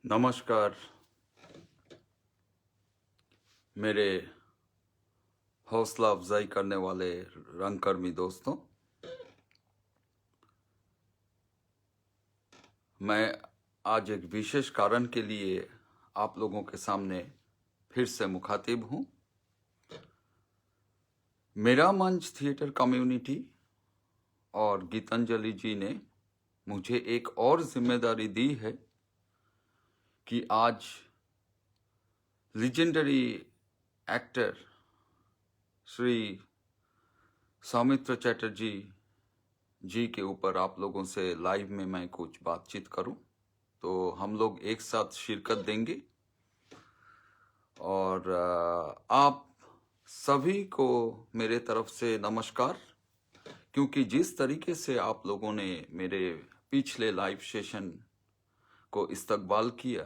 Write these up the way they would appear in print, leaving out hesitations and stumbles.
नमस्कार मेरे हौसला अफजाई करने वाले रंगकर्मी दोस्तों। मैं आज एक विशेष कारण के लिए आप लोगों के सामने फिर से मुखातिब हूँ। मेरा मंच थिएटर कम्युनिटी और गीतांजलि जी ने मुझे एक और जिम्मेदारी दी है कि आज लीजेंडरी एक्टर श्री सौमित्र चटर्जी जी के ऊपर आप लोगों से लाइव में मैं कुछ बातचीत करूं। तो हम लोग एक साथ शिरकत देंगे और आप सभी को मेरे तरफ से नमस्कार। क्योंकि जिस तरीके से आप लोगों ने मेरे पिछले लाइव सेशन को इस्तकबाल किया,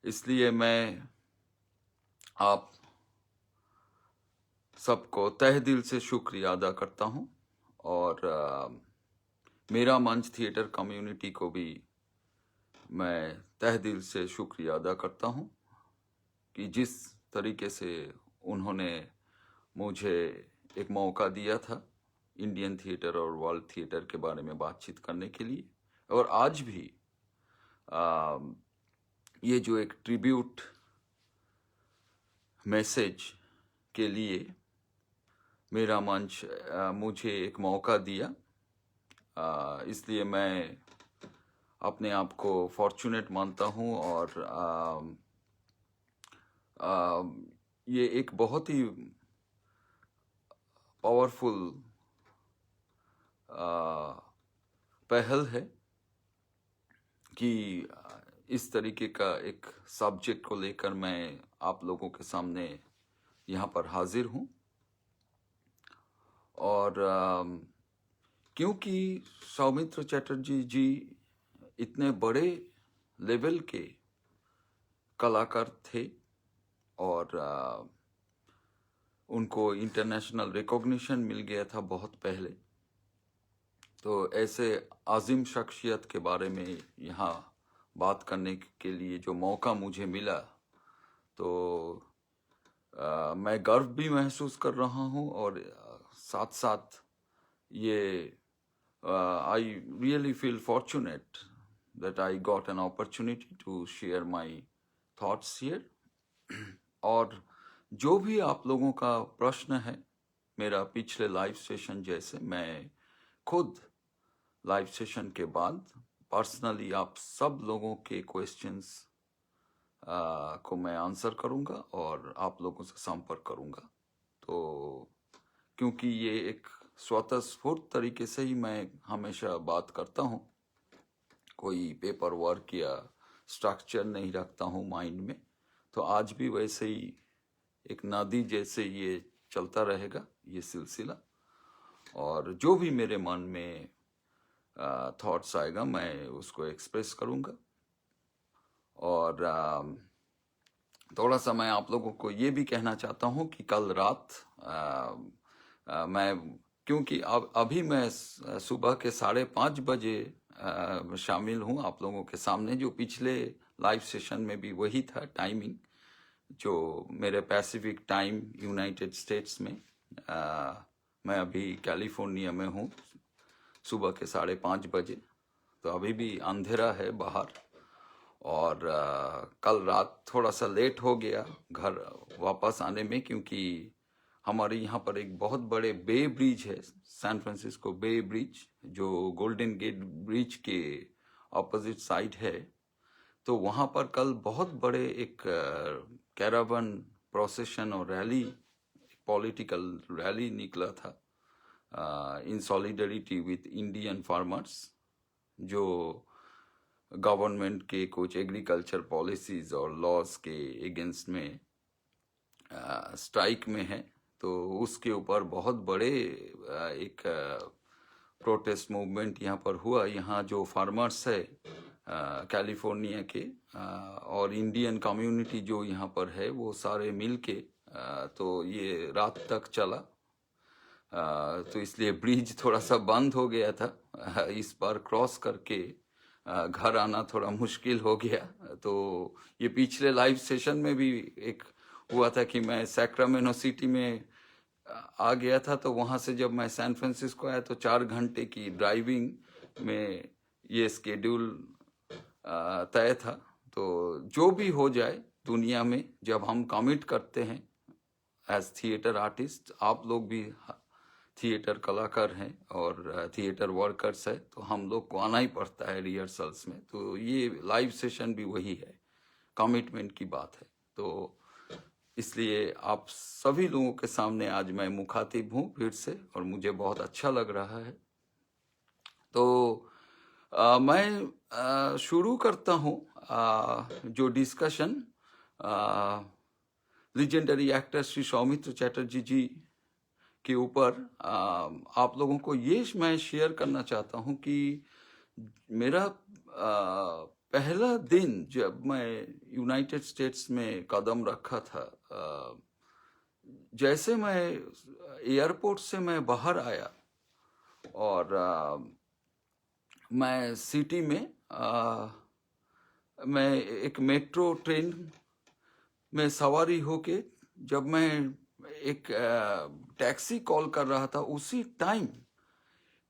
इसलिए मैं आप सबको तहे दिल से शुक्रिया अदा करता हूं और मेरा मंच थिएटर कम्युनिटी को भी मैं तहे दिल से शुक्रिया अदा करता हूं कि जिस तरीके से उन्होंने मुझे एक मौका दिया था इंडियन थिएटर और वर्ल्ड थिएटर के बारे में बातचीत करने के लिए। और आज भी ये जो एक ट्रिब्यूट मैसेज के लिए मेरा मंच मुझे एक मौका दिया, इसलिए मैं अपने आप को फॉर्चुनेट मानता हूँ। और ये एक बहुत ही पावरफुल पहल है कि इस तरीके का एक सब्जेक्ट को लेकर मैं आप लोगों के सामने यहाँ पर हाजिर हूँ। और क्योंकि सौमित्र चटर्जी जी इतने बड़े लेवल के कलाकार थे और उनको इंटरनेशनल रिकॉग्निशन मिल गया था बहुत पहले, तो ऐसे आजिम शख्सियत के बारे में यहाँ बात करने के लिए जो मौका मुझे मिला, तो मैं गर्व भी महसूस कर रहा हूँ। और साथ साथ ये I really feel fortunate that I got an opportunity to share my thoughts here। और जो भी आप लोगों का प्रश्न है, मेरा पिछले लाइव सेशन जैसे मैं खुद लाइव सेशन के बाद पर्सनली आप सब लोगों के क्वेश्चंस को मैं आंसर करूंगा और आप लोगों से संपर्क करूंगा। तो क्योंकि ये एक स्वतःस्फूर्त तरीके से ही मैं हमेशा बात करता हूँ, कोई पेपर वर्क या स्ट्रक्चर नहीं रखता हूँ माइंड में, तो आज भी वैसे ही एक नदी जैसे ये चलता रहेगा ये सिलसिला। और जो भी मेरे मन में थॉट्स आएगा मैं उसको एक्सप्रेस करूँगा। और थोड़ा सा मैं आप लोगों को ये भी कहना चाहता हूँ कि कल रात मैं, क्योंकि अभी मैं सुबह के 5:30 बजे शामिल हूँ आप लोगों के सामने, जो पिछले लाइव सेशन में भी वही था टाइमिंग, जो मेरे पैसिफिक टाइम यूनाइटेड स्टेट्स में। मैं अभी कैलिफोर्निया में हूँ सुबह के 5:30 बजे, तो अभी भी अंधेरा है बाहर। और कल रात थोड़ा सा लेट हो गया घर वापस आने में, क्योंकि हमारे यहाँ पर एक बहुत बड़े बे ब्रिज है, सैन फ्रांसिस्को बे ब्रिज, जो गोल्डन गेट ब्रिज के ऑपोजिट साइड है। तो वहाँ पर कल बहुत बड़े एक कैरावन प्रोसेशन और रैली, पॉलिटिकल रैली निकला था इन सॉलिडरिटी विथ इंडियन फार्मर्स, जो गवर्नमेंट के कुछ एग्रीकल्चर पॉलिसीज और लॉज के अगेंस्ट में स्ट्राइक में है। तो उसके ऊपर बहुत बड़े एक प्रोटेस्ट मूवमेंट यहाँ पर हुआ। यहाँ जो फार्मर्स है कैलिफोर्निया के और इंडियन कम्युनिटी जो यहाँ पर है, वो सारे मिल के तो ये रात तक चला। तो इसलिए ब्रिज थोड़ा सा बंद हो गया था इस बार क्रॉस करके घर आना थोड़ा मुश्किल हो गया। तो ये पिछले लाइव सेशन में भी एक हुआ था कि मैं सैक्रामेंटो सिटी में आ गया था, तो वहाँ से जब मैं सैन फ्रांसिस्को आया तो 4 घंटे की ड्राइविंग में ये स्केड्यूल तय था। तो जो भी हो जाए दुनिया में, जब हम कमिट करते हैं एज थिएटर आर्टिस्ट, आप लोग भी थिएटर कलाकार हैं और थिएटर वर्कर्स है, तो हम लोग को आना ही पड़ता है रिहर्सल्स में। तो ये लाइव सेशन भी वही है, कमिटमेंट की बात है। तो इसलिए आप सभी लोगों के सामने आज मैं मुखातिब हूँ फिर से, और मुझे बहुत अच्छा लग रहा है। तो मैं शुरू करता हूँ जो discussion legendary actor Shri Soumitra Chatterjee ji के ऊपर। आप लोगों को ये मैं शेयर करना चाहता हूँ कि मेरा पहला दिन जब मैं यूनाइटेड स्टेट्स में कदम रखा था, जैसे मैं एयरपोर्ट से मैं बाहर आया और मैं सिटी में मैं एक मेट्रो ट्रेन में सवारी होके जब मैं एक टैक्सी कॉल कर रहा था, उसी टाइम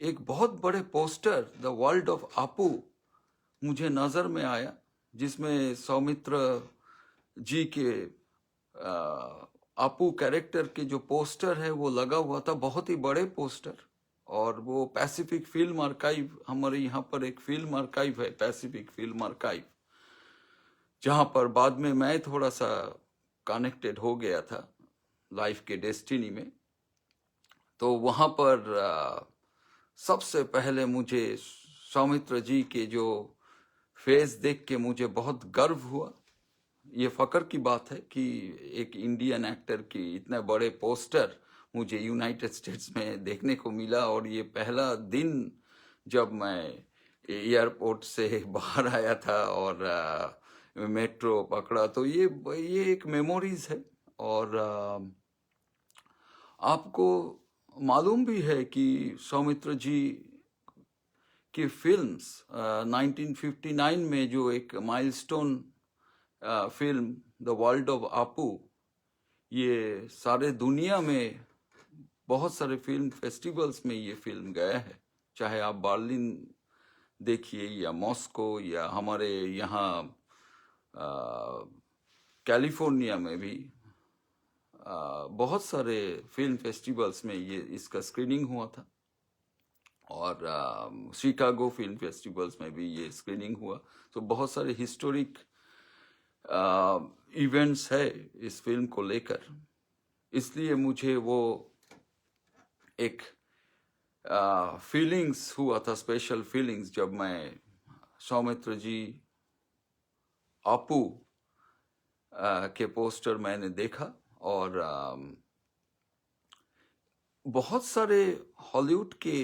एक बहुत बड़े पोस्टर द वर्ल्ड ऑफ आपू मुझे नज़र में आया, जिसमें सौमित्र जी के आपू कैरेक्टर के जो पोस्टर है वो लगा हुआ था, बहुत ही बड़े पोस्टर। और वो पैसिफिक फिल्म आर्काइव, हमारे यहाँ पर एक फिल्म आर्काइव है, पैसिफिक फिल्म आर्काइव, जहाँ पर बाद में मैं थोड़ा सा कनेक्टेड हो गया था लाइफ के डेस्टिनी में। तो वहाँ पर सबसे पहले मुझे सौमित्र जी के जो फेस देख के मुझे बहुत गर्व हुआ। ये फकर की बात है कि एक इंडियन एक्टर की इतने बड़े पोस्टर मुझे यूनाइटेड स्टेट्स में देखने को मिला। और ये पहला दिन जब मैं एयरपोर्ट से बाहर आया था और मेट्रो पकड़ा, तो ये एक मेमोरीज है। और आपको मालूम भी है कि सौमित्र जी की फिल्म्स 1959 में जो एक milestone film the world of आपू, ये सारे दुनिया में बहुत सारे फिल्म फेस्टिवल्स में ये फिल्म गया है। चाहे आप बर्लिन देखिए या मॉस्को या हमारे यहाँ कैलिफोर्निया में भी बहुत सारे फिल्म फेस्टिवल्स में ये इसका स्क्रीनिंग हुआ था। और शिकागो फिल्म फेस्टिवल्स में भी ये स्क्रीनिंग हुआ। तो बहुत सारे हिस्टोरिक इवेंट्स है इस फिल्म को लेकर। इसलिए मुझे वो एक फीलिंग्स हुआ था, स्पेशल फीलिंग्स, जब मैं सौमित्र जी आपू के पोस्टर मैंने देखा। और बहुत सारे हॉलीवुड के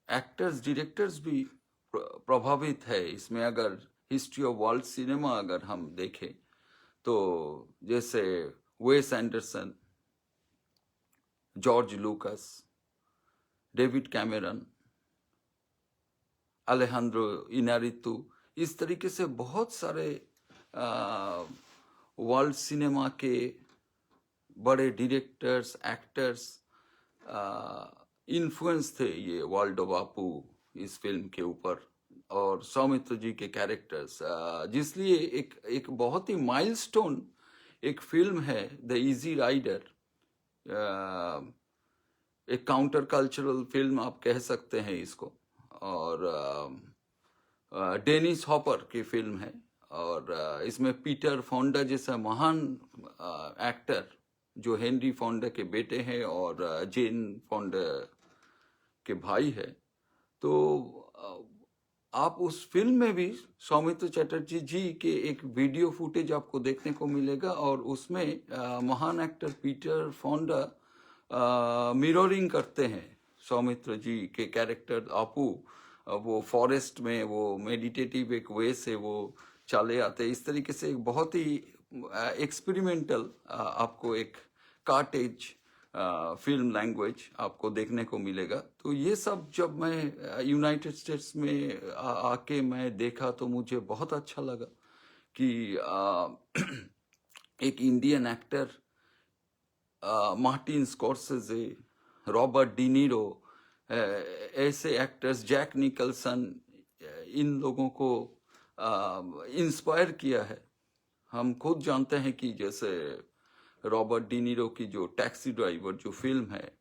एक्टर्स, डायरेक्टर्स भी प्रभावित है इसमें। अगर हिस्ट्री ऑफ वर्ल्ड सिनेमा अगर हम देखें तो जैसे Wes Anderson, George Lucas, David Cameron, Alejandro Inarritu, इस तरीके से बहुत सारे वर्ल्ड सिनेमा के बड़े डायरेक्टर्स, एक्टर्स इन्फ्लुएंस थे ये वर्ल्ड ऑफ आपू इस फिल्म के ऊपर। और सौमित्र जी के कैरेक्टर्स, जिसलिए एक बहुत ही माइलस्टोन एक फिल्म है द इजी राइडर। एक काउंटर कल्चरल फिल्म आप कह सकते हैं इसको। और डेनिस हॉपर की फिल्म है। और इसमें पीटर फोंडा जैसा महान एक्टर, जो हेनरी फोंडा के बेटे हैं और जेन फोंडा के भाई है। तो आप उस फिल्म में भी सौमित्र चटर्जी जी के एक वीडियो फुटेज आपको देखने को मिलेगा। और उसमें महान एक्टर पीटर फोंडा मिररिंग करते हैं सौमित्र जी के कैरेक्टर आपू। वो फॉरेस्ट में वो मेडिटेटिव एक वे से वो चले आते। इस तरीके से एक बहुत ही एक्सपेरिमेंटल आपको एक कार्टेज फिल्म लैंग्वेज आपको देखने को मिलेगा। तो ये सब जब मैं यूनाइटेड स्टेट्स में आके मैं देखा तो मुझे बहुत अच्छा लगा कि एक Indian actor Martin Scorsese, Robert De Niro, ऐसे एक्टर्स, जैक निकलसन, इन लोगों को इंस्पायर किया है। हम खुद जानते हैं कि जैसे रॉबर्ट डिनीरो की जो टैक्सी ड्राइवर जो फिल्म है,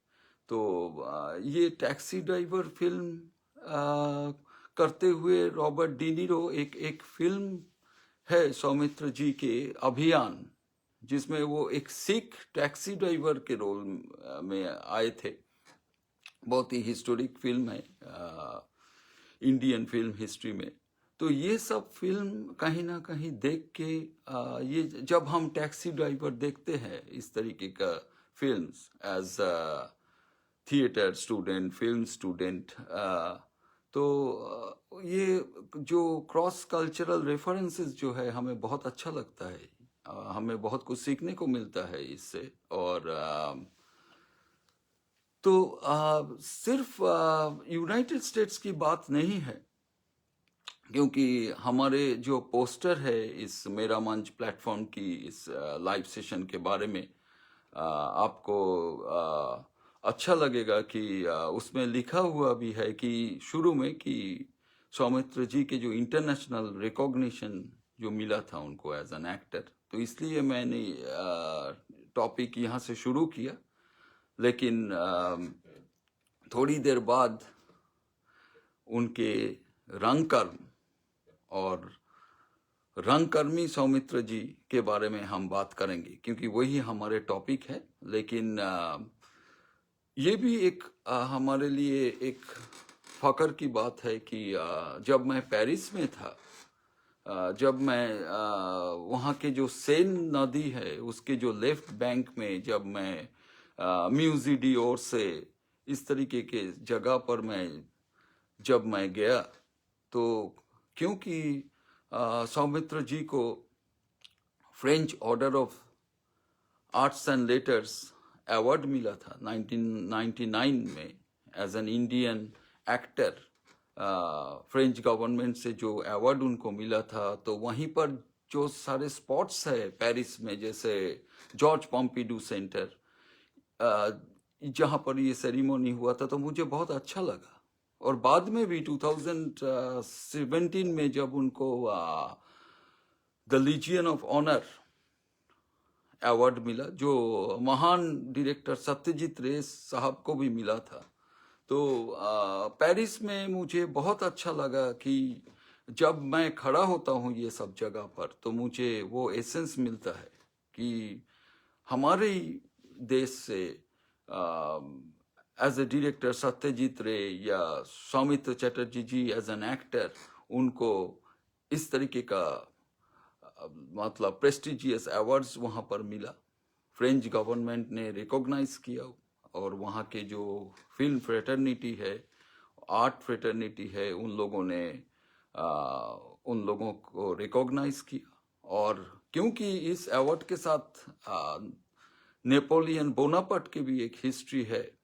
तो ये टैक्सी ड्राइवर फिल्म करते हुए रॉबर्ट डिनीरो एक फिल्म है सौमित्र जी के अभियान, जिसमें वो एक सिख टैक्सी ड्राइवर के रोल में आए थे। बहुत ही हिस्टोरिक फिल्म है इंडियन फिल्म हिस्ट्री में। तो ये सब फिल्म कहीं ना कहीं देख के ये जब हम टैक्सी ड्राइवर देखते हैं इस तरीके का films as theatre student, film student, तो ये जो क्रॉस कल्चरल रेफरेंसेस जो है हमें बहुत अच्छा लगता है। हमें बहुत कुछ सीखने को मिलता है इससे। और तो सिर्फ यूनाइटेड स्टेट्स की बात नहीं है, क्योंकि हमारे जो पोस्टर है इस मेरा मंच प्लेटफॉर्म की इस लाइव सेशन के बारे में आपको अच्छा लगेगा कि उसमें लिखा हुआ भी है कि शुरू में कि सौमित्र जी के जो इंटरनेशनल रिकॉग्निशन जो मिला था उनको एज एन एक्टर, तो इसलिए मैंने टॉपिक यहाँ से शुरू किया। लेकिन थोड़ी देर बाद उनके रंगकर्म और रंगकर्मी सौमित्र जी के बारे में हम बात करेंगे, क्योंकि वही हमारे टॉपिक है। लेकिन ये भी एक हमारे लिए एक फख्र की बात है कि जब मैं पेरिस में था, जब मैं वहाँ के जो सेन नदी है उसके जो लेफ्ट बैंक में जब मैं म्यूजी डियोर से इस तरीके के जगह पर जब मैं गया, तो क्योंकि सौमित्र जी को French order of arts and Letters award मिला था 1999 में as an Indian actor. French government से जो अवार्ड उनको मिला था, तो वहीं पर जो सारे स्पॉट्स है पेरिस में, जैसे जॉर्ज पॉम्पिडू सेंटर, जहाँ पर ये सेरेमनी हुआ था, तो मुझे बहुत अच्छा लगा। और बाद में भी 2017 में जब उनको the Legion of Honour award मिला, जो महान डायरेक्टर सत्यजीत रे साहब को भी मिला था, तो पेरिस में मुझे बहुत अच्छा लगा कि जब मैं खड़ा होता हूँ ये सब जगह पर, तो मुझे वो एसेंस मिलता है कि हमारे ही देश से एज ए डायरेक्टर सत्यजीत रे या सौमित्र चटर्जी जी एज एन एक्टर, उनको इस तरीके का मतलब प्रेस्टिजियस अवार्ड्स वहाँ पर मिला। फ्रेंच गवर्नमेंट ने रिकॉग्नाइज किया, और वहाँ के जो फिल्म फ्रेटर्निटी है, आर्ट फ्रेटर्निटी है, उन लोगों ने उन लोगों को रिकॉग्नाइज किया। और क्योंकि इस अवार्ड के साथ नेपोलियन बोनापार्ट की भी एक हिस्ट्री है,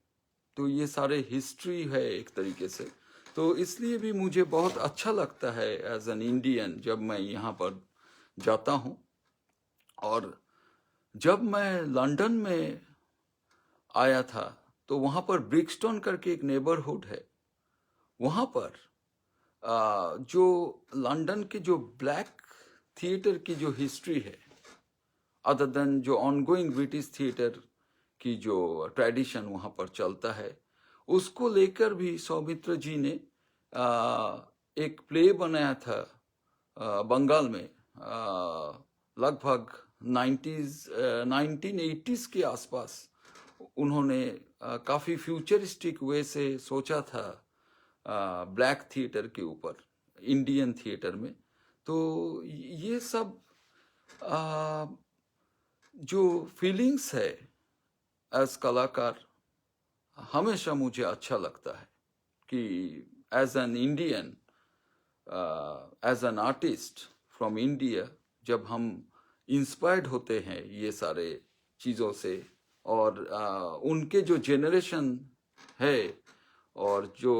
तो ये सारे हिस्ट्री है एक तरीके से, तो इसलिए भी मुझे बहुत अच्छा लगता है एज एन इंडियन जब मैं यहाँ पर जाता हूँ। और जब मैं लंदन में आया था, तो वहाँ पर ब्रिक्सटन करके एक नेबरहुड है, वहाँ पर जो लंदन के जो ब्लैक थिएटर की जो हिस्ट्री है, अदर देन जो ऑनगोइंग ब्रिटिश थिएटर की जो ट्रेडिशन वहाँ पर चलता है, उसको लेकर भी सौमित्र जी ने एक प्ले बनाया था बंगाल में लगभग 1980s के आसपास। उन्होंने काफ़ी फ्यूचरिस्टिक वे से सोचा था ब्लैक थिएटर के ऊपर इंडियन थिएटर में। तो ये सब जो फीलिंग्स है एज कलाकार, हमेशा मुझे अच्छा लगता है कि as an Indian, as an artist from India, जब हम इंस्पायर्ड होते हैं ये सारे चीज़ों से, और उनके जो जेनरेशन है और जो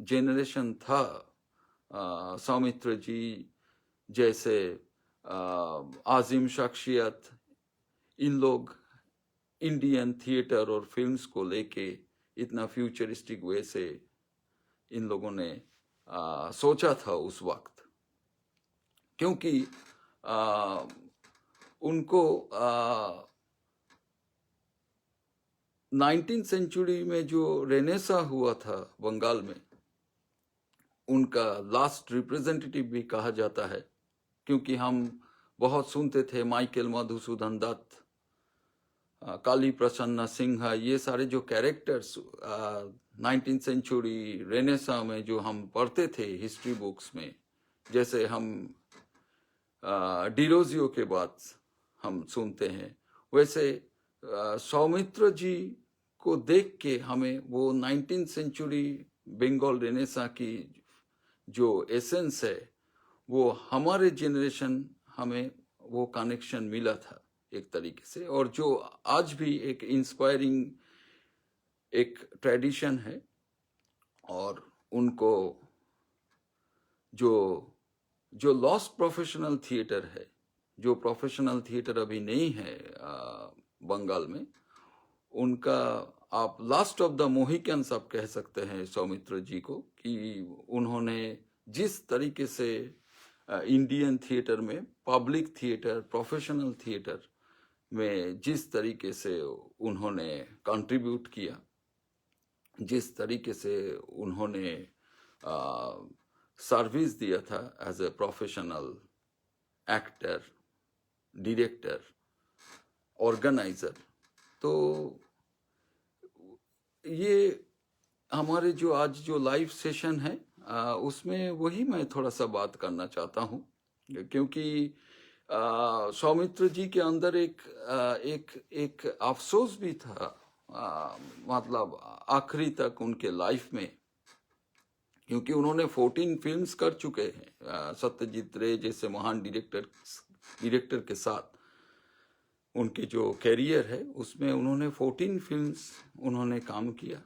जेनरेशन था सौमित्र जी जैसे आजिम शख्सियत, इन लोग इंडियन थिएटर और फिल्म्स को लेके इतना फ्यूचरिस्टिक वे से इन लोगों ने सोचा था उस वक्त, क्योंकि उनको 19th सेंचुरी में जो रेनेसा हुआ था बंगाल में, उनका लास्ट रिप्रेजेंटेटिव भी कहा जाता है, क्योंकि हम बहुत सुनते थे माइकल मधुसूदन दत्त, काली प्रसन्न सिन्हा, ये सारे जो कैरेक्टर्स 19th सेंचुरी रेनेसा में जो हम पढ़ते थे हिस्ट्री बुक्स में, जैसे हम डिरोजियो के बाद हम सुनते हैं, वैसे सौमित्र जी को देख के हमें वो 19th सेंचुरी बंगाल रेनेसा की जो एसेंस है, वो हमारे जेनरेशन हमें वो कनेक्शन मिला था एक तरीके से, और जो आज भी एक इंस्पायरिंग एक ट्रेडिशन है। और उनको जो लॉस्ट प्रोफेशनल थिएटर है, जो प्रोफेशनल थिएटर अभी नहीं है बंगाल में, उनका आप लास्ट ऑफ द मोहिकन्स आप कह सकते हैं सौमित्र जी को, कि उन्होंने जिस तरीके से इंडियन थिएटर में, पब्लिक थिएटर, प्रोफेशनल थिएटर में जिस तरीके से उन्होंने कंट्रीब्यूट किया, जिस तरीके से उन्होंने सर्विस दिया था as a professional actor, director, organiser, तो ये हमारे जो आज जो लाइव सेशन है उसमें वही मैं थोड़ा सा बात करना चाहता हूँ, क्योंकि सौमित्र जी के अंदर एक अफसोस भी था, मतलब आखिरी तक उनके लाइफ में, क्योंकि उन्होंने 14 फिल्म्स कर चुके हैं सत्यजीत रे जैसे महान डायरेक्टर के साथ। उनके जो कैरियर है उसमें उन्होंने 14 फिल्म्स उन्होंने काम किया,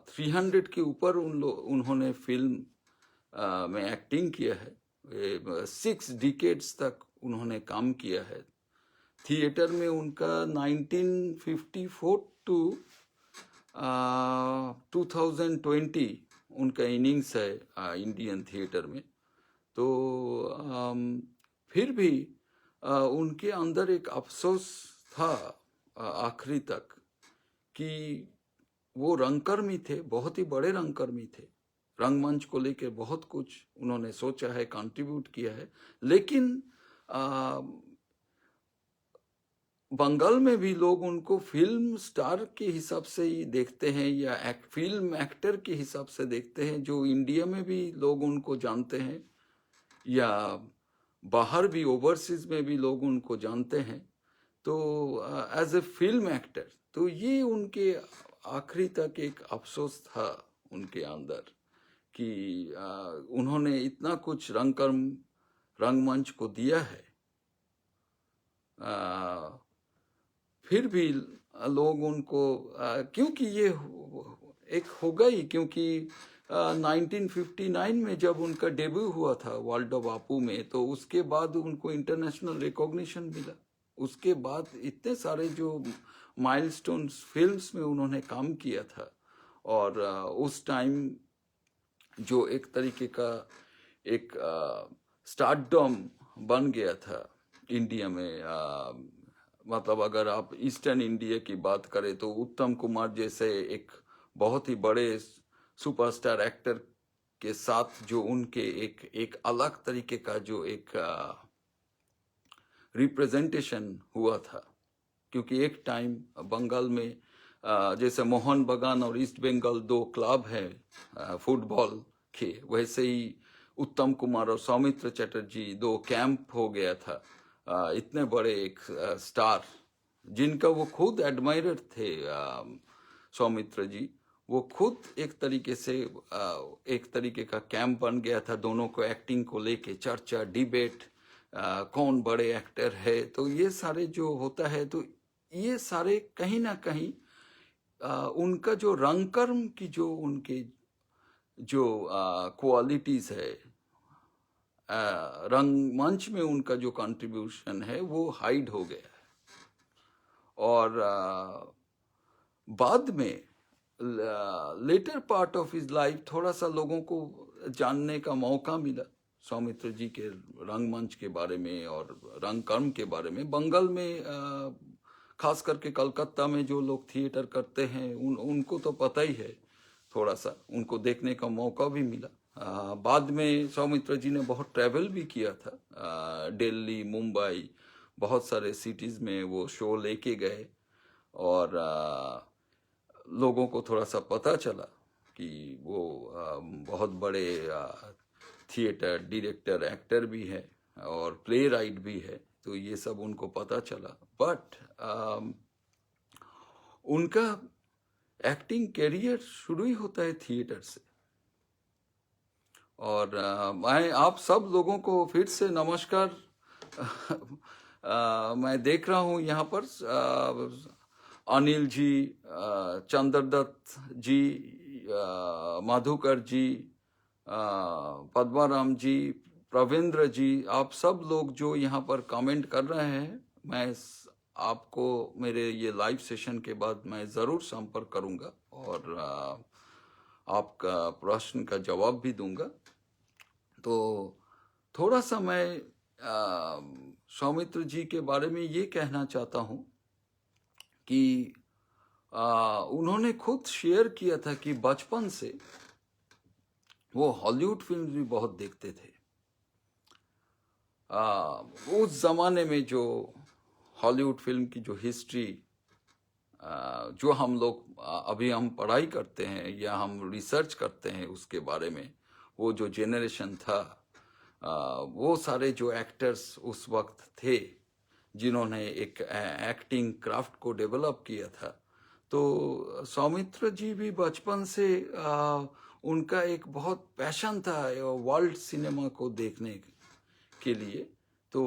300 के ऊपर उन्होंने फिल्म में एक्टिंग किया है, 6 डिकेड्स तक उन्होंने काम किया है। थिएटर में उनका 1954 टू 2020 उनका इनिंग्स है इंडियन थिएटर में। तो फिर भी उनके अंदर एक अफसोस था आखिरी तक, कि वो रंगकर्मी थे, बहुत ही बड़े रंगकर्मी थे, रंगमंच को लेकर बहुत कुछ उन्होंने सोचा है, कंट्रीब्यूट किया है, लेकिन बंगाल में भी लोग उनको फिल्म स्टार के हिसाब से ही देखते हैं, या फिल्म एक्टर के हिसाब से देखते हैं, जो इंडिया में भी लोग उनको जानते हैं, या बाहर भी ओवरसीज में भी लोग उनको जानते हैं। तो एज ए फिल्म एक्टर, तो ये उनके आखिरी तक एक अफसोस था उनके अंदर, कि उन्होंने इतना कुछ रंगमंच को दिया है, फिर भी लोग उनको क्योंकि ये एक होगा ही, क्योंकि 1959 में जब उनका डेब्यू हुआ था वाल्डो बापू में, तो उसके बाद उनको इंटरनेशनल रिकॉग्निशन मिला। उसके बाद इतने सारे जो माइलस्टोन्स फिल्म्स में उन्होंने काम किया था, और उस टाइम जो एक तरीके का एक स्टारडम बन गया था इंडिया में, मतलब अगर आप ईस्टर्न इंडिया की बात करें तो उत्तम कुमार जैसे एक बहुत ही बड़े सुपरस्टार एक्टर के साथ जो उनके एक अलग तरीके का जो एक रिप्रेजेंटेशन हुआ था, क्योंकि एक टाइम बंगाल में जैसे मोहन बगान और ईस्ट बंगाल 2 क्लब हैं फुटबॉल के, वैसे ही उत्तम कुमार और सौमित्र चटर्जी 2 कैंप हो गया था। इतने बड़े एक स्टार, जिनका वो खुद एडमायरर थे सौमित्र जी, वो खुद एक तरीके से एक तरीके का कैंप बन गया था दोनों को एक्टिंग को लेके, चर्चा, डिबेट, कौन बड़े एक्टर है। तो ये सारे जो होता है, तो ये सारे कहीं ना कहीं उनका जो रंगकर्म की जो उनके जो क्वालिटीज है, रंगमंच में उनका जो कंट्रीब्यूशन है वो हाइड हो गया है। और बाद में latter part of his life थोड़ा सा लोगों को जानने का मौका मिला सौमित्र जी के रंगमंच के बारे में और रंगकर्म के बारे में। बंगाल में खास करके कलकत्ता में जो लोग थिएटर करते हैं उनको तो पता ही है, थोड़ा सा उनको देखने का मौका भी मिला। बाद में सौमित्र जी ने बहुत ट्रैवल भी किया था, दिल्ली, मुंबई, बहुत सारे सिटीज़ में वो शो लेके गए और लोगों को थोड़ा सा पता चला कि वो बहुत बड़े थिएटर डायरेक्टर, एक्टर भी है और प्ले राइट भी है, तो ये सब उनको पता चला। बट उनका एक्टिंग करियर शुरू ही होता है थिएटर से। और मैं आप सब लोगों को फिर से नमस्कार। मैं देख रहा हूँ यहाँ पर अनिल जी, चंद्रदत्त जी, मधुकर जी, पद्माराम जी, प्रवीन्द्र जी, आप सब लोग जो यहाँ पर कमेंट कर रहे हैं, मैं आपको मेरे ये लाइव सेशन के बाद मैं ज़रूर संपर्क करूँगा और आपका प्रश्न का जवाब भी दूंगा। तो थोड़ा सा मैं सौमित्र जी के बारे में ये कहना चाहता हूँ कि उन्होंने खुद शेयर किया था कि बचपन से वो हॉलीवुड फिल्म भी बहुत देखते थे। उस ज़माने में जो हॉलीवुड फिल्म की जो हिस्ट्री जो हम लोग अभी हम पढ़ाई करते हैं या हम रिसर्च करते हैं उसके बारे में, वो जो जेनरेशन था, वो सारे जो एक्टर्स उस वक्त थे जिन्होंने एक एक्टिंग क्राफ्ट को डेवलप किया था, तो सौमित्र जी भी बचपन से उनका एक बहुत पैशन था वर्ल्ड सिनेमा को देखने के लिए। तो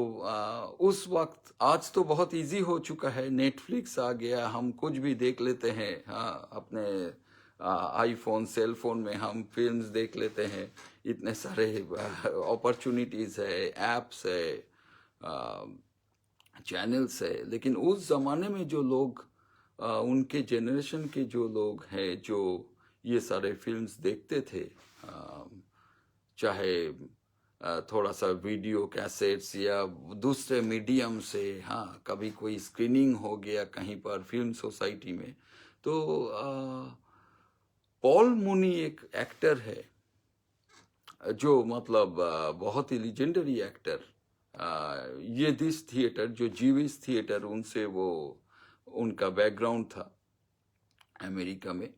उस वक्त, आज तो बहुत इजी हो चुका है, नेटफ्लिक्स आ गया, हम कुछ भी देख लेते हैं। हाँ, अपने आईफोन, सेल फोन में हम फिल्म्स देख लेते हैं, इतने सारे अपॉर्चुनिटीज़ है, एप्स है, चैनल्स है। लेकिन उस ज़माने में जो लोग उनके जेनरेशन के जो लोग हैं जो ये सारे फिल्म्स देखते थे, चाहे थोड़ा सा वीडियो कैसेट्स या दूसरे मीडियम से, हाँ, कभी कोई स्क्रीनिंग हो गया कहीं पर फिल्म सोसाइटी में, तो पॉल मूनी एक एक्टर है जो मतलब बहुत ही लीजेंडरी एक्टर, ये दिस थिएटर जो जीविस थिएटर, उनसे वो उनका बैकग्राउंड था अमेरिका में।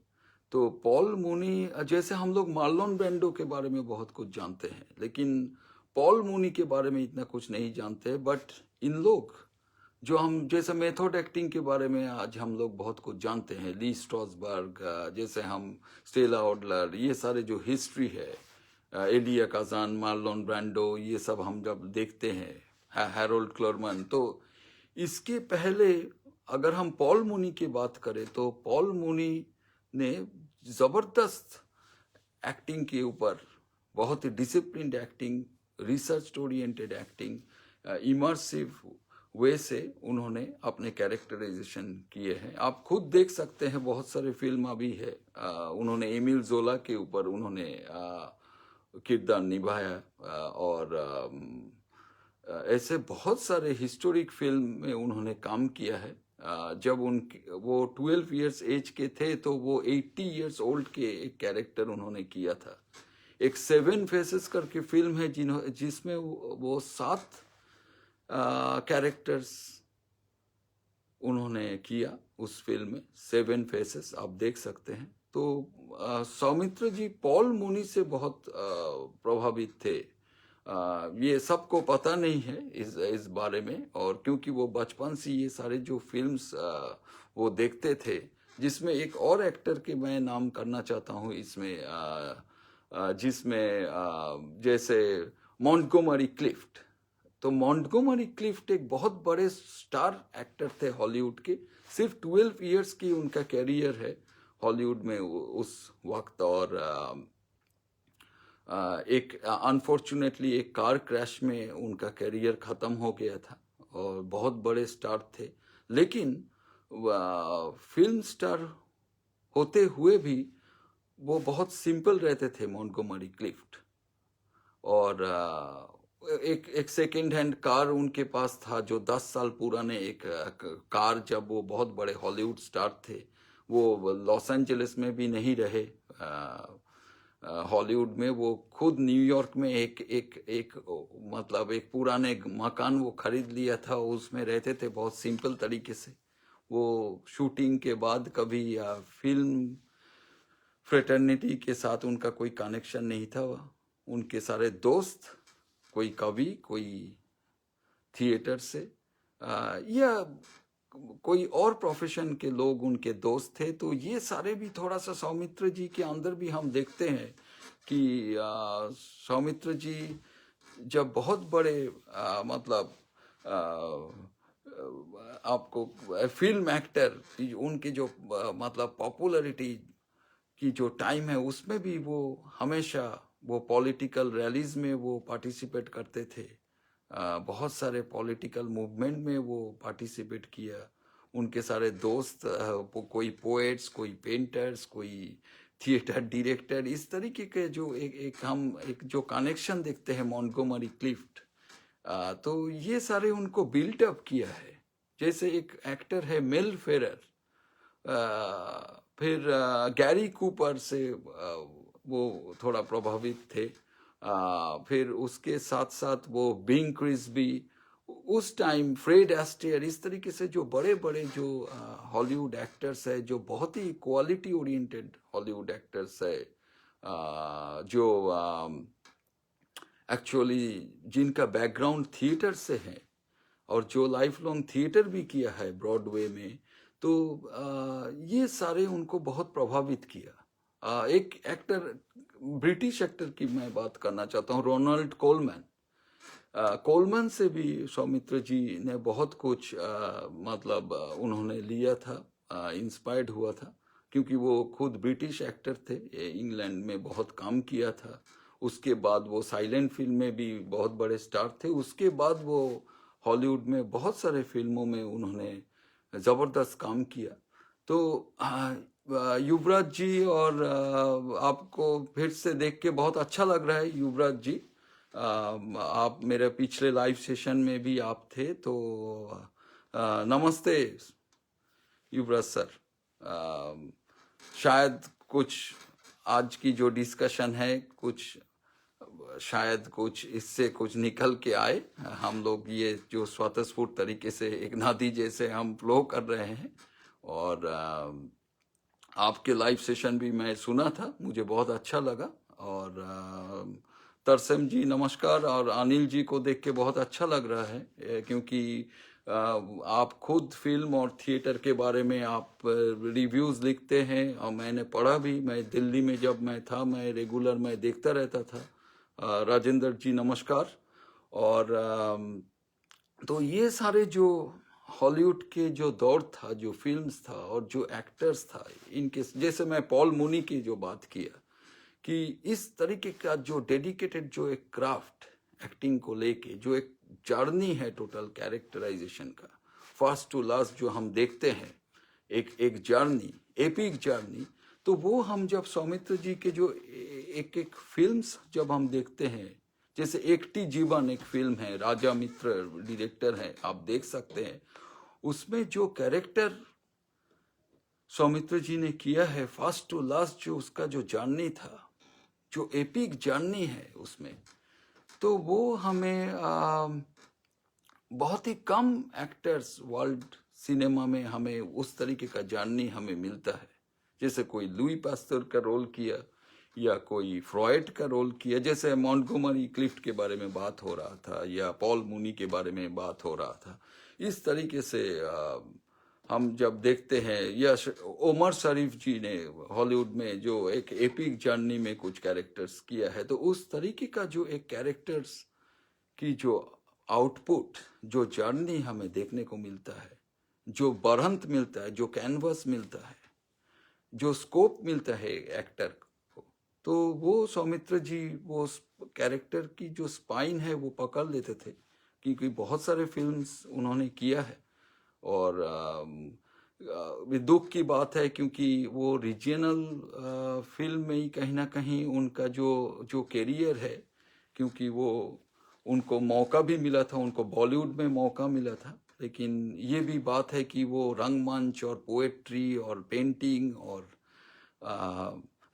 तो पॉल मूनी, जैसे हम लोग मार्लोन ब्रांडो के बारे में बहुत कुछ जानते हैं, लेकिन पॉल मूनी के बारे में इतना कुछ नहीं जानते हैं। बट इन लोग जो हम, जैसे मेथड एक्टिंग के बारे में आज हम लोग बहुत कुछ जानते हैं, ली स्ट्रॉसबर्ग, जैसे हम स्टेला ऑडलर, ये सारे जो हिस्ट्री है, एलिया काजान, मार्लोन ब्रांडो, ये सब हम जब देखते हैं, हैरोल्ड क्लरमन, तो इसके पहले अगर हम पॉल मूनी की बात करें तो पॉल मूनी ने ज़बरदस्त एक्टिंग के ऊपर, बहुत ही disciplined acting, research oriented acting, immersive way से उन्होंने अपने कैरेक्टराइजेशन किए हैं। आप खुद देख सकते हैं, बहुत सारे फिल्म अभी है, उन्होंने एमिल जोला के ऊपर उन्होंने किरदार निभाया, और ऐसे बहुत सारे हिस्टोरिक फिल्म में उन्होंने काम किया है। जब वो 12 इयर्स एज के थे तो वो 80 इयर्स ओल्ड के एक कैरेक्टर उन्होंने किया था। एक 7 फेसेस करके फिल्म है जिसमें वो 7 कैरेक्टर्स उन्होंने किया उस फिल्म में, 7 फेसेस, आप देख सकते हैं। तो सौमित्र जी पॉल मूनी से बहुत प्रभावित थे। ये सबको पता नहीं है इस बारे में, और क्योंकि वो बचपन से ये सारे जो फिल्म्स वो देखते थे, जिसमें एक और एक्टर के मैं नाम करना चाहता हूँ इसमें, जिसमें जैसे मॉन्टगोमरी क्लिफ्ट, तो मॉन्टगोमरी क्लिफ्ट एक बहुत बड़े स्टार एक्टर थे हॉलीवुड के। सिर्फ 12 इयर्स की उनका कैरियर है हॉलीवुड में उस वक्त। और एक अनफॉर्चुनेटली एक कार क्रैश में उनका कैरियर ख़त्म हो गया था। और बहुत बड़े स्टार थे, लेकिन फिल्म स्टार होते हुए भी वो बहुत सिंपल रहते थे मॉन्टगोमरी क्लिफ्ट। और एक सेकेंड हैंड कार उनके पास था जो 10 साल पुराने एक कार। जब वो बहुत बड़े हॉलीवुड स्टार थे, वो लॉस एंजलिस में भी नहीं रहे हॉलीवुड में, वो खुद न्यूयॉर्क में एक मतलब एक पुराने मकान वो खरीद लिया था, उसमें रहते थे बहुत सिंपल तरीके से। वो शूटिंग के बाद कभी फिल्म फ्रेटर्निटी के साथ उनका कोई कनेक्शन नहीं था। उनके सारे दोस्त, कोई कवि, कोई थिएटर से या कोई और प्रोफेशन के लोग उनके दोस्त थे। तो ये सारे भी थोड़ा सा सौमित्र जी के अंदर भी हम देखते हैं कि सौमित्र जी जब बहुत बड़े मतलब आपको फिल्म एक्टर, उनकी जो मतलब पॉपुलैरिटी की जो टाइम है, उसमें भी वो हमेशा वो पॉलिटिकल रैलीज में वो पार्टिसिपेट करते थे। बहुत सारे पॉलिटिकल मूवमेंट में वो पार्टिसिपेट किया। उनके सारे दोस्त कोई पोएट्स, कोई पेंटर्स, कोई थिएटर डायरेक्टर, इस तरीके के जो एक जो कनेक्शन देखते हैं मॉन्टगोमरी क्लिफ्ट। तो ये सारे उनको बिल्ट अप किया है। जैसे एक एक्टर है मेल फेरर, फिर गैरी कूपर से वो थोड़ा प्रभावित थे। फिर उसके साथ साथ वो बिंग क्रिस्बी, उस टाइम फ्रेड एस्टेयर, इस तरीके से जो बड़े बड़े जो हॉलीवुड एक्टर्स है, जो बहुत ही क्वालिटी ओरिएंटेड हॉलीवुड एक्टर्स है, जो एक्चुअली जिनका बैकग्राउंड थिएटर से है और जो लाइफ लॉन्ग थिएटर भी किया है ब्रॉडवे में। तो ये सारे उनको बहुत प्रभावित किया। एक एक्टर, ब्रिटिश एक्टर की मैं बात करना चाहता हूँ, रोनाल्ड कोलमैन। कोलमैन से भी सौमित्र जी ने बहुत कुछ मतलब उन्होंने लिया था, इंस्पायर्ड हुआ था, क्योंकि वो खुद ब्रिटिश एक्टर थे, इंग्लैंड में बहुत काम किया था। उसके बाद वो साइलेंट फिल्म में भी बहुत बड़े स्टार थे। उसके बाद वो हॉलीवुड में बहुत सारे फिल्मों में उन्होंने ज़बरदस्त काम किया। तो युवराज जी, और आपको फिर से देख के बहुत अच्छा लग रहा है युवराज जी। आप मेरे पिछले लाइव सेशन में भी आप थे। तो नमस्ते युवराज सर। शायद कुछ आज की जो डिस्कशन है, कुछ शायद कुछ इससे कुछ निकल के आए। हम लोग ये जो स्वतःस्फूर्त तरीके से एक नदी जैसे हम फ्लो कर रहे हैं। और आपके लाइव सेशन भी मैं सुना था, मुझे बहुत अच्छा लगा। और तरसेम जी नमस्कार। और अनिल जी को देख के बहुत अच्छा लग रहा है, क्योंकि आप खुद फिल्म और थिएटर के बारे में आप रिव्यूज़ लिखते हैं, और मैंने पढ़ा भी। मैं दिल्ली में जब मैं था, मैं रेगुलर मैं देखता रहता था। राजेंद्र जी नमस्कार। और तो ये सारे जो हॉलीवुड के जो दौर था, जो फिल्म्स था और जो एक्टर्स था, इनके जैसे मैं पॉल मूनी की जो बात किया, कि इस तरीके का जो डेडिकेटेड जो एक क्राफ्ट एक्टिंग को लेके, जो एक जर्नी है टोटल कैरेक्टराइजेशन का, फर्स्ट टू लास्ट जो हम देखते हैं, एक जर्नी, एपिक जर्नी। तो वो हम जब सौमित्र जी के जो एक फिल्म्स जब हम देखते हैं, जैसे एकटी जीवन एक फिल्म है, राजा मित्र डायरेक्टर है, आप देख सकते हैं। उसमें जो कैरेक्टर सौमित्र जी ने किया है, फर्स्ट टू लास्ट जो उसका जो जर्नी था, जो एपिक जर्नी है उसमें, तो वो हमें बहुत ही कम एक्टर्स वर्ल्ड सिनेमा में हमें उस तरीके का जर्नी हमें मिलता है। जैसे कोई लुई पास्टर का रोल किया, या कोई फ्रॉयड का रोल किया, जैसे मॉन्टगोमरी क्लिफ्ट के बारे में बात हो रहा था, या पॉल मूनी के बारे में बात हो रहा था। इस तरीके से हम जब देखते हैं, या ओमर शरीफ जी ने हॉलीवुड में जो एक एपिक जर्नी में कुछ कैरेक्टर्स किया है, तो उस तरीके का जो एक कैरेक्टर्स की जो आउटपुट, जो जर्नी हमें देखने को मिलता है, जो बरहंत मिलता है, जो कैनवस मिलता है, जो स्कोप मिलता है एक्टर को, तो वो सौमित्र जी वो कैरेक्टर की जो स्पाइन है वो पकड़ लेते थे, क्योंकि बहुत सारे फिल्म्स उन्होंने किया है। और दुख की बात है क्योंकि वो रीजनल फिल्म में ही कहीं ना कहीं उनका जो जो कैरियर है, क्योंकि वो उनको मौका भी मिला था, उनको बॉलीवुड में मौका मिला था, लेकिन ये भी बात है कि वो रंगमंच और पोएट्री और पेंटिंग और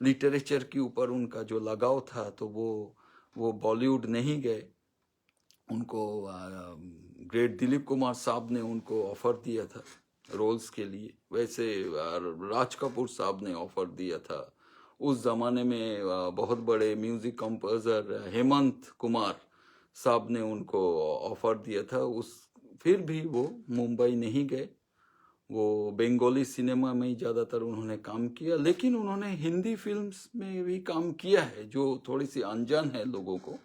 लिटरेचर के ऊपर उनका जो लगाव था, तो वो बॉलीवुड नहीं गए। उनको ग्रेट दिलीप कुमार साहब ने उनको ऑफर दिया था रोल्स के लिए, वैसे राज कपूर साहब ने ऑफर दिया था। उस जमाने में बहुत बड़े म्यूजिक कंपोजर हेमंत कुमार साहब ने उनको ऑफर दिया था। उस फिर भी वो मुंबई नहीं गए, वो बंगाली सिनेमा में ही ज़्यादातर उन्होंने काम किया, लेकिन उन्होंने हिंदी फिल्म्स में भी काम किया है जो थोड़ी सी अनजान है लोगों को।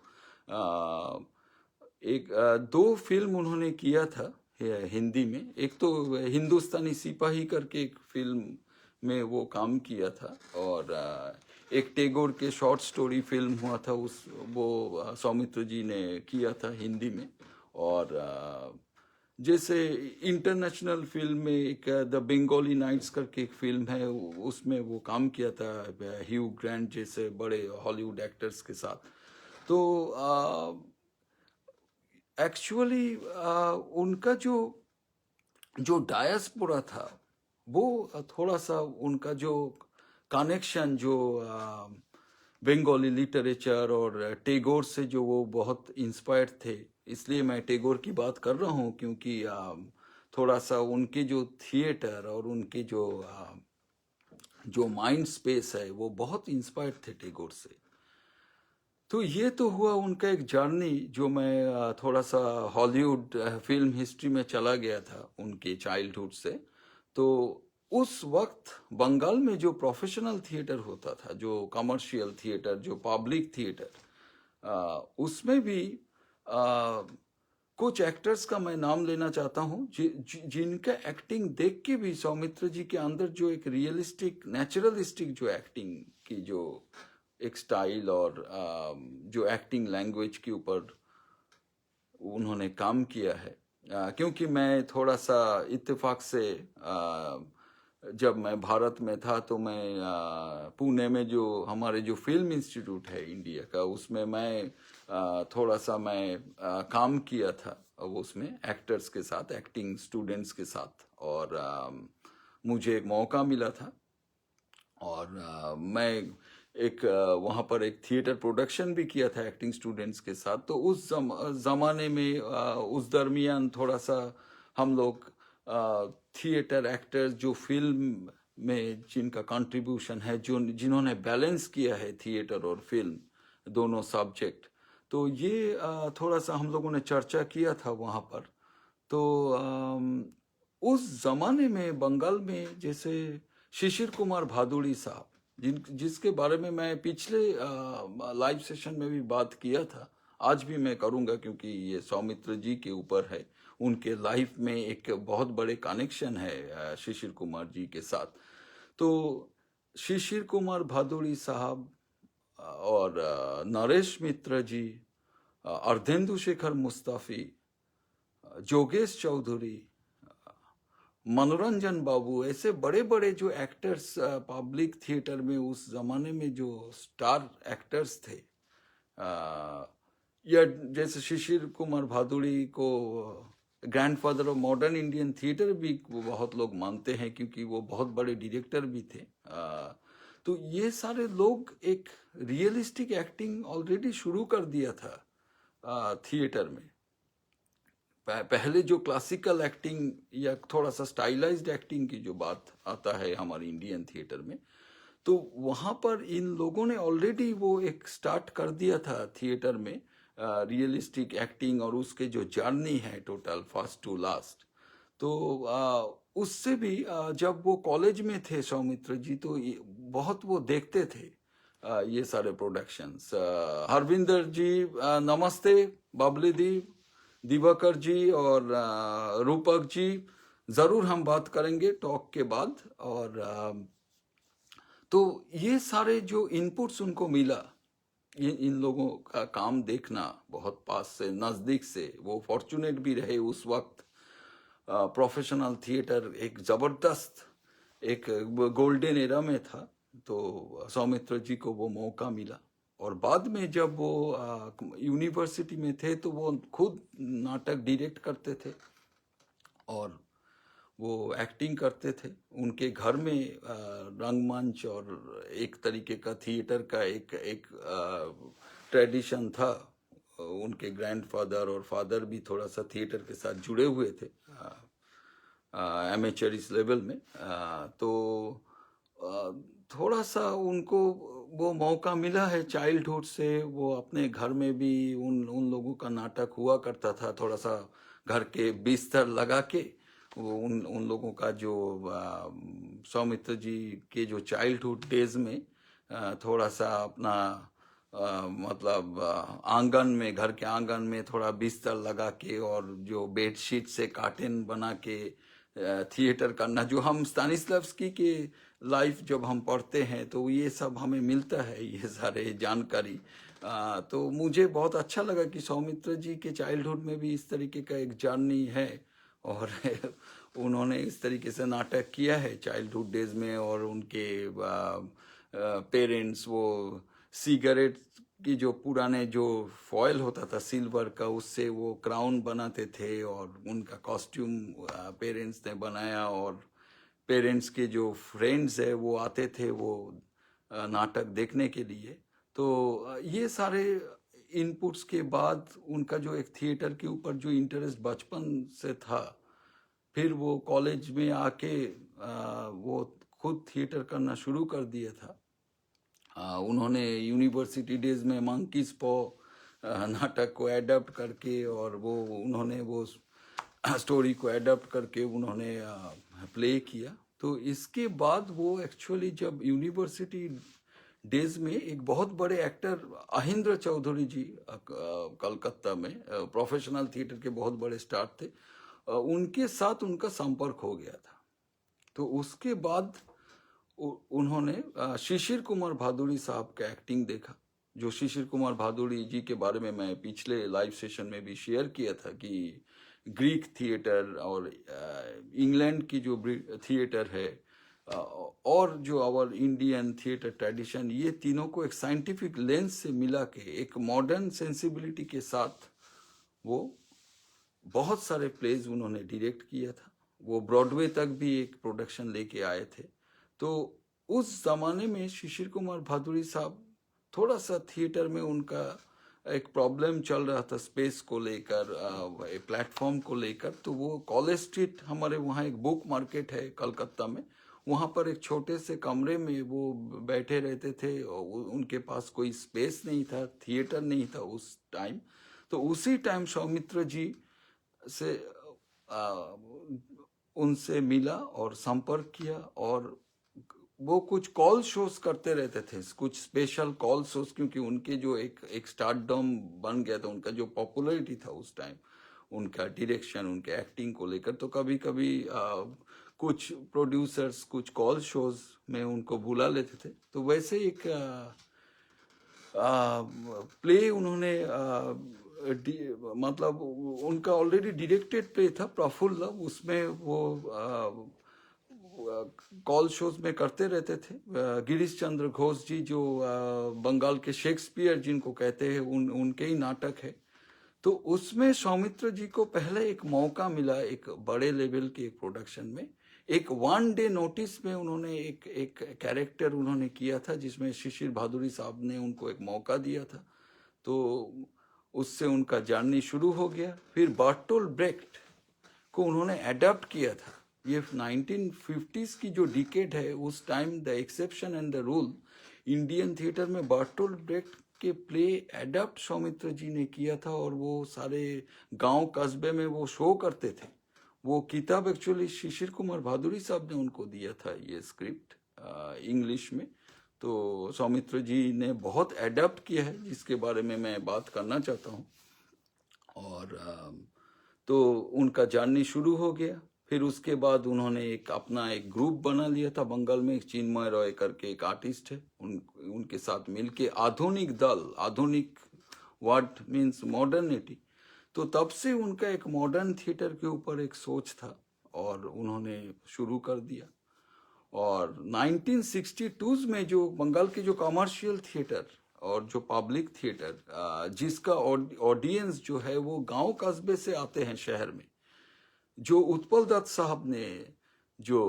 दो फिल्म उन्होंने किया था हिंदी में। एक तो हिंदुस्तानी सिपाही करके एक फिल्म में वो काम किया था, और एक टैगोर के शॉर्ट स्टोरी फिल्म हुआ था, उस वो सौमित्र जी ने किया था हिंदी में। और जैसे इंटरनेशनल फिल्म में एक द बंगाली नाइट्स करके एक फिल्म है, उसमें वो काम किया था ह्यू ग्रांट जैसे बड़े हॉलीवुड एक्टर्स के साथ। तो एक्चुअली उनका जो जो डायस्पोरा था, वो थोड़ा सा उनका जो कनेक्शन जो बंगाली लिटरेचर और टैगोर से जो वो बहुत इंस्पायर्ड थे, इसलिए मैं टैगोर की बात कर रहा हूँ, क्योंकि थोड़ा सा उनके जो थिएटर और उनके जो माइंड स्पेस है वो बहुत इंस्पायर्ड थे टैगोर से। तो ये तो हुआ उनका एक जर्नी, जो मैं थोड़ा सा हॉलीवुड फिल्म हिस्ट्री में चला गया था उनके चाइल्डहुड से। तो उस वक्त बंगाल में जो प्रोफेशनल थिएटर होता था, जो कमर्शियल थिएटर, जो पब्लिक थिएटर, उसमें भी कुछ एक्टर्स का मैं नाम लेना चाहता हूँ जिनका एक्टिंग देख के भी सौमित्र जी के अंदर जो एक रियलिस्टिक नेचुरलिस्टिक जो एक्टिंग की जो एक स्टाइल और जो एक्टिंग लैंग्वेज के ऊपर उन्होंने काम किया है। क्योंकि मैं थोड़ा सा इत्तेफाक से जब मैं भारत में था, तो मैं पुणे में जो हमारे जो फिल्म इंस्टीट्यूट है इंडिया का, उसमें मैं थोड़ा सा मैं काम किया था उसमें एक्टर्स के साथ, एक्टिंग स्टूडेंट्स के साथ, और मुझे एक मौका मिला था। और मैं एक वहाँ पर एक थिएटर प्रोडक्शन भी किया था एक्टिंग स्टूडेंट्स के साथ। तो उस ज़माने में उस दरमियान थोड़ा सा हम लोग थिएटर एक्टर्स जो फिल्म में जिनका कंट्रीब्यूशन है, जो जिन्होंने बैलेंस किया है थिएटर और फिल्म दोनों सब्जेक्ट, तो ये थोड़ा सा हम लोगों ने चर्चा किया था वहाँ पर। तो उस ज़माने में बंगाल में जैसे शिशिर कुमार भादुड़ी साहब, जिसके बारे में मैं पिछले लाइव सेशन में भी बात किया था, आज भी मैं करूंगा, क्योंकि ये सौमित्र जी के ऊपर है। उनके लाइफ में एक बहुत बड़े कनेक्शन है शिशिर कुमार जी के साथ। तो शिशिर कुमार भादुड़ी साहब और नरेश मित्र जी, अर्धेंदु शेखर मुस्ताफी, जोगेश चौधरी, मनोरंजन बाबू, ऐसे बड़े बड़े जो एक्टर्स पब्लिक थिएटर में उस जमाने में जो स्टार एक्टर्स थे, या जैसे शिशिर कुमार भादुड़ी को grandfather of modern Indian theatre भी बहुत लोग मानते हैं, क्योंकि वो बहुत बड़े डायरेक्टर भी थे। तो ये सारे लोग एक रियलिस्टिक एक्टिंग ऑलरेडी शुरू कर दिया था थिएटर में। पहले जो क्लासिकल एक्टिंग या थोड़ा सा स्टाइलाइज्ड एक्टिंग की जो बात आता है हमारे इंडियन थिएटर में, तो वहाँ पर इन लोगों ने ऑलरेडी वो एक स्टार्ट कर दिया था थिएटर में रियलिस्टिक एक्टिंग, और उसके जो जर्नी है टोटल फर्स्ट टू लास्ट। तो उससे भी जब वो कॉलेज में थे सौमित्र जी, तो बहुत वो देखते थे ये सारे प्रोडक्शंस। हरविंदर जी नमस्ते, बाबली दी, दिवाकर जी और रूपक जी, ज़रूर हम बात करेंगे टॉक के बाद। और तो ये सारे जो इनपुट्स उनको मिला, ये इन लोगों का काम देखना बहुत पास से नज़दीक से, वो फॉर्चुनेट भी रहे उस वक्त। प्रोफेशनल थिएटर एक ज़बरदस्त एक गोल्डन एरा में था, तो सौमित्र जी को वो मौका मिला। और बाद में जब वो यूनिवर्सिटी में थे तो वो खुद नाटक डायरेक्ट करते थे और वो एक्टिंग करते थे। उनके घर में रंगमंच और एक तरीके का थिएटर का एक एक ट्रेडिशन था। उनके ग्रैंडफादर और फादर भी थोड़ा सा थिएटर के साथ जुड़े हुए थे एमेचर इस लेवल में। तो अ, थोड़ा सा उनको वो मौका मिला है चाइल्डहुड से। वो अपने घर में भी उन उन लोगों का नाटक हुआ करता था, थोड़ा सा घर के बिस्तर लगा के। वो उन उन लोगों का जो सौमित्र जी के जो चाइल्डहुड डेज में थोड़ा सा अपना मतलब आंगन में, घर के आंगन में थोड़ा बिस्तर लगा के और जो बेडशीट से कार्टन बना के थिएटर करना, जो हम स्तानिस्लावस्की के लाइफ जब हम पढ़ते हैं तो ये सब हमें मिलता है, ये सारे जानकारी। तो मुझे बहुत अच्छा लगा कि सौमित्र जी के चाइल्डहुड में भी इस तरीके का एक जर्नी है और उन्होंने इस तरीके से नाटक किया है चाइल्डहुड डेज में। और उनके पेरेंट्स वो सिगरेट की जो पुराने जो फॉयल होता था सिल्वर का, उससे वो क्राउन बनाते थे और उनका कॉस्ट्यूम पेरेंट्स ने बनाया। और पेरेंट्स के जो फ्रेंड्स है वो आते थे वो नाटक देखने के लिए। तो ये सारे इनपुट्स के बाद उनका जो एक थिएटर के ऊपर जो इंटरेस्ट बचपन से था, फिर वो कॉलेज में आके वो खुद थिएटर करना शुरू कर दिया था। उन्होंने यूनिवर्सिटी डेज में मंकीज पॉ नाटक को एडप्ट करके और वो उन्होंने वो स्टोरी को एडप्ट करके उन्होंने प्ले किया। तो इसके बाद वो एक्चुअली जब यूनिवर्सिटी डेज में एक बहुत बड़े एक्टर अहिंद्र चौधरी जी कलकत्ता में प्रोफेशनल थिएटर के बहुत बड़े स्टार थे, उनके साथ उनका संपर्क हो गया था। तो उसके बाद उन्होंने शिशिर कुमार भादुड़ी साहब का एक्टिंग देखा। जो शिशिर कुमार भादुड़ी जी के बारे में मैं पिछले लाइव सेशन में भी शेयर किया था कि ग्रीक थिएटर और इंग्लैंड की जो थिएटर है और जो आवर इंडियन थिएटर ट्रेडिशन, ये तीनों को एक साइंटिफिक लेंस से मिला के एक मॉडर्न सेंसिबिलिटी के साथ वो बहुत सारे प्लेज उन्होंने डायरेक्ट किया था। वो ब्रॉडवे तक भी एक प्रोडक्शन लेके आए थे। तो उस जमाने में शिशिर कुमार भादुड़ी साहब थोड़ा सा थिएटर में उनका एक प्रॉब्लम चल रहा था स्पेस को लेकर, प्लेटफॉर्म को लेकर। तो वो कॉलेज स्ट्रीट, हमारे वहाँ एक बुक मार्केट है कलकत्ता में, वहाँ पर एक छोटे से कमरे में वो बैठे रहते थे और उनके पास कोई स्पेस नहीं था, थिएटर नहीं था उस टाइम। तो उसी टाइम सौमित्र जी से उनसे मिला और संपर्क किया और वो कुछ कॉल शोज करते रहते थे, कुछ स्पेशल कॉल शोज, क्योंकि उनके जो एक स्टारडम बन गया था, उनका जो पॉपुलैरिटी था उस टाइम, उनका डायरेक्शन, उनके एक्टिंग को लेकर। तो कभी कभी कुछ प्रोड्यूसर्स कुछ कॉल शोज में उनको बुला लेते थे। तो वैसे एक प्ले उन्होंने मतलब उनका ऑलरेडी डायरेक्टेड प्ले था प्रफुल्ल, उसमें वो कॉल शोज में करते रहते थे। गिरीश चंद्र घोष जी जो बंगाल के शेक्सपियर जिनको कहते हैं, उनके ही नाटक है। तो उसमें सौमित्र जी को पहले एक मौका मिला एक बड़े लेवल के एक प्रोडक्शन में। एक 1 डे नोटिस में उन्होंने एक कैरेक्टर उन्होंने किया था जिसमें शिशिर भादुड़ी साहब ने उनको एक मौका दिया था। तो उससे उनका जर्नी शुरू हो गया। फिर बर्टोल्ट ब्रेख्ट को उन्होंने अडॉप्ट किया था। ये 1950s की जो डिकेड है, उस time the exception and the rule Indian theatre में बर्टोल्ट ब्रेख्ट के प्ले अडॉप्ट सौमित्र जी ने किया था और वो सारे गांव कस्बे में वो शो करते थे। वो किताब एक्चुअली शिशिर कुमार भादुड़ी साहब ने उनको दिया था, ये स्क्रिप्ट इंग्लिश में। तो सौमित्र जी ने बहुत अडॉप्ट किया है, जिसके बारे में मैं बात करना चाहता हूँ। और तो उनका जर्नी शुरू हो गया। फिर उसके बाद उन्होंने अपना एक ग्रुप बना लिया था बंगाल में। एक चिन्मय रॉय करके एक आर्टिस्ट है, उनके साथ मिलके आधुनिक दल, आधुनिक वर्ड मीन्स मॉडर्निटी। तो तब से उनका एक मॉडर्न थिएटर के ऊपर एक सोच था और उन्होंने शुरू कर दिया। और 1962 में जो बंगाल के जो कमर्शियल थिएटर और जो पब्लिक थिएटर, जिसका ऑडियंस जो है वो गांव कस्बे से आते हैं शहर में, जो उत्पल दत्त साहब ने जो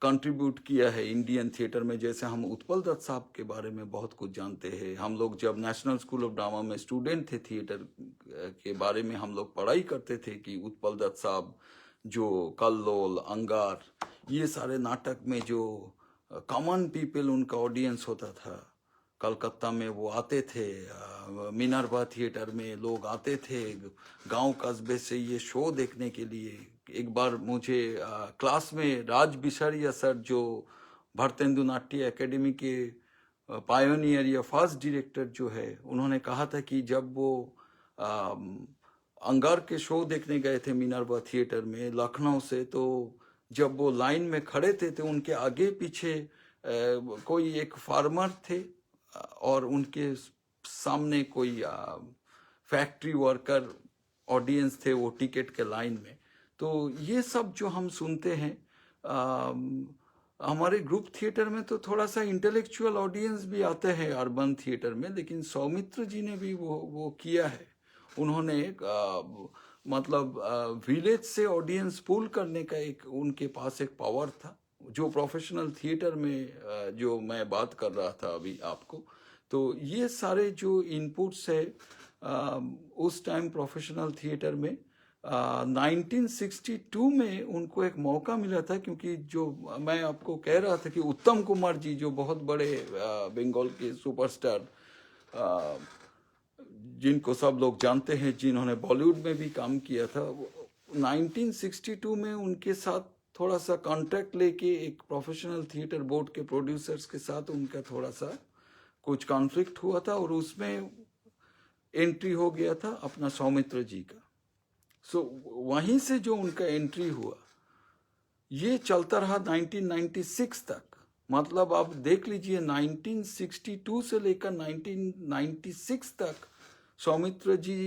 कंट्रीब्यूट किया है इंडियन थिएटर में। जैसे हम उत्पल दत्त साहब के बारे में बहुत कुछ जानते हैं, हम लोग जब नेशनल स्कूल ऑफ ड्रामा में स्टूडेंट थे थिएटर के बारे में हम लोग पढ़ाई करते थे कि उत्पल दत्त साहब जो कल्लोल, अंगार, ये सारे नाटक में जो कॉमन पीपल उनका ऑडियंस होता था, कलकत्ता में वो आते थे, मिनर्वा थिएटर में लोग आते थे गांव कस्बे से ये शो देखने के लिए। एक बार मुझे क्लास में राज बिसारिया सर जो भारतेंदु नाट्य एकेडमी के पायोनियर या फर्स्ट डायरेक्टर जो है, उन्होंने कहा था कि जब वो अंगार के शो देखने गए थे मिनर्वा थिएटर में लखनऊ से, तो जब वो लाइन में खड़े थे तो उनके आगे पीछे कोई एक फार्मर थे और उनके सामने कोई फैक्ट्री वर्कर ऑडियंस थे वो टिकट के लाइन में। तो ये सब जो हम सुनते हैं हमारे ग्रुप थिएटर में, तो थोड़ा सा इंटेलेक्चुअल ऑडियंस भी आते हैं अर्बन थिएटर में, लेकिन सौमित्र जी ने भी वो किया है। उन्होंने मतलब विलेज से ऑडियंस पुल करने का एक उनके पास एक पावर था, जो प्रोफेशनल थिएटर में जो मैं बात कर रहा था अभी आपको। तो ये सारे जो इनपुट्स है उस टाइम प्रोफेशनल थिएटर में 1962 में उनको एक मौका मिला था, क्योंकि जो मैं आपको कह रहा था कि उत्तम कुमार जी जो बहुत बड़े बंगाल के सुपरस्टार जिनको सब लोग जानते हैं, जिन्होंने बॉलीवुड में भी काम किया था, 1962 में उनके साथ थोड़ा सा कॉन्ट्रैक्ट लेके एक प्रोफेशनल थिएटर बोर्ड के प्रोड्यूसर्स के साथ उनका थोड़ा सा कुछ कॉन्फ्लिक्ट हुआ था और उसमें एंट्री हो गया था अपना सौमित्र जी का। सो वहीं से जो उनका एंट्री हुआ ये चलता रहा 1996 तक। मतलब आप देख लीजिए 1962 से लेकर 1996 तक सौमित्र जी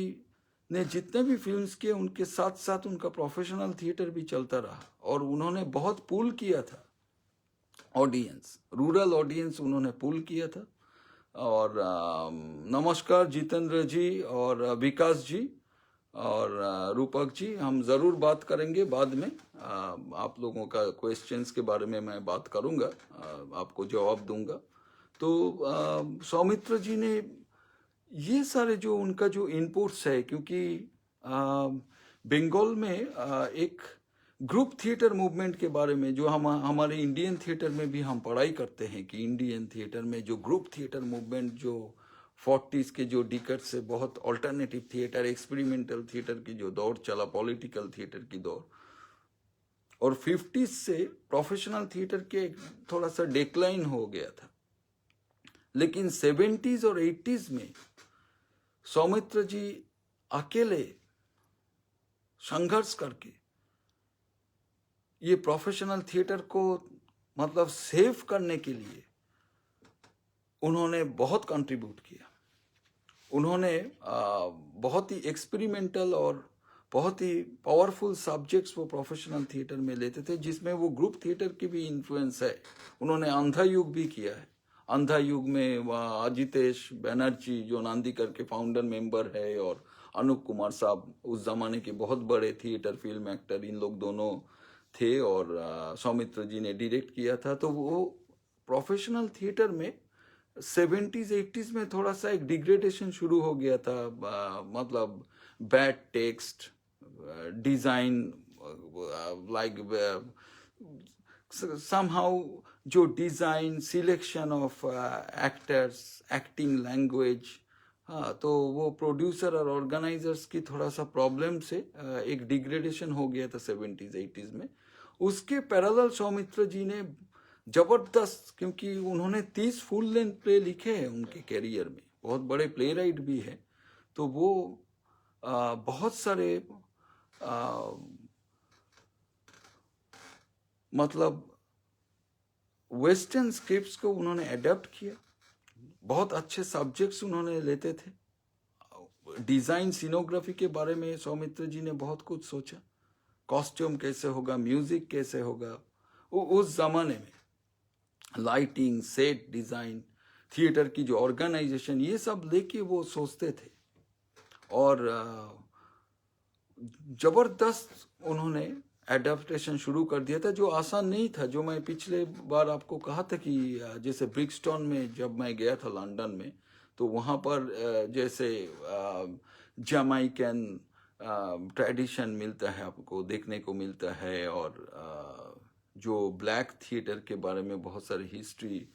ने जितने भी फिल्म्स किए उनके साथ साथ उनका प्रोफेशनल थिएटर भी चलता रहा और उन्होंने बहुत पुल किया था ऑडियंस, रूरल ऑडियंस उन्होंने पुल किया था। और नमस्कार जितेंद्र जी और विकास जी और रूपक जी, हम ज़रूर बात करेंगे बाद में। आप लोगों का क्वेश्चंस के बारे में मैं बात करूंगा, आपको जवाब दूंगा। तो सौमित्र जी ने ये सारे जो उनका जो इनपुट्स है, क्योंकि बंगाल में एक ग्रुप थिएटर मूवमेंट के बारे में जो हमारे इंडियन थिएटर में भी हम पढ़ाई करते हैं कि इंडियन थिएटर में जो ग्रुप थिएटर मूवमेंट जो 40s के जो डिकेड से बहुत अल्टरनेटिव थिएटर, एक्सपेरिमेंटल थिएटर की जो दौर चला, पॉलिटिकल थिएटर की दौर, और 50s से प्रोफेशनल थिएटर के थोड़ा सा डिक्लाइन हो गया था। लेकिन 70s और 80s में सौमित्र जी अकेले संघर्ष करके ये प्रोफेशनल थिएटर को मतलब सेव करने के लिए उन्होंने बहुत कंट्रीब्यूट किया। उन्होंने बहुत ही एक्सपेरिमेंटल और बहुत ही पावरफुल सब्जेक्ट्स वो प्रोफेशनल थिएटर में लेते थे, जिसमें वो ग्रुप थिएटर की भी इन्फ्लुएंस है। उन्होंने अंधा युग भी किया है। अंधा युग में अजितेश बैनर्जी जो नांदीकर के फाउंडर मेंबर है और अनूप कुमार साहब उस जमाने के बहुत बड़े थिएटर फिल्म एक्टर, इन लोग दोनों थे और सौमित्र जी ने डायरेक्ट किया था। तो वो प्रोफेशनल थिएटर में 70s 80s में थोड़ा सा एक डिग्रेडेशन शुरू हो गया था, मतलब bad text, design, like somehow जो design, selection of actors, acting language, हाँ, तो वो प्रोड्यूसर और ऑर्गेनाइजर्स की थोड़ा सा प्रॉब्लम से एक डिग्रेडेशन हो गया था 70s 80s में। उसके पैरेलल सौमित्र जी ने जबरदस्त, क्योंकि उन्होंने 30 फुल लेंथ प्ले लिखे हैं उनके कैरियर में, बहुत बड़े प्ले राइट भी है, तो वो बहुत सारे मतलब वेस्टर्न स्क्रिप्ट्स को उन्होंने अडेप्ट किया। बहुत अच्छे सब्जेक्ट्स उन्होंने लेते थे। डिज़ाइन सीनोग्राफी के बारे में सौमित्र जी ने बहुत कुछ सोचा। कॉस्ट्यूम कैसे होगा, म्यूजिक कैसे होगा, उस जमाने में लाइटिंग, सेट डिज़ाइन, थिएटर की जो ऑर्गेनाइजेशन, ये सब लेके वो सोचते थे। और जबरदस्त उन्होंने एडेप्टेशन शुरू कर दिया था, जो आसान नहीं था। जो मैं पिछले बार आपको कहा था कि जैसे ब्रिक्सटन में जब मैं गया था लंदन में, तो वहाँ पर जैसे जमाइकन ट्रेडिशन मिलता है, आपको देखने को मिलता है। और जो ब्लैक थिएटर के बारे में बहुत सारी हिस्ट्री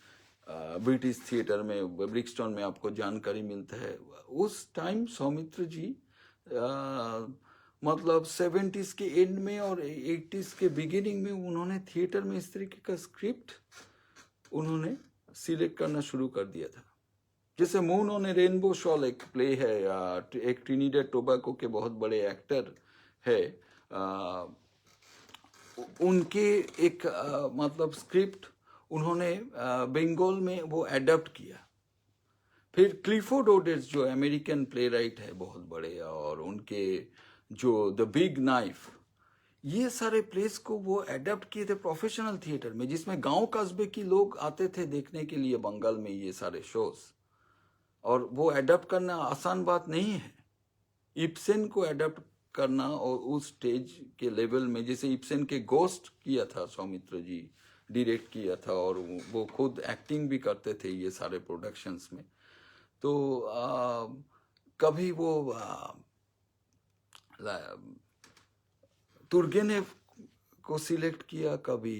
ब्रिटिश थिएटर में, ब्रिक्सटन में आपको जानकारी मिलता है। उस टाइम सौमित्र जी मतलब 70s के एंड में और 80s के बिगिनिंग में उन्होंने थिएटर में इस तरीके का स्क्रिप्ट उन्होंने सिलेक्ट करना शुरू कर दिया था। जैसे moon on A rainbow shawl एक प्ले है, एक ट्रिनिडेड टोबैको के बहुत बड़े एक्टर है, उनके एक मतलब स्क्रिप्ट उन्होंने बंगाल में वो एडप्ट किया। फिर क्लिफोर्ड ओडेट्स जो अमेरिकन प्ले राइट है बहुत बड़े, और उनके जो द बिग नाइफ, ये सारे प्लेस को वो एडप्ट किए थे प्रोफेशनल थिएटर में, जिसमें गांव कस्बे की लोग आते थे देखने के लिए बंगाल में ये सारे शोज। और वो एडप्ट करना आसान बात नहीं है। इब्सेन को एडप्ट करना और उस स्टेज के लेवल में, जैसे इब्सेन के गोस्ट किया था सौमित्र जी, डायरेक्ट किया था, और वो खुद एक्टिंग भी करते थे ये सारे प्रोडक्शंस में। तो कभी वो तुर्गेनेव को सिलेक्ट किया, कभी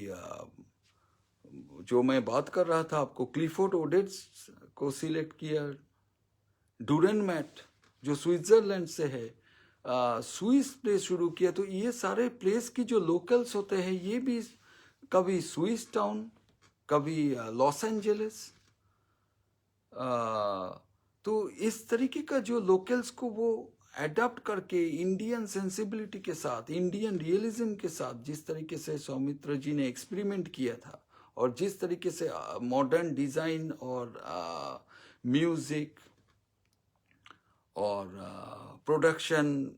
जो मैं बात कर रहा था आपको क्लिफोर्ड ओडेट्स को सिलेक्ट किया, डूरेन मैट जो स्विट्जरलैंड से है, स्विस प्ले शुरू किया। तो ये सारे प्लेस की जो लोकल्स होते हैं, ये भी कभी स्विस टाउन, कभी लॉस एंजलिस, तो इस तरीके का जो लोकल्स को वो एडाप्ट करके इंडियन सेंसिबिलिटी के साथ, इंडियन रियलिज्म के साथ, जिस तरीके से सौमित्र जी ने एक्सपेरिमेंट किया था, और जिस तरीके से मॉडर्न डिज़ाइन और म्यूज़िक और प्रोडक्शन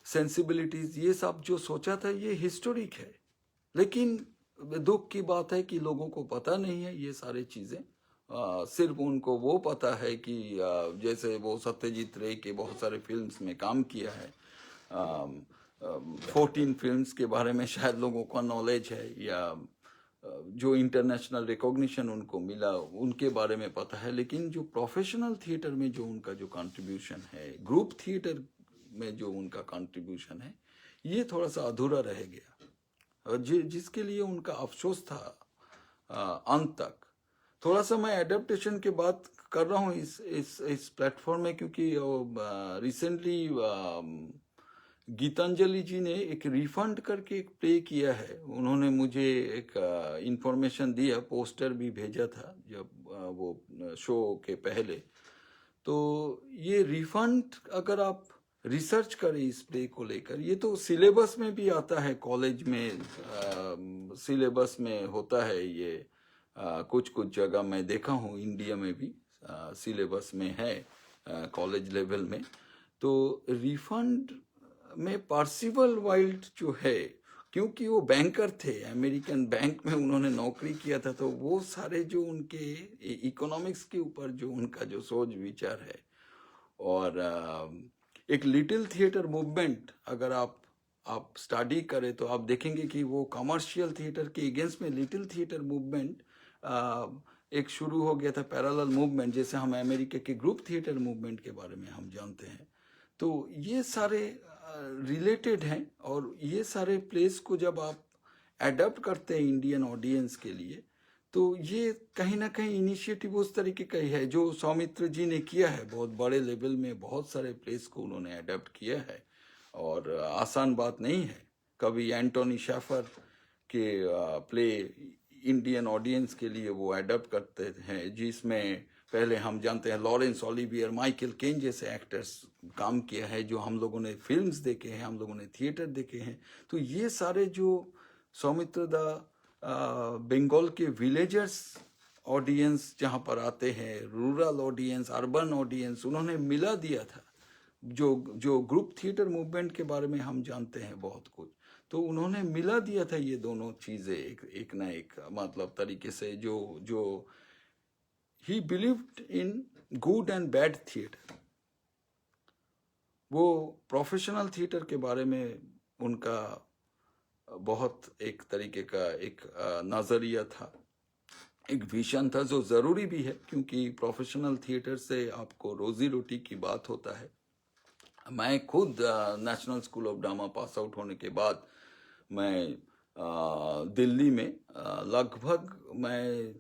सेंसिबिलिटीज़, ये सब जो सोचा था, ये हिस्टोरिक है। लेकिन दुख की बात है कि लोगों को पता नहीं है ये सारी चीज़ें। सिर्फ उनको वो पता है कि जैसे वो सत्यजीत रे के बहुत सारे फिल्म्स में काम किया है, 14 फिल्म्स के बारे में शायद लोगों का नॉलेज है, या जो इंटरनेशनल रिकॉग्निशन उनको मिला उनके बारे में पता है। लेकिन जो प्रोफेशनल थिएटर में जो उनका जो कंट्रीब्यूशन है, ग्रुप थिएटर में जो उनका कंट्रीब्यूशन है, ये थोड़ा सा अधूरा रह गया, और जिसके लिए उनका अफसोस था अंत तक। थोड़ा सा मैं एडेप्टेशन की बात कर रहा हूँ इस प्लेटफॉर्म में, क्योंकि रिसेंटली गीतांजलि जी ने एक रिफंड करके एक प्ले किया है। उन्होंने मुझे एक इंफॉर्मेशन दिया, पोस्टर भी भेजा था जब वो शो के पहले। तो ये रिफंड अगर आप रिसर्च करें इस प्ले को लेकर, ये तो सिलेबस में भी आता है, कॉलेज में सिलेबस में होता है ये। कुछ कुछ जगह मैं देखा हूँ, इंडिया में भी सिलेबस में है कॉलेज लेवल में। तो रिफंड में पार्सिवल वाइल्ड जो है, क्योंकि वो बैंकर थे, अमेरिकन बैंक में उन्होंने नौकरी किया था, तो वो सारे जो उनके इकोनॉमिक्स के ऊपर जो उनका जो सोच विचार है, और एक लिटिल थिएटर मूवमेंट अगर आप स्टडी करें तो आप देखेंगे कि वो कमर्शियल थिएटर के अगेंस्ट में लिटिल थिएटर मूवमेंट एक शुरू हो गया था, पैरेलल मूवमेंट, जैसे हम अमेरिका के ग्रुप थिएटर मूवमेंट के बारे में हम जानते हैं। तो ये सारे रिलेटेड हैं, और ये सारे प्लेस को जब आप एडप्ट करते हैं इंडियन ऑडियंस के लिए, तो ये कहीं ना कहीं इनिशिएटिव उस तरीके का ही है जो सौमित्र जी ने किया है। बहुत बड़े लेवल में बहुत सारे प्लेस को उन्होंने एडप्ट किया है, और आसान बात नहीं है। कभी एंटोनी शेफर के प्ले इंडियन ऑडियंस के लिए वो एडप्ट करते हैं, जिसमें पहले हम जानते हैं लॉरेंस ओलिवियर, माइकल केन जैसे एक्टर्स काम किया है, जो हम लोगों ने फिल्म्स देखे हैं, हम लोगों ने थिएटर देखे हैं। तो ये सारे जो सौमित्र दा बंगाल के विलेजर्स ऑडियंस जहाँ पर आते हैं, रूरल ऑडियंस, अर्बन ऑडियंस, उन्होंने मिला दिया था। जो जो ग्रुप थिएटर मूवमेंट के बारे में हम जानते हैं बहुत कुछ, तो उन्होंने मिला दिया था ये दोनों चीज़ें एक ना एक मतलब तरीके से। जो जो ही believed in good and bad theatre, वो प्रोफेशनल थिएटर के बारे में उनका बहुत एक तरीके का एक नज़रिया था, एक विजन था, जो ज़रूरी भी है, क्योंकि प्रोफेशनल थिएटर से आपको रोजी रोटी की बात होता है। मैं खुद national school of drama pass out होने के बाद मैं दिल्ली में लगभग मैं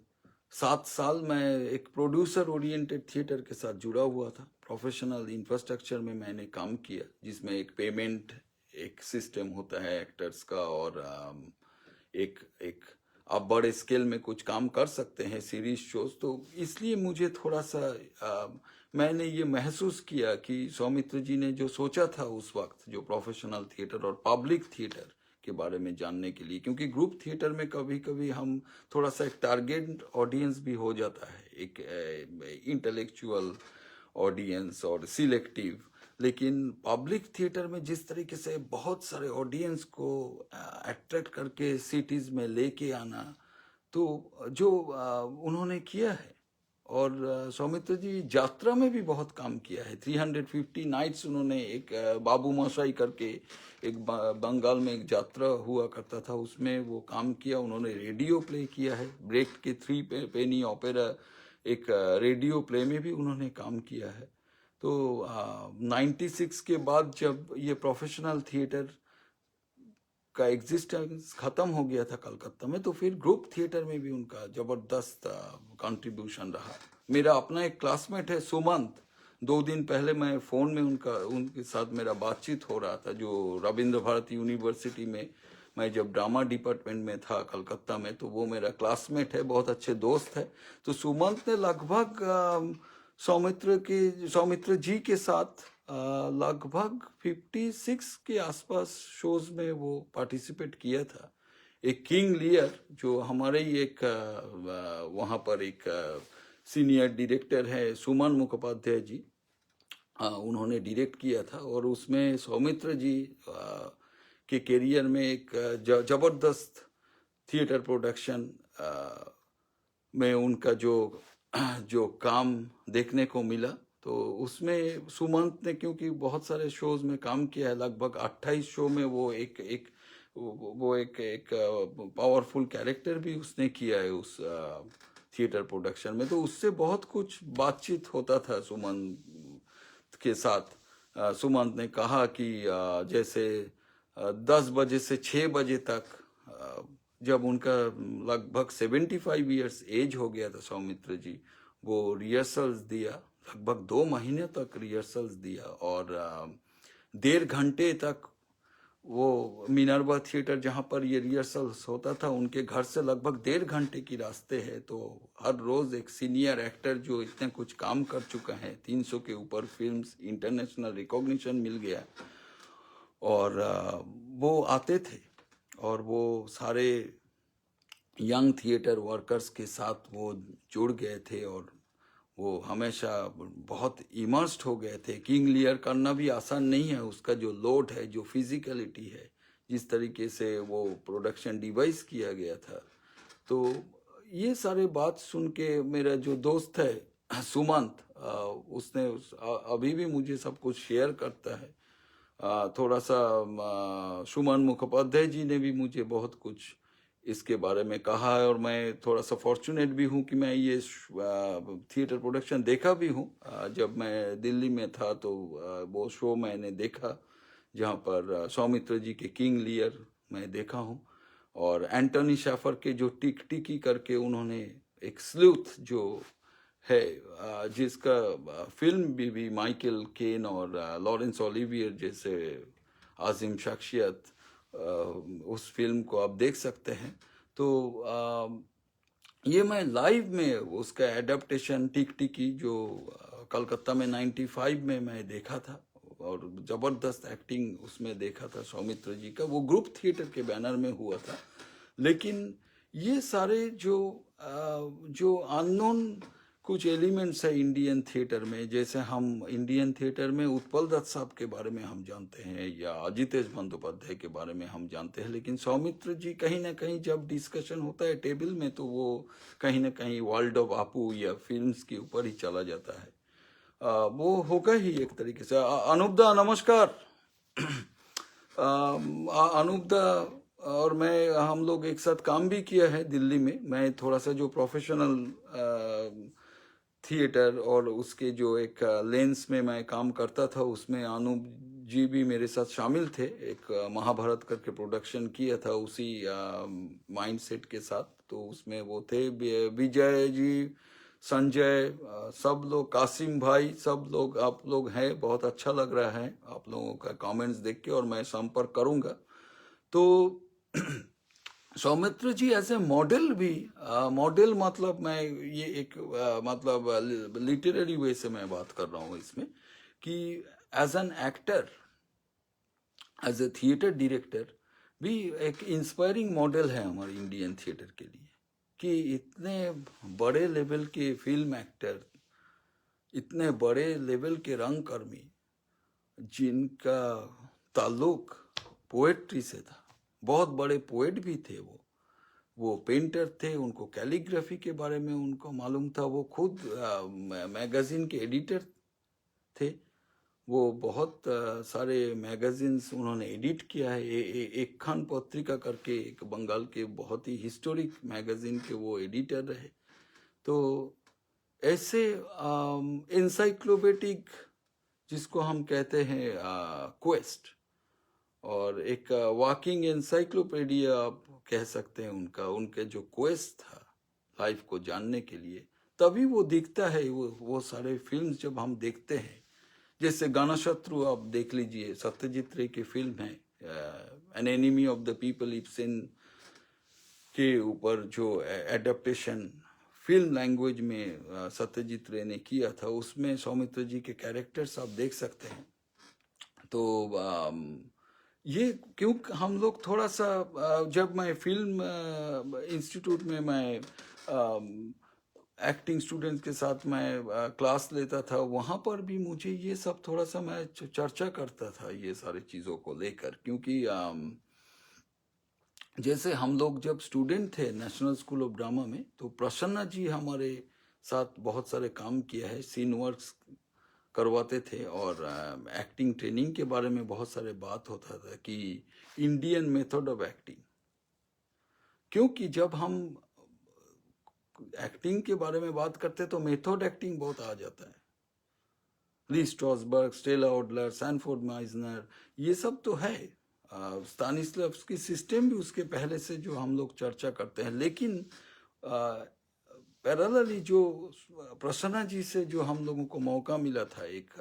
7 साल मैं एक प्रोड्यूसर ओरिएंटेड थिएटर के साथ जुड़ा हुआ था। प्रोफेशनल इंफ्रास्ट्रक्चर में मैंने काम किया, जिसमें एक पेमेंट एक सिस्टम होता है एक्टर्स का, और एक एक आप बड़े स्केल में कुछ काम कर सकते हैं, सीरीज शोज। तो इसलिए मुझे थोड़ा सा मैंने ये महसूस किया कि सौमित्र जी ने जो सोचा था उस वक्त, जो प्रोफेशनल थिएटर और पब्लिक थिएटर के बारे में जानने के लिए, क्योंकि ग्रुप थिएटर में कभी कभी हम थोड़ा सा एक टारगेट ऑडियंस भी हो जाता है, एक इंटेलेक्चुअल ऑडियंस और सिलेक्टिव। लेकिन पब्लिक थिएटर में जिस तरीके से बहुत सारे ऑडियंस को अट्रैक्ट करके सिटीज़ में लेके आना, तो जो उन्होंने किया है। और सौमित्र जी यात्रा में भी बहुत काम किया है। 350 नाइट्स उन्होंने एक बाबू मोशाई करके एक बंगाल में एक यात्रा हुआ करता था, उसमें वो काम किया। उन्होंने रेडियो प्ले किया है, ब्रेक के 3 पेनी ओपेरा एक रेडियो प्ले में भी उन्होंने काम किया है। तो 96 के बाद जब ये प्रोफेशनल थिएटर का एग्जिस्टेंस खत्म हो गया था कलकत्ता में, तो फिर ग्रुप थिएटर में भी उनका जबरदस्त कंट्रीब्यूशन रहा। मेरा अपना एक क्लासमेट है सुमंत, 2 दिन पहले मैं फ़ोन में उनके साथ मेरा बातचीत हो रहा था, जो रविंद्र भारती यूनिवर्सिटी में मैं जब ड्रामा डिपार्टमेंट में था कलकत्ता में, तो वो मेरा क्लासमेट है, बहुत अच्छे दोस्त है। तो सुमंत ने लगभग सौमित्र जी के साथ लगभग 56 के आसपास शोज में वो पार्टिसिपेट किया था। एक किंग लियर, जो हमारे ही एक वहाँ पर एक सीनियर डायरेक्टर है सुमन मुखोपाध्याय जी, उन्होंने डायरेक्ट किया था। और उसमें सौमित्र जी के करियर में एक जबरदस्त थिएटर प्रोडक्शन में उनका जो काम देखने को मिला, तो उसमें सुमंत ने क्योंकि बहुत सारे शोज में काम किया है, लगभग 28 शो में वो एक पावरफुल कैरेक्टर भी उसने किया है उस थिएटर प्रोडक्शन में। तो उससे बहुत कुछ बातचीत होता था सुमंत के साथ। सुमंत ने कहा कि जैसे 10 बजे से 6 बजे तक, जब उनका लगभग 75 ईयर्स एज हो गया था सौमित्र जी, वो रिहर्सल्स दिया, लगभग 2 महीने तक रिहर्सल्स दिया। और 1.5 घंटे तक वो मिनर्वा थिएटर जहाँ पर ये रिहर्सल्स होता था, उनके घर से लगभग 1.5 घंटे की रास्ते है। तो हर रोज़ एक सीनियर एक्टर जो इतने कुछ काम कर चुका है, 300 के ऊपर फिल्म्स, इंटरनेशनल रिकॉग्निशन मिल गया, और वो आते थे, और वो सारे यंग थिएटर वर्कर्स के साथ वो जुड़ गए थे, और वो हमेशा बहुत इमर्स्ड हो गए थे। किंग लियर करना भी आसान नहीं है, उसका जो लोड है, जो फिजिकलिटी है, जिस तरीके से वो प्रोडक्शन डिवाइस किया गया था। तो ये सारे बात सुन के मेरा जो दोस्त है सुमंत, उसने अभी भी मुझे सब कुछ शेयर करता है। थोड़ा सा सुमन मुखोपाध्याय जी ने भी मुझे बहुत कुछ इसके बारे में कहा है, और मैं थोड़ा सा फॉर्चुनेट भी हूँ कि मैं ये थिएटर प्रोडक्शन देखा भी हूँ। जब मैं दिल्ली में था तो वो शो मैंने देखा, जहाँ पर सौमित्र जी के किंग लियर मैं देखा हूँ, और एंटनी शेफर के जो टिक टिकी करके उन्होंने एक स्लूथ जो है, जिसका फिल्म भी माइकल केन और लॉरेंस ओलिवियर जैसे आजिम शख्सियत, उस फिल्म को आप देख सकते हैं। तो ये मैं लाइव में उसका एडेप्टेशन टिक टिकी जो कलकत्ता में 95 में मैं देखा था, और जबरदस्त एक्टिंग उसमें देखा था सौमित्र जी का। वो ग्रुप थिएटर के बैनर में हुआ था। लेकिन ये सारे जो अननोन कुछ एलिमेंट्स है इंडियन थिएटर में, जैसे हम इंडियन थिएटर में उत्पल दत्त साहब के बारे में हम जानते हैं या अजितेश बंदोपाध्याय के बारे में हम जानते हैं, लेकिन सौमित्र जी कहीं ना कहीं जब डिस्कशन होता है टेबल में तो वो कहीं ना कहीं वर्ल्ड ऑफ आपू या फिल्म्स के ऊपर ही चला जाता है। वो होगा ही एक तरीके से। अनूप दा नमस्कार। अनूप दा और मैं हम लोग एक साथ काम भी किया है दिल्ली में। मैं थोड़ा सा जो प्रोफेशनल थिएटर और उसके जो एक लेंस में मैं काम करता था, उसमें अनूप जी भी मेरे साथ शामिल थे। एक महाभारत करके प्रोडक्शन किया था उसी माइंडसेट के साथ। तो उसमें वो थे विजय जी, संजय, सब लोग, कासिम भाई, सब लोग, आप लोग हैं। बहुत अच्छा लग रहा है आप लोगों का कमेंट्स देख के, और मैं संपर्क करूंगा। तो सौमित्र जी एज ए मॉडल भी, मॉडल मतलब मैं ये एक मतलब लिटरेरी वे से मैं बात कर रहा हूँ इसमें, कि as an actor, as a theatre director भी एक इंस्पायरिंग मॉडल है हमारे इंडियन थिएटर के लिए। कि इतने बड़े लेवल के फिल्म एक्टर, इतने बड़े लेवल के रंगकर्मी, जिनका ताल्लुक पोएट्री से था, बहुत बड़े पोएट भी थे वो पेंटर थे, उनको कैलीग्राफी के बारे में उनको मालूम था, वो खुद मैगजीन के एडिटर थे। वो बहुत सारे मैगजीन्स उन्होंने एडिट किया है। एक खान पत्रिका करके एक बंगाल के बहुत ही हिस्टोरिक मैगजीन के वो एडिटर रहे। तो ऐसे इंसाइक्लोपीडिक जिसको हम कहते हैं क्वेस्ट, और एक वॉकिंग एनसाइक्लोपीडिया आप कह सकते हैं उनका, उनके जो क्वेस्ट था लाइफ को जानने के लिए, तभी वो दिखता है। वो सारे फिल्म्स जब हम देखते हैं, जैसे गाना शत्रु आप देख लीजिए, सत्यजीत रे की फिल्म है, an enemy of the people, Ibsen के ऊपर जो एडेप्टेशन फिल्म लैंग्वेज में सत्यजीत रे ने किया था, उसमें सौमित्र जी के कैरेक्टर्स आप देख सकते हैं। तो ये क्यों हम लोग थोड़ा सा जब मैं फिल्म इंस्टीट्यूट में मैं एक्टिंग स्टूडेंट के साथ मैं क्लास लेता था, वहाँ पर भी मुझे ये सब थोड़ा सा मैं चर्चा करता था ये सारी चीज़ों को लेकर। क्योंकि जैसे हम लोग जब स्टूडेंट थे नेशनल स्कूल ऑफ ड्रामा में, तो प्रसन्ना जी हमारे साथ बहुत सारे काम किया है, सीन वर्क्स करवाते थे, और एक्टिंग ट्रेनिंग के बारे में बहुत सारे बात होता था कि इंडियन मेथड ऑफ एक्टिंग। क्योंकि जब हम एक्टिंग के बारे में बात करते तो मेथड एक्टिंग बहुत आ जाता है। ली स्ट्रॉसबर्ग, स्टेला ओडलर, सैनफोर्ड माइजनर, ये सब तो है। स्तानिस्लावस्की सिस्टम भी उसके पहले से जो हम लोग चर्चा करते हैं। लेकिन पैरेलली जो प्रसन्ना जी से जो हम लोगों को मौका मिला था एक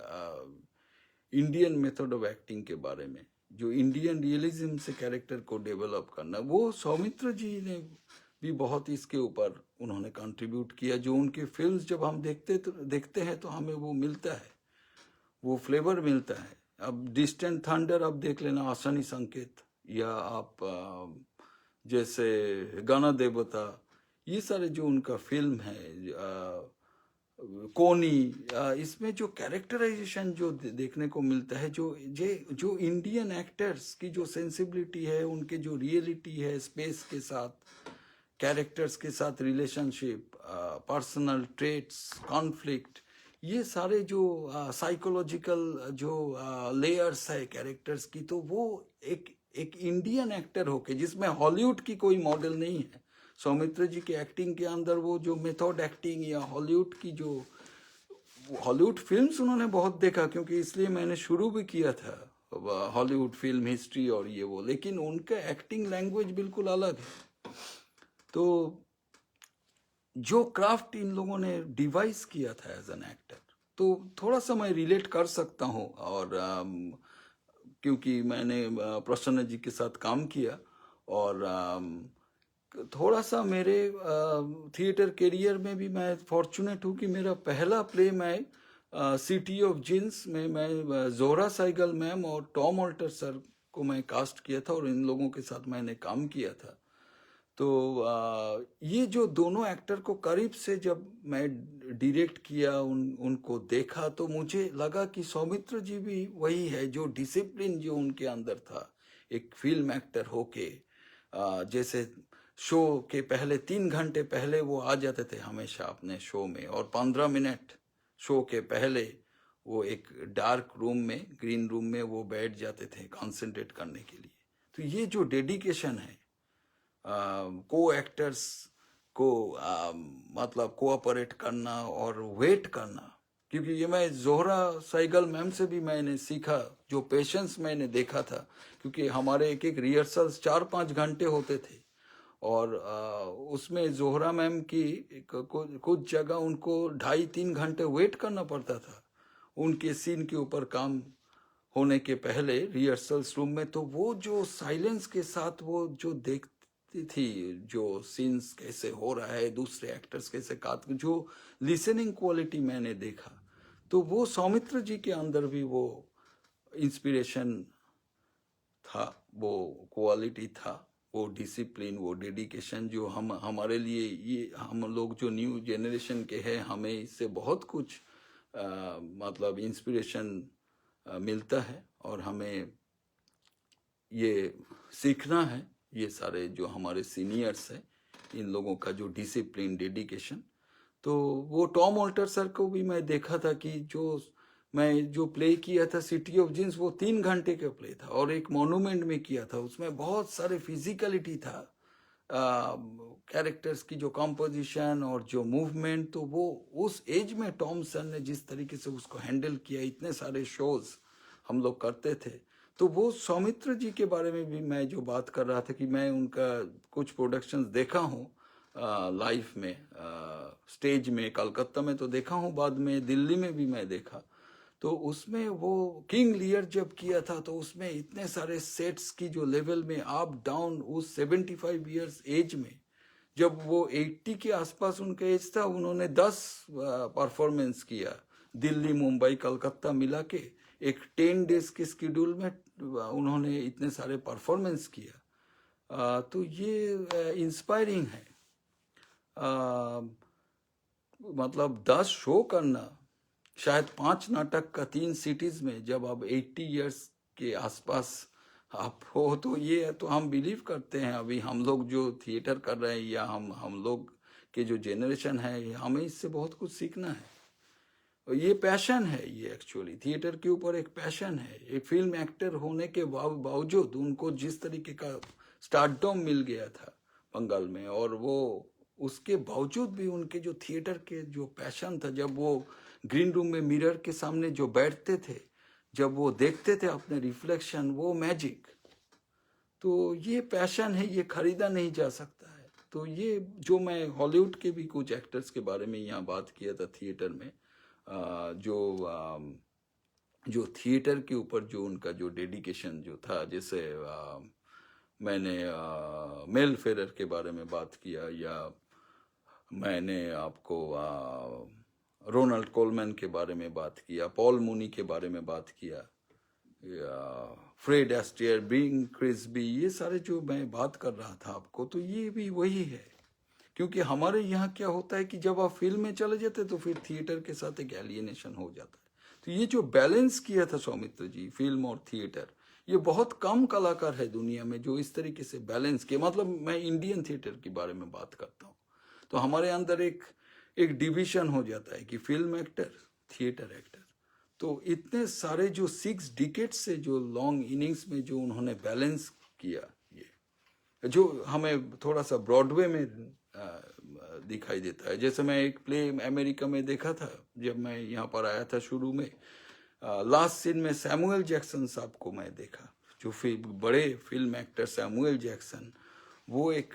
इंडियन मेथड ऑफ एक्टिंग के बारे में, जो इंडियन रियलिज्म से कैरेक्टर को डेवलप करना, वो सौमित्र जी ने भी बहुत इसके ऊपर उन्होंने कंट्रीब्यूट किया। जो उनके फिल्म्स जब हम देखते हैं तो हमें वो मिलता है, वो फ्लेवर मिलता है। अब डिस्टेंट थंडर आप देख लेना, आसानी संकेत, या आप जैसे गाना देवता, ये सारे जो उनका फिल्म है, कोनी, इसमें जो कैरेक्टराइजेशन जो देखने को मिलता है, जो इंडियन एक्टर्स की जो सेंसिबिलिटी है, उनके जो रियलिटी है स्पेस के साथ, कैरेक्टर्स के साथ रिलेशनशिप, पर्सनल ट्रेट्स, कॉन्फ्लिक्ट, ये सारे जो साइकोलॉजिकल जो लेयर्स है कैरेक्टर्स की, तो वो एक इंडियन एक्टर होके, जिसमें हॉलीवुड की कोई मॉडल नहीं है। सौमित्र जी की एक्टिंग के अंदर वो जो मेथड एक्टिंग या हॉलीवुड की जो, हॉलीवुड फिल्म्स उन्होंने बहुत देखा, क्योंकि इसलिए मैंने शुरू भी किया था हॉलीवुड फिल्म हिस्ट्री और ये वो। लेकिन उनका एक्टिंग लैंग्वेज बिल्कुल अलग है। तो जो क्राफ्ट इन लोगों ने डिवाइस किया था एज एन एक्टर, तो थोड़ा सा मैं रिलेट कर सकता हूँ। और क्योंकि मैंने प्रसन्न जी के साथ काम किया, और थोड़ा सा मेरे थिएटर करियर में भी मैं फॉर्चुनेट हूँ कि मेरा पहला प्ले मैं सिटी ऑफ जिन्स में मैं जोहरा साइगल मैम और टॉम ऑल्टर सर को मैं कास्ट किया था और इन लोगों के साथ मैंने काम किया था। तो ये जो दोनों एक्टर को करीब से जब मैं डायरेक्ट किया उनको देखा तो मुझे लगा कि सौमित्र जी भी वही है, जो डिसिप्लिन जो उनके अंदर था एक फिल्म एक्टर होके। जैसे शो के पहले 3 घंटे पहले वो आ जाते थे हमेशा अपने शो में, और 15 मिनट शो के पहले वो एक डार्क रूम में, ग्रीन रूम में वो बैठ जाते थे कंसंट्रेट करने के लिए। तो ये जो डेडिकेशन है को एक्टर्स को मतलब कोऑपरेट करना और वेट करना, क्योंकि ये मैं जोहरा साइगल मैम से भी मैंने सीखा, जो पेशेंस मैंने देखा था। क्योंकि हमारे एक एक रिहर्सल्स 4-5 घंटे होते थे, और उसमें जोहरा मैम की कुछ जगह उनको 2.5-3 घंटे वेट करना पड़ता था उनके सीन के ऊपर काम होने के पहले रिहर्सल्स रूम में। तो वो जो साइलेंस के साथ वो जो देखती थी जो सीन्स कैसे हो रहा है, दूसरे एक्टर्स कैसे काट, जो लिसनिंग क्वालिटी मैंने देखा, तो वो सौमित्र जी के अंदर भी वो इंस्पिरेशन था, वो क्वालिटी था, वो डिसिप्लिन, वो डेडिकेशन जो हम हमारे लिए, ये हम लोग जो न्यू जनरेशन के हैं, हमें इससे बहुत कुछ मतलब इंस्पिरेशन मिलता है, और हमें ये सीखना है। ये सारे जो हमारे सीनियर्स हैं, इन लोगों का जो डिसिप्लिन, डेडिकेशन। तो वो टॉम ऑल्टर सर को भी मैं देखा था कि जो मैं जो प्ले किया था सिटी ऑफ जिन्स, वो 3 घंटे का प्ले था और एक मॉन्यूमेंट में किया था। उसमें बहुत सारे फिजिकलिटी था, कैरेक्टर्स की जो कंपोजिशन और जो मूवमेंट। तो वो उस एज में टॉम सर ने जिस तरीके से उसको हैंडल किया, इतने सारे शोज हम लोग करते थे। तो वो सौमित्र जी के बारे में भी मैं जो बात कर रहा था कि मैं उनका कुछ प्रोडक्शंस देखा हूँ लाइफ में, स्टेज में कलकत्ता में तो देखा हूँ, बाद में दिल्ली में भी मैं देखा। तो उसमें वो किंग लियर जब किया था तो उसमें इतने सारे सेट्स की जो लेवल में अप डाउन, उस 75 ईयर्स एज में, जब वो 80 के आसपास उनका एज था, उन्होंने 10 परफॉर्मेंस किया दिल्ली, मुंबई, कलकत्ता मिला के। एक 10 डेज के स्केड्यूल में उन्होंने इतने सारे परफॉर्मेंस किया। तो ये इंस्पायरिंग है। मतलब 10 शो करना, शायद 5 नाटक का 3 सिटीज में, जब आप 80 इयर्स के आसपास आप हो, तो ये तो हम बिलीव करते हैं। अभी हम लोग जो थिएटर कर रहे हैं, या हम लोग के जो जेनरेशन है, हमें इससे बहुत कुछ सीखना है। और ये पैशन है, ये एक्चुअली थिएटर के ऊपर एक पैशन है। एक फिल्म एक्टर होने के बावजूद उनको जिस तरीके का स्टारडम मिल गया था बंगाल में, और वो उसके बावजूद भी उनके जो थिएटर के जो पैशन था, जब वो ग्रीन रूम में मिरर के सामने जो बैठते थे, जब वो देखते थे अपने रिफ्लेक्शन, वो मैजिक। तो ये पैशन है, ये खरीदा नहीं जा सकता है। तो ये जो मैं हॉलीवुड के भी कुछ एक्टर्स के बारे में यहाँ बात किया था थिएटर में, जो थिएटर के ऊपर जो उनका जो डेडिकेशन जो था, जैसे मैंने मेल फेरर के बारे में बात किया, या मैंने आपको रोनाल्ड कोलमैन के बारे में बात किया, पॉल मूनी के बारे में बात किया, या फ्रेड एस्टेयर, बिंग क्रिस्बी, ये सारे जो मैं बात कर रहा था आपको, तो ये भी वही है। क्योंकि हमारे यहाँ क्या होता है कि जब आप फिल्म में चले जाते तो फिर थिएटर के साथ एक एलियनेशन हो जाता है। तो ये जो बैलेंस किया था सौमित्र जी, फिल्म और थिएटर, ये बहुत कम कलाकार है दुनिया में जो इस तरीके से बैलेंस किया। मतलब मैं इंडियन थिएटर के बारे में बात करता हूँ, तो हमारे अंदर एक डिविजन हो जाता है कि फिल्म एक्टर, थिएटर एक्टर। तो इतने सारे जो 6 डिकेट्स से जो लॉन्ग इनिंग्स में जो उन्होंने बैलेंस किया, ये जो हमें थोड़ा सा ब्रॉडवे में दिखाई देता है। जैसे मैं एक प्ले अमेरिका में देखा था जब मैं यहाँ पर आया था शुरू में, लास्ट सीन में सैमुअल जैक्सन साहब को मैं देखा, जो बड़े फिल्म एक्टर सैमुअल जैक्सन, वो एक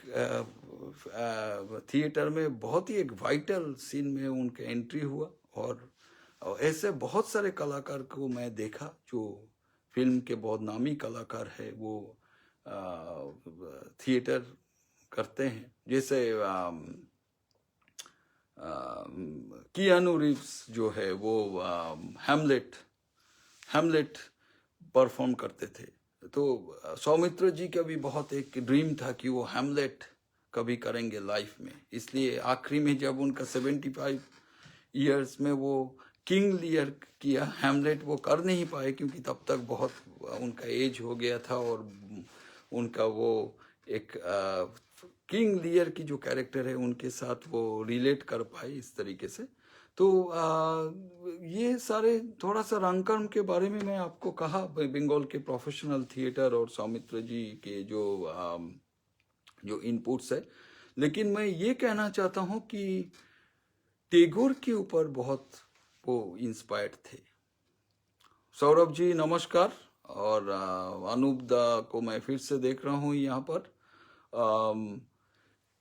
थिएटर में बहुत ही एक वाइटल सीन में उनका एंट्री हुआ। और ऐसे बहुत सारे कलाकार को मैं देखा जो फिल्म के बहुत नामी कलाकार है, वो थिएटर करते हैं, जैसे कियानू रीव्स जो है वो हैमलेट हैमलेट परफॉर्म करते थे। तो सौमित्र जी का भी बहुत एक ड्रीम था कि वो हैमलेट कभी करेंगे लाइफ में, इसलिए आखिरी में जब उनका 75 ईयर्स में वो किंग लियर किया, हैमलेट वो कर नहीं पाए क्योंकि तब तक बहुत उनका एज हो गया था, और उनका वो एक किंग लियर की जो कैरेक्टर है उनके साथ वो रिलेट कर पाए इस तरीके से। तो ये सारे थोड़ा सा रंगकर्म के बारे में मैं आपको कहा, बंगाल के प्रोफेशनल थिएटर और सौमित्र जी के जो इनपुट्स है। लेकिन मैं ये कहना चाहता हूँ कि टैगोर के ऊपर बहुत वो इंस्पायर्ड थे। सौरभ जी नमस्कार, और अनूप दा को मैं फिर से देख रहा हूँ यहाँ पर।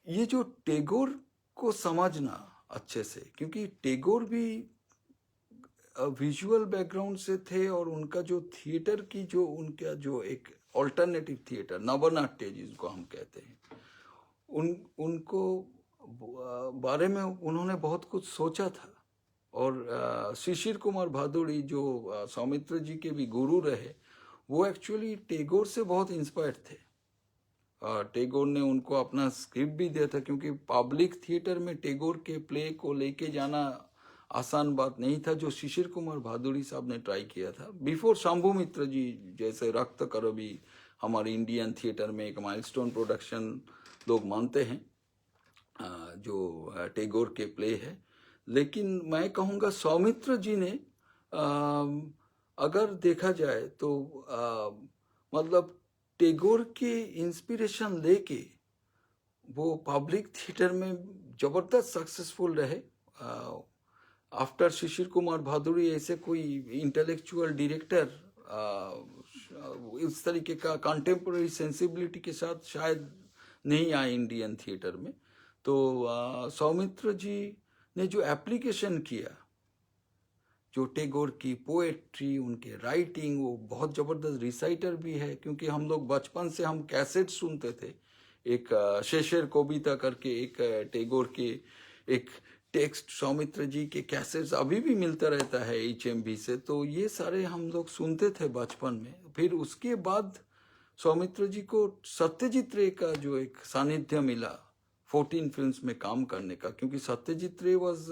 ये जो टैगोर को समझना अच्छे से, क्योंकि टैगोर भी विजुअल बैकग्राउंड से थे, और उनका जो थिएटर की जो उनका जो एक ऑल्टरनेटिव थिएटर नवनाट्य जिसको हम कहते हैं, उनको बारे में उन्होंने बहुत कुछ सोचा था। और शिशिर कुमार भादुड़ी जो सौमित्र जी के भी गुरु रहे, वो एक्चुअली टैगोर से बहुत इंस्पायर्ड थे। टैगोर ने उनको अपना स्क्रिप्ट भी दिया था, क्योंकि पब्लिक थिएटर में टैगोर के प्ले को लेके जाना आसान बात नहीं था, जो शिशिर कुमार भादुड़ी साहब ने ट्राई किया था बिफोर शंभू मित्र जी जैसे रक्त करबी हमारे इंडियन थिएटर में एक माइलस्टोन प्रोडक्शन लोग मानते हैं, जो टैगोर के प्ले है। लेकिन मैं कहूँगा सौमित्र जी ने अगर देखा जाए तो मतलब टैगोर के इंस्पिरेशन लेके वो पब्लिक थिएटर में जबरदस्त सक्सेसफुल रहे। आफ्टर शिशिर कुमार भादुड़ी ऐसे कोई इंटेलेक्चुअल डायरेक्टर इस तरीके का कंटेम्प्रेरी सेंसिबिलिटी के साथ शायद नहीं आए इंडियन थिएटर में। तो सौमित्र जी ने जो एप्लीकेशन किया, जो टैगोर की पोएट्री, उनके राइटिंग, वो बहुत ज़बरदस्त रिसाइटर भी है, क्योंकि हम लोग बचपन से हम कैसेट सुनते थे, एक शेषर कविता करके एक टैगोर के एक टेक्स्ट सौमित्र जी के कैसेट्स अभी भी मिलता रहता है HMV से। तो ये सारे हम लोग सुनते थे बचपन में। फिर उसके बाद सौमित्र जी को सत्यजीत रे का जो एक सानिध्य मिला 14 फिल्म्स में काम करने का, क्योंकि सत्यजीत रे was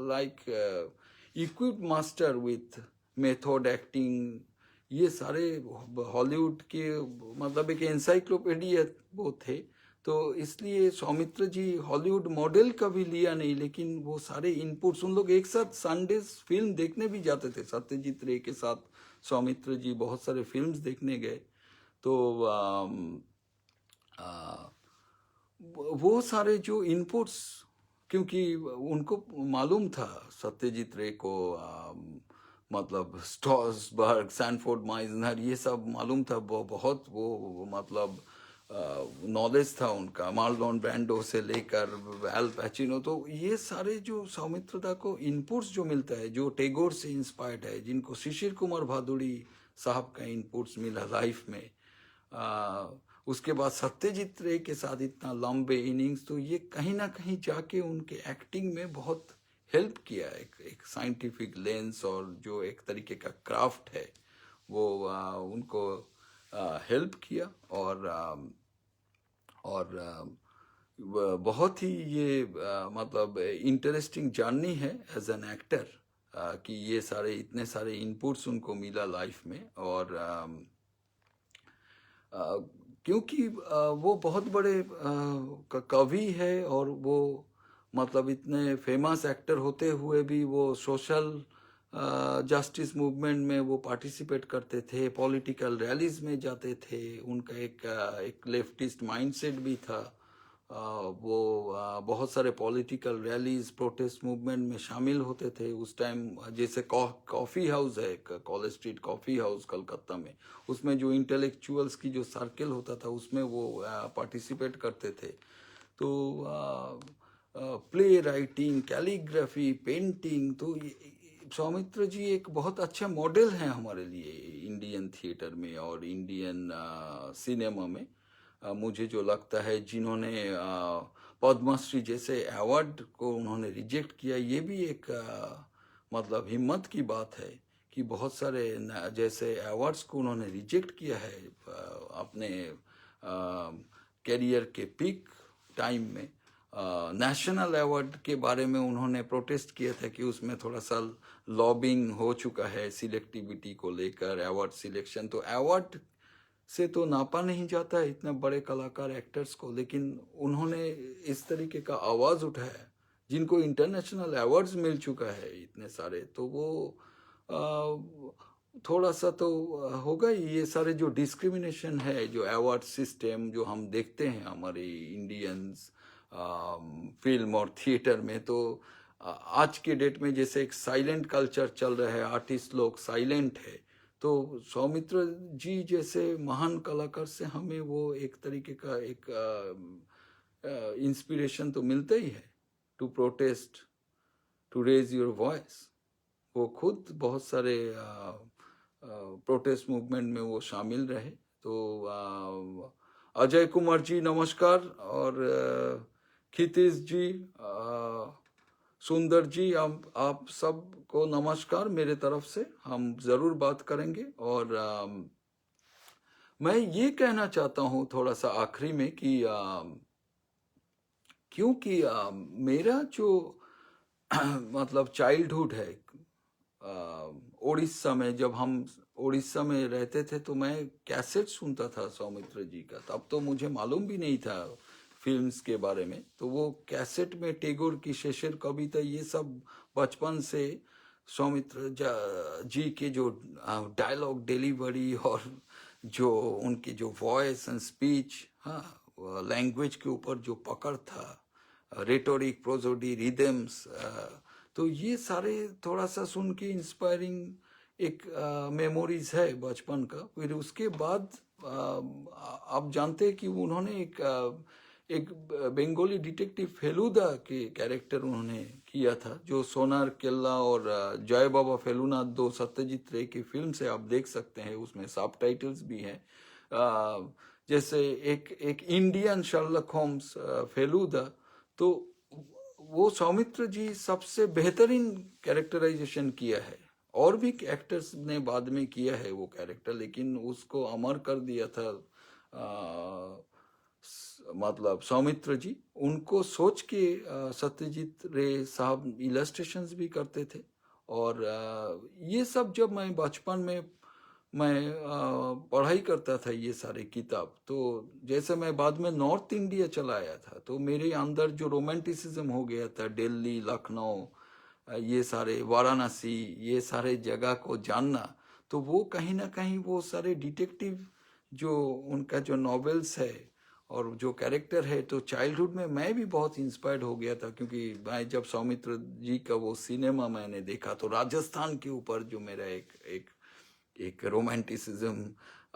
like equipped master with method acting, ये सारे हॉलीवुड के मतलब एक एनसाइक्लोपीडिया वो थे। तो इसलिए सौमित्र जी हॉलीवुड मॉडल कभी लिया नहीं, लेकिन वो सारे इनपुट्स उन लोग एक साथ संडे फिल्म देखने भी जाते थे। सत्यजीत रे के साथ सौमित्र जी बहुत सारे फिल्म्स देखने गए। तो वो सारे जो इनपुट्स, क्योंकि उनको मालूम था सत्यजीत रे को मतलब स्ट्रॉसबर्ग, सैनफोर्ड माइजनर, ये सब मालूम था, वो बहुत वो मतलब नॉलेज था उनका, मार्लोन ब्रांडो से लेकर एल पैचिनो। तो ये सारे जो सौमित्रता को इनपुट्स जो मिलता है, जो टैगोर से इंस्पायर्ड है, जिनको शिशिर कुमार भादुड़ी साहब का इनपुट्स मिला लाइफ में, उसके बाद सत्यजीत रे के साथ इतना लंबे इनिंग्स, तो ये कहीं ना कहीं जाके उनके एक्टिंग में बहुत हेल्प किया। एक साइंटिफिक लेंस और जो एक तरीके का क्राफ्ट है वो उनको हेल्प किया। और बहुत ही ये मतलब इंटरेस्टिंग जर्नी है एज एन एक्टर, कि ये सारे इतने सारे इनपुट्स उनको मिला लाइफ में। और क्योंकि वो बहुत बड़े कवि है, और वो मतलब इतने फेमस एक्टर होते हुए भी वो सोशल जस्टिस मूवमेंट में वो पार्टिसिपेट करते थे, पॉलिटिकल रैलीज में जाते थे, उनका एक लेफ्टिस्ट माइंडसेट भी था। वो बहुत सारे पॉलिटिकल रैलीज, प्रोटेस्ट मूवमेंट में शामिल होते थे उस टाइम। जैसे कॉफ़ी हाउस है, college street coffee house Calcutta में, उसमें जो इंटेलेक्चुअल्स की जो सर्किल होता था उसमें वो पार्टिसिपेट करते थे। तो प्ले राइटिंग, कैलीग्राफी, पेंटिंग, तो सौमित्र जी एक बहुत अच्छे मॉडल हैं हमारे लिए इंडियन थिएटर में और इंडियन सिनेमा में। मुझे जो लगता है, जिन्होंने पद्मश्री जैसे अवार्ड को उन्होंने रिजेक्ट किया, ये भी एक मतलब हिम्मत की बात है कि बहुत सारे जैसे अवार्ड्स को उन्होंने रिजेक्ट किया है अपने कैरियर के पीक टाइम में। नेशनल अवार्ड के बारे में उन्होंने प्रोटेस्ट किया था कि उसमें थोड़ा सा लॉबिंग हो चुका है सिलेक्टिविटी को लेकर, अवार्ड सिलेक्शन। तो अवार्ड से तो नापा नहीं जाता है इतने बड़े कलाकार एक्टर्स को, लेकिन उन्होंने इस तरीके का आवाज़ उठाया जिनको इंटरनेशनल अवार्ड्स मिल चुका है इतने सारे, तो वो थोड़ा सा तो होगा ही। ये सारे जो डिस्क्रिमिनेशन है, जो अवार्ड सिस्टम जो हम देखते हैं हमारे इंडियंस फिल्म और थिएटर में, तो आज के डेट में जैसे एक साइलेंट कल्चर चल रहा है, आर्टिस्ट लोग साइलेंट है, तो सौमित्र जी जैसे महान कलाकार से हमें वो एक तरीके का एक इंस्पिरेशन तो मिलता ही है, to protest, to raise your voice. वो खुद बहुत सारे प्रोटेस्ट मूवमेंट में वो शामिल रहे। तो अजय कुमार जी नमस्कार, और क्षितिज जी, सुंदर जी, आप सबको नमस्कार मेरे तरफ से। हम ज़रूर बात करेंगे। और मैं ये कहना चाहता हूँ थोड़ा सा आखिरी में कि क्योंकि मेरा जो मतलब चाइल्डहुड है उड़ीसा में, जब हम उड़ीसा में रहते थे तो मैं कैसेट सुनता था सौमित्र जी का। तब तो मुझे मालूम भी नहीं था फिल्म्स के बारे में, तो वो कैसेट में टैगोर की शेषर कविता, ये सब बचपन से सौमित्र जी के जो डायलॉग डिलीवरी और जो उनकी जो वॉइस एंड स्पीच, हाँ, लैंग्वेज के ऊपर जो पकड़ था, रेटोरिक, प्रोजोडी, रिदम्स, तो ये सारे थोड़ा सा सुन के इंस्पायरिंग एक मेमोरीज है बचपन का। फिर उसके बाद आप जानते हैं कि उन्होंने एक बंगाली डिटेक्टिव फेलुदा के कैरेक्टर उन्होंने किया था, जो सोनार केल्ला और जय बाबा फेलुनाथ, दो सत्यजीत रे की फिल्म से आप देख सकते हैं, उसमें सब टाइटल्स भी हैं। जैसे एक इंडियन शर्लक होम्स फेलुदा, तो वो सौमित्र जी सबसे बेहतरीन कैरेक्टराइजेशन किया है। और भी एक्टर्स ने बाद में किया है वो कैरेक्टर, लेकिन उसको अमर कर दिया था मतलब सौमित्र जी। उनको सोच के सत्यजीत रे साहब इलस्ट्रेशंस भी करते थे। और ये सब जब मैं बचपन में पढ़ाई करता था ये सारे किताब, तो जैसे मैं बाद में नॉर्थ इंडिया चला आया था, तो मेरे अंदर जो रोमांटिसिज्म हो गया था, दिल्ली, लखनऊ, ये सारे वाराणसी, ये सारे जगह को जानना, तो वो कहीं ना कहीं वो सारे डिटेक्टिव जो उनका जो नॉवेल्स है और जो कैरेक्टर है, तो चाइल्डहुड में मैं भी बहुत इंस्पायर्ड हो गया था। क्योंकि मैं जब सौमित्र जी का वो सिनेमा मैंने देखा, तो राजस्थान के ऊपर जो मेरा एक रोमांटिसिज्म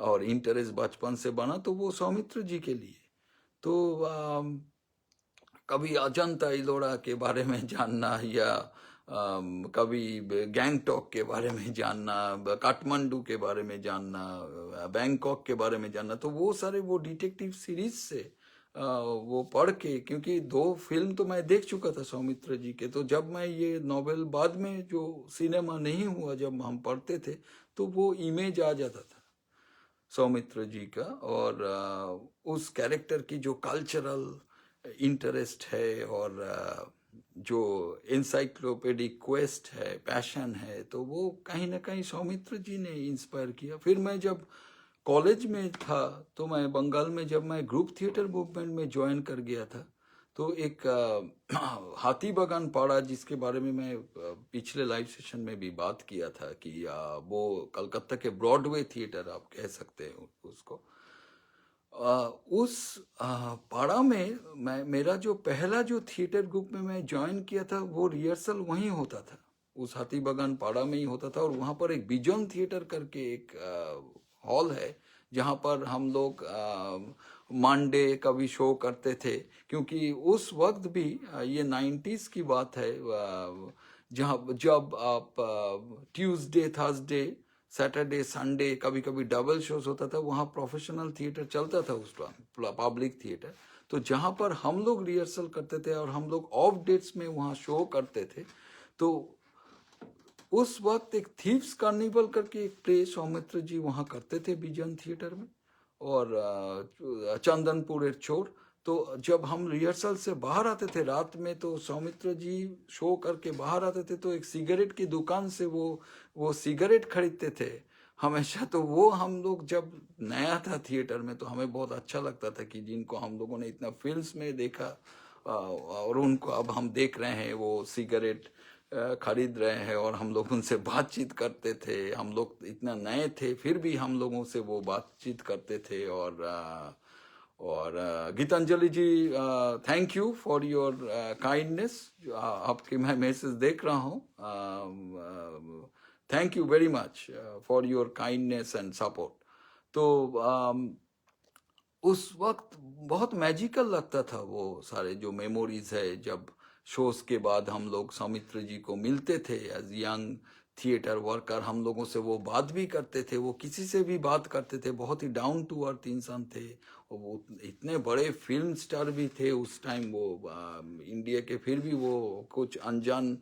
और इंटरेस्ट बचपन से बना, तो वो सौमित्र जी के लिए। तो कभी अजंता इलोरा के बारे में जानना, या कभी गैंगटॉक के बारे में जानना, काठमांडू के बारे में जानना, बैंकॉक के बारे में जानना, तो वो सारे वो डिटेक्टिव सीरीज से वो पढ़ के, क्योंकि 2 फिल्म तो मैं देख चुका था सौमित्र जी के, तो जब मैं ये नॉवेल बाद में जो सिनेमा नहीं हुआ, जब हम पढ़ते थे, तो वो इमेज आ जाता था सौमित्र जी का। और उस कैरेक्टर की जो कल्चरल इंटरेस्ट है और जो इंसाइक्लोपीडिक क्वेस्ट है, पैशन है, तो वो कहीं ना कहीं सौमित्र जी ने इंस्पायर किया। फिर मैं जब कॉलेज में था, तो मैं बंगाल में जब मैं ग्रुप थिएटर मूवमेंट में ज्वाइन कर गया था, तो एक हाथी बागान पाड़ा, जिसके बारे में मैं पिछले लाइव सेशन में भी बात किया था कि वो कलकत्ता के ब्रॉडवे थिएटर आप कह सकते हैं उसको। उस पाड़ा में मेरा जो पहला जो थिएटर ग्रुप में मैं ज्वाइन किया था, वो रिहर्सल वहीं होता था, उस हाथी बागान पाड़ा में ही होता था। और वहाँ पर एक बिजन थिएटर करके एक हॉल है, जहाँ पर हम लोग मंडे का भी शो करते थे। क्योंकि उस वक्त भी ये 90s की बात है, जहाँ जब आप ट्यूसडे, थर्सडे, सैटरडे संडे कभी कभी डबल शोज होता था, वहाँ प्रोफेशनल थिएटर चलता था उस टाइम, पब्लिक थिएटर। तो जहाँ पर हम लोग रिहर्सल करते थे और हम लोग ऑफ डेट्स में वहाँ शो करते थे, तो उस वक्त एक थीव्स कार्निवल करके एक प्ले सौमित्र जी वहाँ करते थे विजन थिएटर में, और चंदनपुर एक चोर। तो जब हम रिहर्सल से बाहर आते थे रात में, तो सौमित्र जी शो करके बाहर आते थे, तो एक सिगरेट की दुकान से वो सिगरेट खरीदते थे हमेशा। तो वो हम लोग जब नया था थिएटर में, तो हमें बहुत अच्छा लगता था कि जिनको हम लोगों ने इतना फिल्म्स में देखा और उनको अब हम देख रहे हैं, वो सिगरेट खरीद रहे हैं, और हम लोग उनसे बातचीत करते थे। हम लोग इतना नए थे फिर भी हम लोगों से वो बातचीत करते थे। और Geetanjali ji, thank you for your kindness. आपके मैं मैसेज देख रहा हूँ। Thank you very much for your kindness and support. तो उस वक्त बहुत मैजिकल लगता था वो सारे जो मेमोरीज है, जब शोज के बाद हम लोग सौमित्र जी को मिलते थे एज यंग थिएटर वर्कर। हम लोगों से वो बात भी करते थे, वो किसी से भी बात करते थे, बहुत ही डाउन टू अर्थ इंसान थे। और वो इतने बड़े फिल्म स्टार भी थे उस टाइम, वो इंडिया के, फिर भी वो कुछ अनजान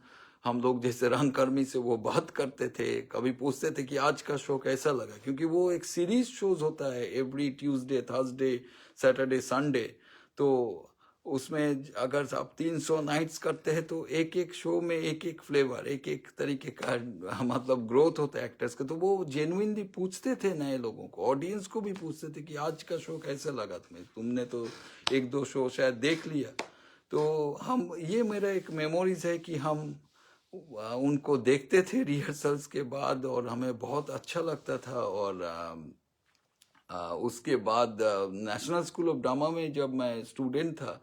हम लोग जैसे रंगकर्मी से वो बात करते थे। कभी पूछते थे कि आज का शो कैसा लगा, क्योंकि वो एक सीरीज शोज होता है every Tuesday, Thursday, Saturday, Sunday. तो उसमें अगर आप 300 नाइट्स करते हैं, तो एक एक शो में एक एक फ्लेवर, एक एक तरीके का मतलब ग्रोथ होता है एक्टर्स का। तो वो जेन्युइनली पूछते थे नए लोगों को, ऑडियंस को भी पूछते थे कि आज का शो कैसा लगा तुम्हें, तुमने तो एक दो शो शायद देख लिया। तो हम, ये मेरा एक मेमोरीज है कि हम उनको देखते थे रिहर्सल्स के बाद, और हमें बहुत अच्छा लगता था। और उसके बाद नेशनल स्कूल ऑफ ड्रामा में जब मैं स्टूडेंट था,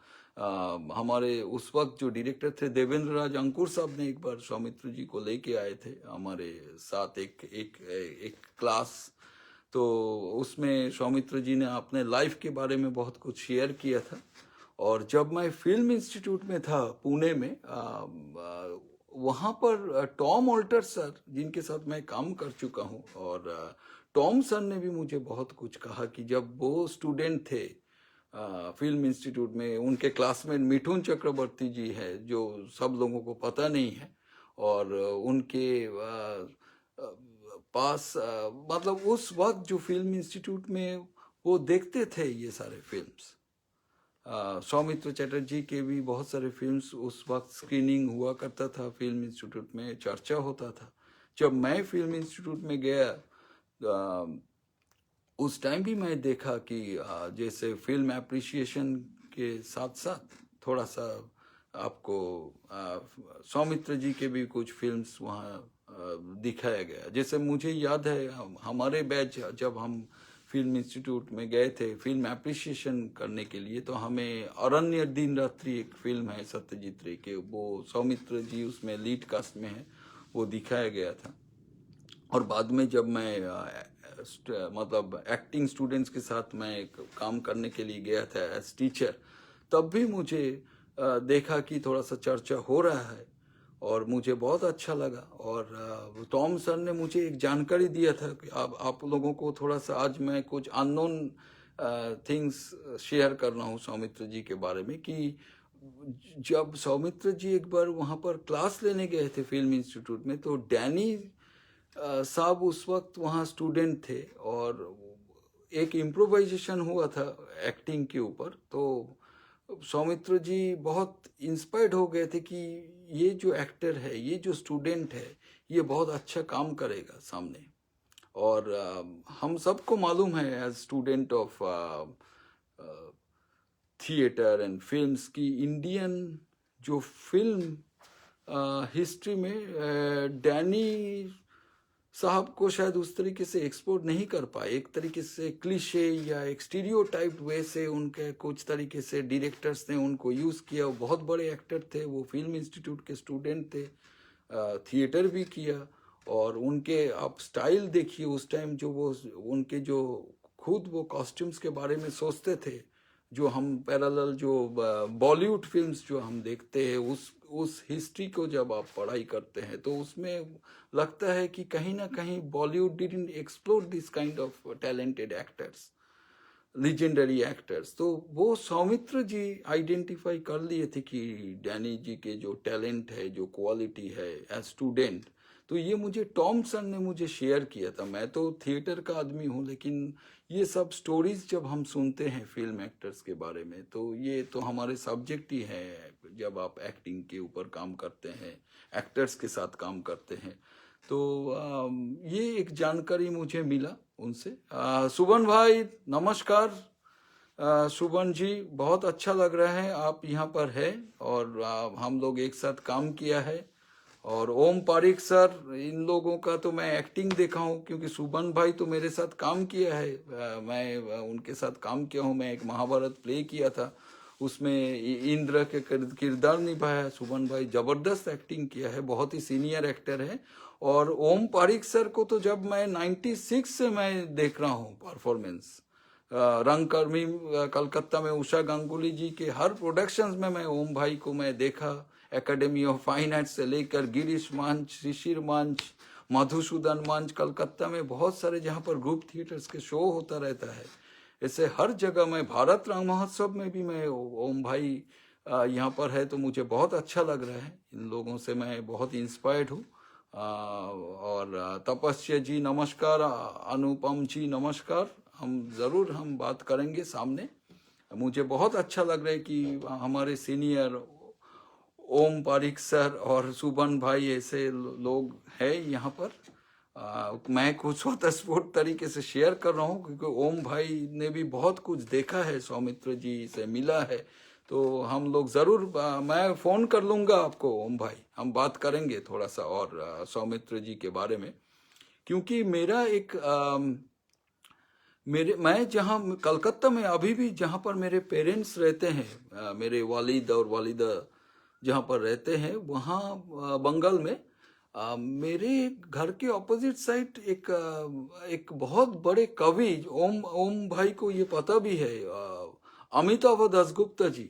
हमारे उस वक्त जो डायरेक्टर थे देवेंद्र राज अंकुर साहब ने एक बार सौमित्र जी को लेके आए थे हमारे साथ एक एक एक क्लास। तो उसमें सौमित्र जी ने अपने लाइफ के बारे में बहुत कुछ शेयर किया था। और जब मैं फिल्म इंस्टीट्यूट में था पुणे में, वहाँ पर टॉम ऑल्टर सर, जिनके साथ मैं काम कर चुका हूँ, और टॉम सर ने भी मुझे बहुत कुछ कहा कि जब वो स्टूडेंट थे फिल्म इंस्टीट्यूट में, उनके क्लासमेट मिठुन चक्रवर्ती जी है, जो सब लोगों को पता नहीं है। और उनके पास मतलब उस वक्त जो फिल्म इंस्टीट्यूट में वो देखते थे ये सारे फिल्म्स, सौमित्र चटर्जी के भी बहुत सारे फिल्म्स उस वक्त स्क्रीनिंग हुआ करता था फिल्म इंस्टीट्यूट में, चर्चा होता था। जब मैं फिल्म इंस्टीट्यूट में गया, उस टाइम भी मैं देखा कि जैसे फिल्म एप्रिसिएशन के साथ साथ थोड़ा सा आपको सौमित्र जी के भी कुछ फिल्म्स वहाँ दिखाया गया। जैसे मुझे याद है हमारे बैच जब हम फिल्म इंस्टीट्यूट में गए थे फिल्म एप्रिसिएशन करने के लिए, तो हमें अरण्य दिन रात्रि एक फिल्म है सत्यजीत रे के, वो सौमित्र जी उसमें लीड कास्ट में है, वो दिखाया गया था। और बाद में जब मैं मतलब एक्टिंग स्टूडेंट्स के साथ मैं काम करने के लिए गया था एज टीचर, तब भी मुझे देखा कि थोड़ा सा चर्चा हो रहा है, और मुझे बहुत अच्छा लगा। और टॉम सर ने मुझे एक जानकारी दिया था कि आप लोगों को थोड़ा सा आज मैं कुछ अननोन थिंग्स शेयर कर रहा हूँ सौमित्र जी के बारे में, कि जब सौमित्र जी एक बार वहाँ पर क्लास लेने गए थे फिल्म इंस्टीट्यूट में, तो डैनी साहब उस वक्त वहाँ स्टूडेंट थे, और एक इम्प्रोवाइजेशन हुआ था एक्टिंग के ऊपर। तो सौमित्र जी बहुत इंस्पायर्ड हो गए थे कि ये जो एक्टर है, ये जो स्टूडेंट है, ये बहुत अच्छा काम करेगा सामने। और हम सबको मालूम है as student of theatre and films की इंडियन जो फिल्म हिस्ट्री में डैनी साहब को शायद उस तरीके से एक्सपोर्ट नहीं कर पाए। एक तरीके से क्लीशे या एक स्टीरियोटाइप वे से उनके कुछ तरीके से डायरेक्टर्स ने उनको यूज़ किया। वो बहुत बड़े एक्टर थे, वो फिल्म इंस्टीट्यूट के स्टूडेंट थे, थिएटर भी किया। और उनके आप स्टाइल देखिए उस टाइम, जो वो उनके जो खुद वो कॉस्ट्यूम्स के बारे में सोचते थे, जो हम पैरेलल जो बॉलीवुड फिल्म्स जो हम देखते हैं उस हिस्ट्री को जब आप पढ़ाई करते हैं तो उसमें लगता है कि कहीं ना कहीं Bollywood didn't explore this kind of talented actors, legendary actors. तो वो सौमित्र जी आइडेंटिफाई कर लिए थे कि डैनी जी के जो टैलेंट है, जो क्वालिटी है एज स्टूडेंट। तो ये मुझे टॉमसन ने मुझे शेयर किया था। मैं तो थिएटर का आदमी हूँ, लेकिन ये सब स्टोरीज जब हम सुनते हैं फिल्म एक्टर्स के बारे में, तो ये तो हमारे सब्जेक्ट ही है जब आप एक्टिंग के ऊपर काम करते हैं, एक्टर्स के साथ काम करते हैं। तो ये एक जानकारी मुझे मिला उनसे। सुबन भाई नमस्कार। सुबन जी, बहुत अच्छा लग रहा है आप यहाँ पर है और हम लोग एक साथ काम किया है। और ओम पारिक सर, इन लोगों का तो मैं एक्टिंग देखा हूँ, क्योंकि सुबन भाई तो मेरे साथ काम किया है। मैं उनके साथ काम किया हूँ। मैं एक महाभारत प्ले किया था, उसमें इंद्र के किरदार निभाया है। सुबन भाई जबरदस्त एक्टिंग किया है, बहुत ही सीनियर एक्टर है। और ओम पारिक सर को तो जब मैं 96 से मैं देख रहा हूँ परफॉर्मेंस, रंगकर्मी कलकत्ता में उषा गांगुली जी के हर प्रोडक्शंस में मैं ओम भाई को मैं देखा। एकेडमी ऑफ फाइन आर्ट्स से लेकर गिरीश मंच, शिशिर मंच, मधुसूदन मंच, कलकत्ता में बहुत सारे जहाँ पर ग्रुप थिएटर्स के शो होता रहता है, ऐसे हर जगह मैं, भारत रंग महोत्सव में भी मैं, ओम भाई यहाँ पर है तो मुझे बहुत अच्छा लग रहा है। इन लोगों से मैं बहुत इंस्पायर्ड हूँ। और तपस्या जी नमस्कार, अनुपम जी नमस्कार। हम बात करेंगे सामने। मुझे बहुत अच्छा लग रहा है कि हमारे सीनियर ओम पारिक सर और सुबन भाई ऐसे लोग हैं यहाँ पर। मैं कुछ स्वतःस्फूर्त तरीके से शेयर कर रहा हूँ, क्योंकि ओम भाई ने भी बहुत कुछ देखा है, सौमित्र जी से मिला है। तो हम लोग ज़रूर, मैं फ़ोन कर लूँगा आपको ओम भाई, हम बात करेंगे थोड़ा सा और सौमित्र जी के बारे में। क्योंकि मेरा एक मैं जहाँ कलकत्ता में अभी भी जहाँ पर मेरे पेरेंट्स रहते हैं, मेरे वालिद और वालिदा जहाँ पर रहते हैं, वहाँ बंगाल में मेरे घर के ऑपोजिट साइड एक बहुत बड़े कवि, ओम भाई को ये पता भी है, अमिताभ दासगुप्ता जी,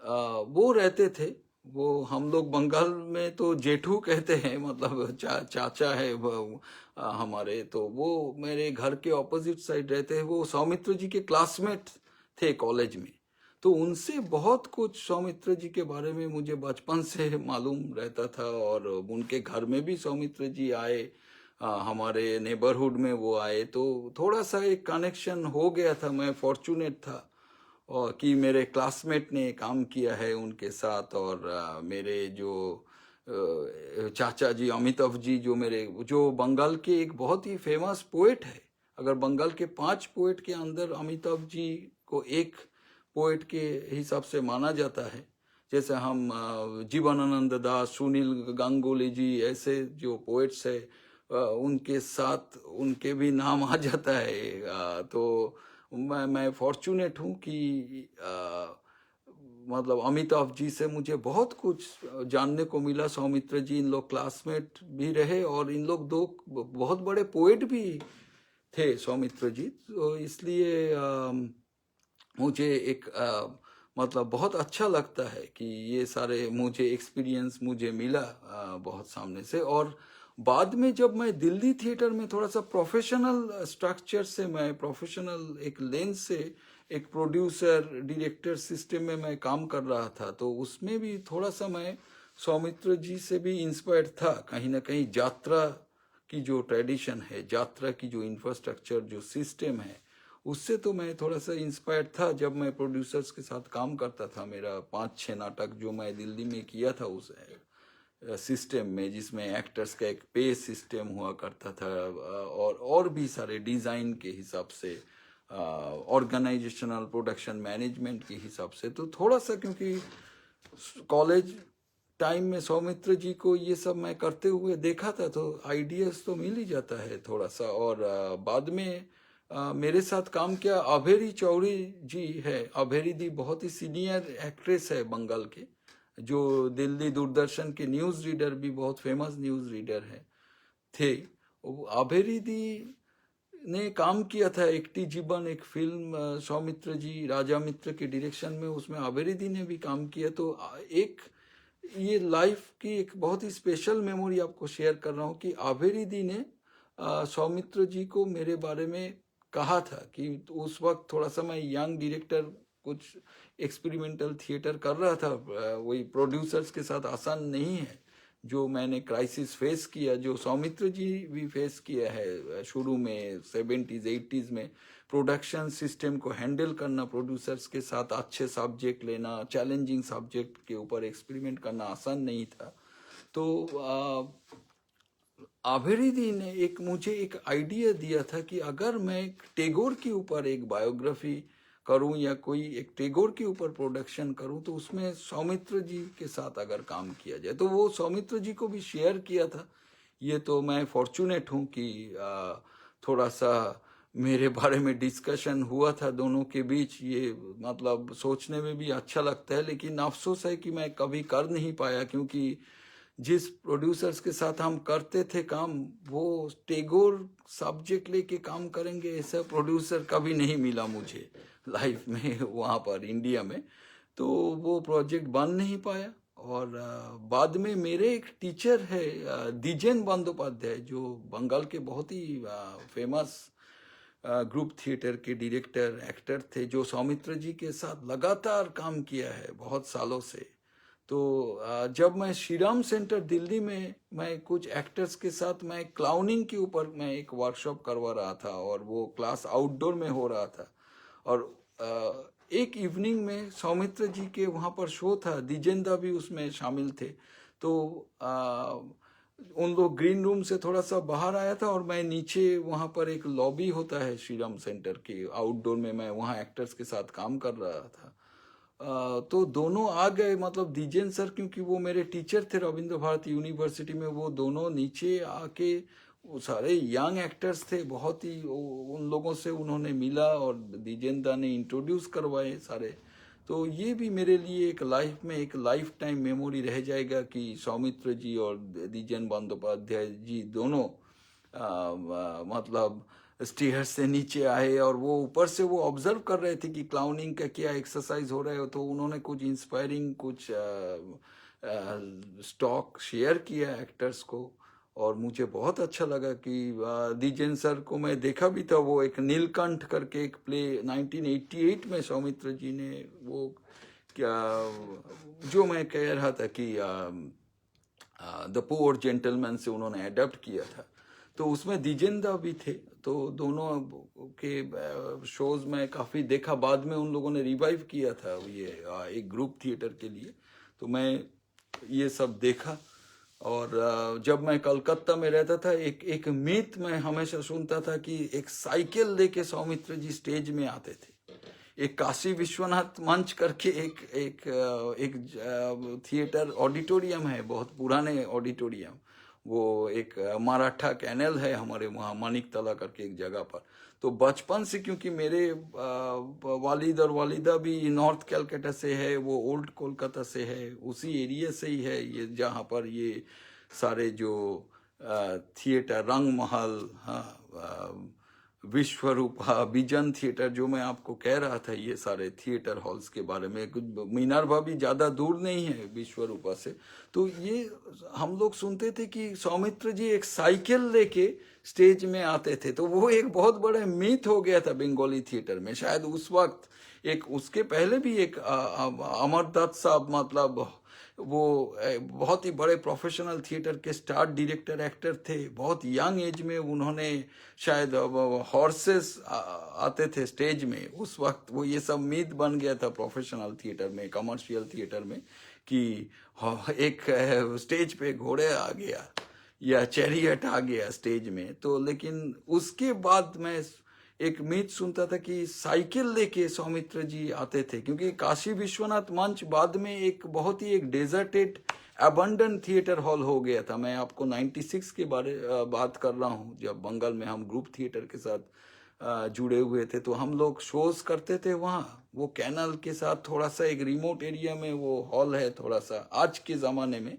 वो रहते थे। वो हम लोग बंगाल में तो जेठू कहते हैं, मतलब चाचा है वो, हमारे। तो वो मेरे घर के ऑपोजिट साइड रहते हैं। वो सौमित्र जी के क्लासमेट थे कॉलेज में। तो उनसे बहुत कुछ सौमित्र जी के बारे में मुझे बचपन से मालूम रहता था। और उनके घर में भी सौमित्र जी आए, हमारे नेबरहुड में वो आए, तो थोड़ा सा एक कनेक्शन हो गया था। मैं फॉर्चुनेट था और कि मेरे क्लासमेट ने काम किया है उनके साथ। और मेरे जो चाचा जी अमिताभ जी, जो बंगाल के एक बहुत ही फेमस पोएट है। अगर बंगाल के 5 पोएट के अंदर अमिताभ जी को एक पोएट के हिसाब से माना जाता है। जैसे हम जीवनानंद दास, सुनील गांगुली जी, ऐसे जो पोएट्स है, उनके साथ उनके भी नाम आ जाता है। तो मैं फॉर्चुनेट हूँ कि मतलब अमिताभ जी से मुझे बहुत कुछ जानने को मिला। सौमित्र जी, इन लोग क्लासमेट भी रहे और इन लोग दो बहुत बड़े पोएट भी थे, सौमित्र जी। तो इसलिए मुझे एक मतलब बहुत अच्छा लगता है कि ये सारे मुझे एक्सपीरियंस मुझे मिला बहुत सामने से। और बाद में जब मैं दिल्ली थिएटर में थोड़ा सा प्रोफेशनल स्ट्रक्चर से, मैं प्रोफेशनल एक लेंस से एक प्रोड्यूसर डायरेक्टर सिस्टम में मैं काम कर रहा था, तो उसमें भी थोड़ा सा मैं सौमित्र जी से भी इंस्पायर्ड था कहीं ना कहीं। यात्रा की जो ट्रेडिशन है, यात्रा की जो इंफ्रास्ट्रक्चर, जो सिस्टम है, उससे तो मैं थोड़ा सा इंस्पायर्ड था जब मैं प्रोड्यूसर्स के साथ काम करता था। मेरा 5-6 नाटक जो मैं दिल्ली में किया था उस सिस्टम में, जिसमें एक्टर्स का एक पे सिस्टम हुआ करता था और भी सारे डिज़ाइन के हिसाब से, ऑर्गेनाइजेशनल प्रोडक्शन मैनेजमेंट के हिसाब से। तो थोड़ा सा, क्योंकि कॉलेज टाइम में सौमित्र जी को ये सब मैं करते हुए देखा था, तो आइडियाज तो मिल ही जाता है थोड़ा सा। और बाद में मेरे साथ काम किया अभेरी चौरी जी है। अभेरी दी बहुत ही सीनियर एक्ट्रेस है बंगाल के, जो दिल्ली दूरदर्शन के न्यूज़ रीडर भी, बहुत फेमस न्यूज़ रीडर है थे। अभेरी दी ने काम किया था एकटी जीवन, एक फिल्म सौमित्र जी, राजा मित्र के डायरेक्शन में, उसमें अभेरी दी ने भी काम किया। तो एक ये लाइफ की एक बहुत ही स्पेशल मेमोरी आपको शेयर कर रहा हूँ कि आभेरी दी ने सौमित्र जी को मेरे बारे में कहा था कि उस वक्त थोड़ा सा मैं यंग डायरेक्टर, कुछ एक्सपेरिमेंटल थिएटर कर रहा था, वही प्रोड्यूसर्स के साथ आसान नहीं है। जो मैंने क्राइसिस फेस किया, जो सौमित्र जी भी फेस किया है शुरू में 70s 80s में, प्रोडक्शन सिस्टम को हैंडल करना, प्रोड्यूसर्स के साथ अच्छे सब्जेक्ट लेना, चैलेंजिंग सब्जेक्ट के ऊपर एक्सपेरिमेंट करना आसान नहीं था। तो आभेरी दी ने मुझे एक आइडिया दिया था कि अगर मैं टैगोर के ऊपर एक बायोग्राफी करूं या कोई एक टैगोर के ऊपर प्रोडक्शन करूं तो उसमें सौमित्र जी के साथ अगर काम किया जाए, तो वो सौमित्र जी को भी शेयर किया था। ये तो मैं फॉर्चुनेट हूं कि थोड़ा सा मेरे बारे में डिस्कशन हुआ था दोनों के बीच। ये मतलब सोचने में भी अच्छा लगता है, लेकिन अफसोस है कि मैं कभी कर नहीं पाया, क्योंकि जिस प्रोड्यूसर्स के साथ हम करते थे काम, वो टैगोर सब्जेक्ट लेके काम करेंगे ऐसा प्रोड्यूसर कभी नहीं मिला मुझे लाइफ में वहाँ पर इंडिया में। तो वो प्रोजेक्ट बन नहीं पाया। और बाद में मेरे एक टीचर है द्विजेन बंदोपाध्याय, जो बंगाल के बहुत ही फेमस ग्रुप थिएटर के डायरेक्टर एक्टर थे, जो सौमित्र जी के साथ लगातार काम किया है बहुत सालों से। तो जब मैं श्रीराम सेंटर दिल्ली में मैं कुछ एक्टर्स के साथ मैं क्लाउनिंग के ऊपर मैं एक वर्कशॉप करवा रहा था, और वो क्लास आउटडोर में हो रहा था। और एक इवनिंग में सौमित्र जी के वहाँ पर शो था, दिजेंदा भी उसमें शामिल थे। तो उन लोग ग्रीन रूम से थोड़ा सा बाहर आया था, और मैं नीचे वहाँ पर एक लॉबी होता है श्रीराम सेंटर के आउटडोर में, मैं वहाँ एक्टर्स के साथ काम कर रहा था। तो दोनों आ गए, मतलब द्विजेन सर, क्योंकि वो मेरे टीचर थे रविंद्र भारती यूनिवर्सिटी में, वो दोनों नीचे आके, वो सारे यंग एक्टर्स थे बहुत ही, उन लोगों से उन्होंने मिला और द्विजेन दा ने इंट्रोड्यूस करवाए सारे। तो ये भी मेरे लिए एक लाइफ में एक लाइफ टाइम मेमोरी रह जाएगा कि सौमित्र जी और द्विजेन बंदोपाध्याय जी दोनों मतलब स्टेयर्स से नीचे आए, और वो ऊपर से वो ऑब्जर्व कर रहे थे कि क्लाउनिंग का क्या एक्सरसाइज हो रहा है। तो उन्होंने कुछ इंस्पायरिंग कुछ स्टॉक शेयर किया एक्टर्स को, और मुझे बहुत अच्छा लगा कि द्विजेन सर को मैं देखा भी था। वो एक नीलकंठ करके एक प्ले 1988 में सौमित्र जी ने वो क्या, जो मैं कह रहा था कि द पुअर जेंटलमैन से उन्होंने अडेप्ट किया था, तो उसमें द्विजेंदा भी थे। तो दोनों के शोज में काफ़ी देखा, बाद में उन लोगों ने रिवाइव किया था ये एक ग्रुप थिएटर के लिए। तो मैं ये सब देखा। और जब मैं कलकत्ता में रहता था, एक मिथ मैं हमेशा सुनता था कि एक साइकिल लेके सौमित्र जी स्टेज में आते थे। एक काशी विश्वनाथ मंच करके एक थिएटर ऑडिटोरियम है, बहुत पुराने ऑडिटोरियम। वो एक मराठा कैनल है हमारे वहाँ मानिकतला करके एक जगह पर। तो बचपन से, क्योंकि मेरे वालिद और वालिदा भी नॉर्थ कलकत्ता से है, वो ओल्ड कोलकाता से है, उसी एरिया से ही है ये, जहाँ पर ये सारे जो थिएटर रंग महल, हाँ, विश्वरूपा, विजन थिएटर, जो मैं आपको कह रहा था, ये सारे थिएटर हॉल्स के बारे में, कुछ मीनारभा भी ज़्यादा दूर नहीं है विश्वरूपा से। तो ये हम लोग सुनते थे कि सौमित्र जी एक साइकिल लेके स्टेज में आते थे। तो वो एक बहुत बड़ा मीथ हो गया था बंगाली थिएटर में शायद उस वक्त। एक उसके पहले भी एक अमरदत्त साहब, मतलब वो बहुत ही बड़े प्रोफेशनल थिएटर के स्टार डायरेक्टर एक्टर थे। बहुत यंग एज में उन्होंने शायद हॉर्सेस आते थे स्टेज में उस वक्त। वो ये सब मीथ बन गया था प्रोफेशनल थिएटर में, कमर्शियल थिएटर में, कि एक स्टेज पे घोड़े आ गया या चैरियट आ गया स्टेज में। तो लेकिन उसके बाद मैं एक मीथ सुनता था कि साइकिल लेके सौमित्र जी आते थे, क्योंकि काशी विश्वनाथ मंच बाद में एक बहुत ही एक डेजर्टेड अबंडन थिएटर हॉल हो गया था। मैं आपको 96 के बात कर रहा हूँ, जब बंगाल में हम ग्रुप थिएटर के साथ जुड़े हुए थे। तो हम लोग शोज करते थे वहाँ, वो कैनल के साथ थोड़ा सा एक रिमोट एरिया में वो हॉल है, थोड़ा सा आज के ज़माने में।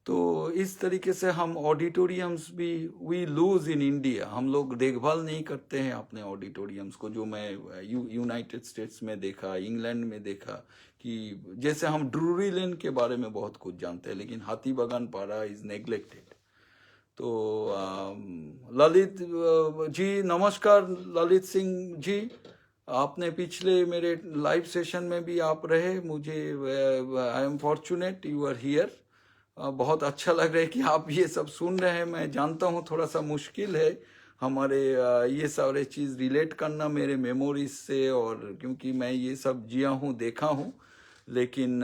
तो इस तरीके से हम ऑडिटोरियम्स भी वी लूज इन इंडिया, हम लोग देखभाल नहीं करते हैं अपने ऑडिटोरियम्स को। जो मैं यूनाइटेड स्टेट्स में देखा, इंग्लैंड में देखा कि जैसे हम ड्रूरी लेन के बारे में बहुत कुछ जानते हैं, लेकिन हाथी बागान पारा इज नेग्लेक्टेड। तो ललित जी नमस्कार। ललित सिंह जी, आपने पिछले मेरे लाइव सेशन में भी आप रहे, मुझे I am fortunate you are here. बहुत अच्छा लग रहा है कि आप ये सब सुन रहे हैं। मैं जानता हूँ थोड़ा सा मुश्किल है हमारे ये सारे चीज़ रिलेट करना मेरे मेमोरीज से, और क्योंकि मैं ये सब जिया हूँ, देखा हूँ, लेकिन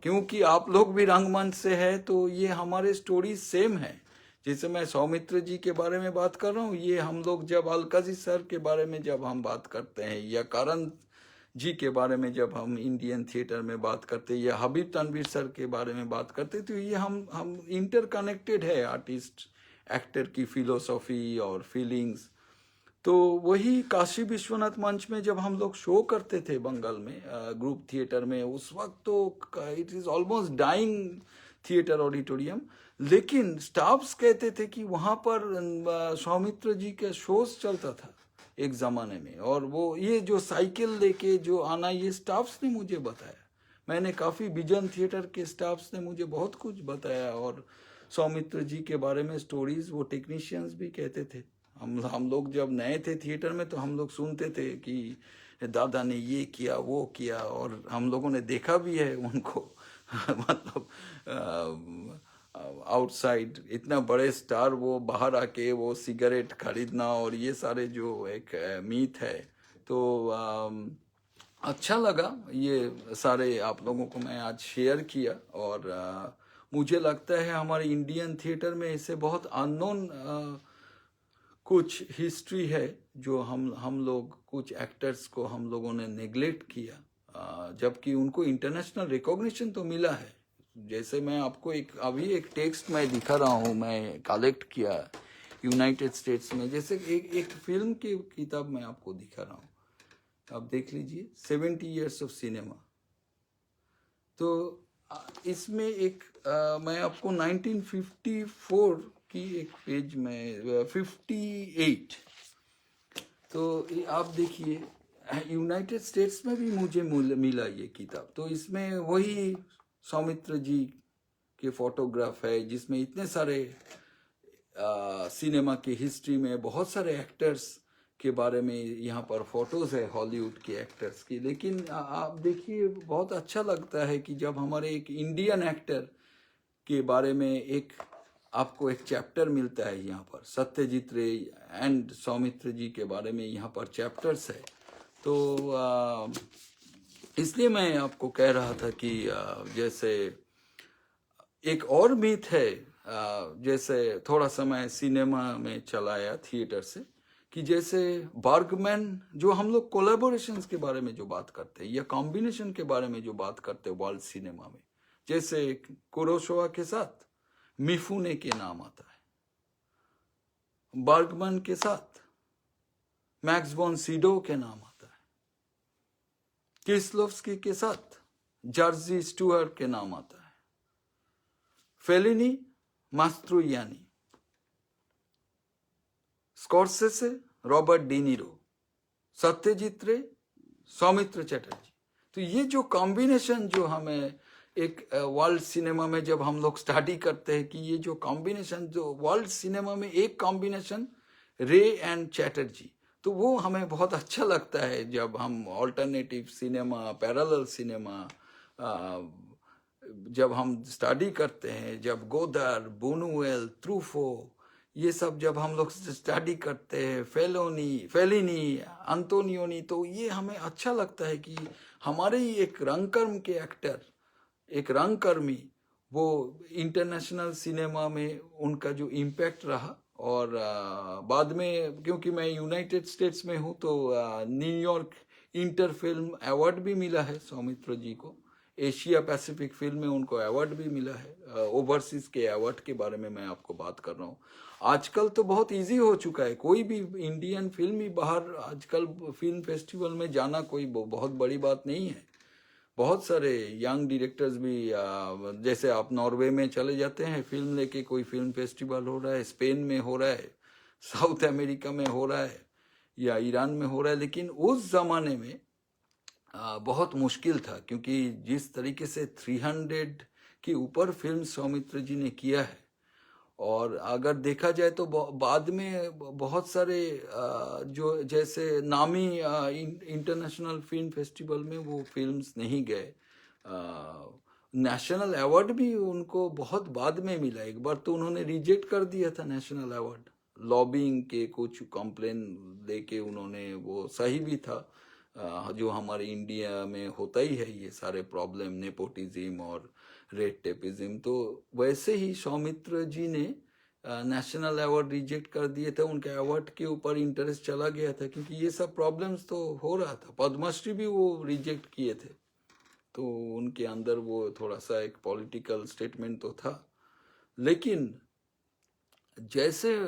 क्योंकि आप लोग भी रंगमंच से है तो ये हमारे स्टोरी सेम है। जैसे मैं सौमित्र जी के बारे में बात कर रहा हूँ, ये हम लोग जब अलकाजी सर के बारे में जब हम बात करते हैं, या करण जी के बारे में जब हम इंडियन थिएटर में बात करते हैं, या हबीब तनवीर सर के बारे में बात करते हैं, तो ये हम इंटरकनेक्टेड है आर्टिस्ट एक्टर की फिलोसॉफी और फीलिंग्स। तो वही काशी विश्वनाथ मंच में जब हम लोग शो करते थे बंगाल में ग्रुप थिएटर में, उस वक्त तो it is almost dying theatre auditorium, लेकिन स्टाफ्स कहते थे कि वहाँ पर सौमित्र जी के शोज चलता था एक ज़माने में, और वो ये जो साइकिल लेके जो आना, ये स्टाफ्स ने मुझे बताया। मैंने काफ़ी विजन थिएटर के स्टाफ्स ने मुझे बहुत कुछ बताया, और सौमित्र जी के बारे में स्टोरीज वो टेक्नीशियंस भी कहते थे। हम लोग जब नए थे थिएटर में तो हम लोग सुनते थे कि दादा ने ये किया वो किया, और हम लोगों ने देखा भी है उनको मतलब आउटसाइड इतना बड़े स्टार वो बाहर आके वो सिगरेट खरीदना और ये सारे जो एक मीथ है। तो अच्छा लगा ये सारे आप लोगों को मैं आज शेयर किया, और मुझे लगता है हमारे इंडियन थिएटर में इससे बहुत अननोन कुछ हिस्ट्री है, जो हम लोग कुछ एक्टर्स को हम लोगों ने नेग्लेक्ट किया, जबकि उनको इंटरनेशनल रिकॉग्निशन तो मिला है। जैसे मैं आपको अभी एक टेक्स्ट मैं दिखा रहा हूँ, मैं कलेक्ट किया यूनाइटेड स्टेट्स में। जैसे एक फिल्म की किताब मैं आपको दिखा रहा हूँ, आप देख लीजिए, 70 ईयर्स ऑफ सिनेमा। तो इसमें एक मैं आपको 1954 की एक पेज में 58, तो आप देखिए यूनाइटेड स्टेट्स में भी मुझे मिला ये किताब। तो इसमें वही सौमित्र जी के फोटोग्राफ है, जिसमें इतने सारे सिनेमा की हिस्ट्री में बहुत सारे एक्टर्स के बारे में यहाँ पर फोटोज है हॉलीवुड के एक्टर्स की। लेकिन आप देखिए बहुत अच्छा लगता है कि जब हमारे एक इंडियन एक्टर के बारे में आपको एक चैप्टर मिलता है यहाँ पर, सत्यजीत रे एंड सौमित्र जी के बारे में यहाँ पर चैप्टर्स है। तो इसलिए मैं आपको कह रहा था कि जैसे एक और मिथ है, जैसे थोड़ा समय सिनेमा में चलाया थिएटर से, कि जैसे बर्गमैन, जो हम लोग कोलैबोरेशंस के बारे में जो बात करते हैं या कॉम्बिनेशन के बारे में जो बात करते हैं वर्ल्ड सिनेमा में, जैसे कुरोसावा के साथ मिफुने के नाम आता है, बर्गमैन के साथ मैक्स वॉन सिडो के नाम आता है, किस्लोव्स्की के साथ जॉर्जी स्टुअर्ट के नाम आता है, Fellini Mastroianni, Scorsese Robert De Niro, Satyajit Ray Soumitra Chatterjee. तो ये जो कॉम्बिनेशन जो हमें एक वर्ल्ड सिनेमा में जब हम लोग स्टडी करते हैं कि ये जो कॉम्बिनेशन जो वर्ल्ड सिनेमा में एक कॉम्बिनेशन रे एंड चैटर्जी, तो वो हमें बहुत अच्छा लगता है जब हम ऑल्टरनेटिव सिनेमा, पैरेलल सिनेमा जब हम स्टडी करते हैं, जब गोदर, बुनुएल, ट्रूफो, ये सब जब हम लोग स्टडी करते हैं, फेलिनी, अंतोनियोनी, तो ये हमें अच्छा लगता है कि हमारे ही एक रंगकर्म के एक्टर, एक रंगकर्मी, वो इंटरनेशनल सिनेमा में उनका जो इम्पैक्ट रहा। और बाद में क्योंकि मैं यूनाइटेड स्टेट्स में हूँ, तो न्यूयॉर्क इंटर फिल्म अवार्ड भी मिला है सौमित्र जी को, एशिया पैसिफिक फिल्म में उनको अवार्ड भी मिला है। ओवरसीज के अवार्ड के बारे में मैं आपको बात कर रहा हूँ। आजकल तो बहुत इजी हो चुका है, कोई भी इंडियन फिल्म ही बाहर आजकल फिल्म फेस्टिवल में जाना कोई बहुत बड़ी बात नहीं है। बहुत सारे यंग डायरेक्टर्स भी जैसे आप नॉर्वे में चले जाते हैं फिल्म लेके, कोई फिल्म फेस्टिवल हो रहा है, स्पेन में हो रहा है, साउथ अमेरिका में हो रहा है या ईरान में हो रहा है, लेकिन उस जमाने में बहुत मुश्किल था, क्योंकि जिस तरीके से 300 के ऊपर फिल्म सौमित्र जी ने किया है, और अगर देखा जाए तो बाद में बहुत सारे जो जैसे नामी इंटरनेशनल फिल्म फेस्टिवल में वो फिल्म्स नहीं गए। नेशनल अवार्ड भी उनको बहुत बाद में मिला, एक बार तो उन्होंने रिजेक्ट कर दिया था नेशनल अवार्ड, लॉबिंग के कुछ कंप्लेन लेके उन्होंने, वो सही भी था। जो हमारे इंडिया में होता ही है ये सारे प्रॉब्लम, नेपोटिज्म और रेड टेपिज्म, तो वैसे ही सौमित्र जी ने नेशनल अवार्ड रिजेक्ट कर दिए थे, उनके अवार्ड के ऊपर इंटरेस्ट चला गया था, क्योंकि ये सब प्रॉब्लम्स तो हो रहा था। पद्मश्री भी वो रिजेक्ट किए थे, तो उनके अंदर वो थोड़ा सा एक पॉलिटिकल स्टेटमेंट तो था। लेकिन जैसे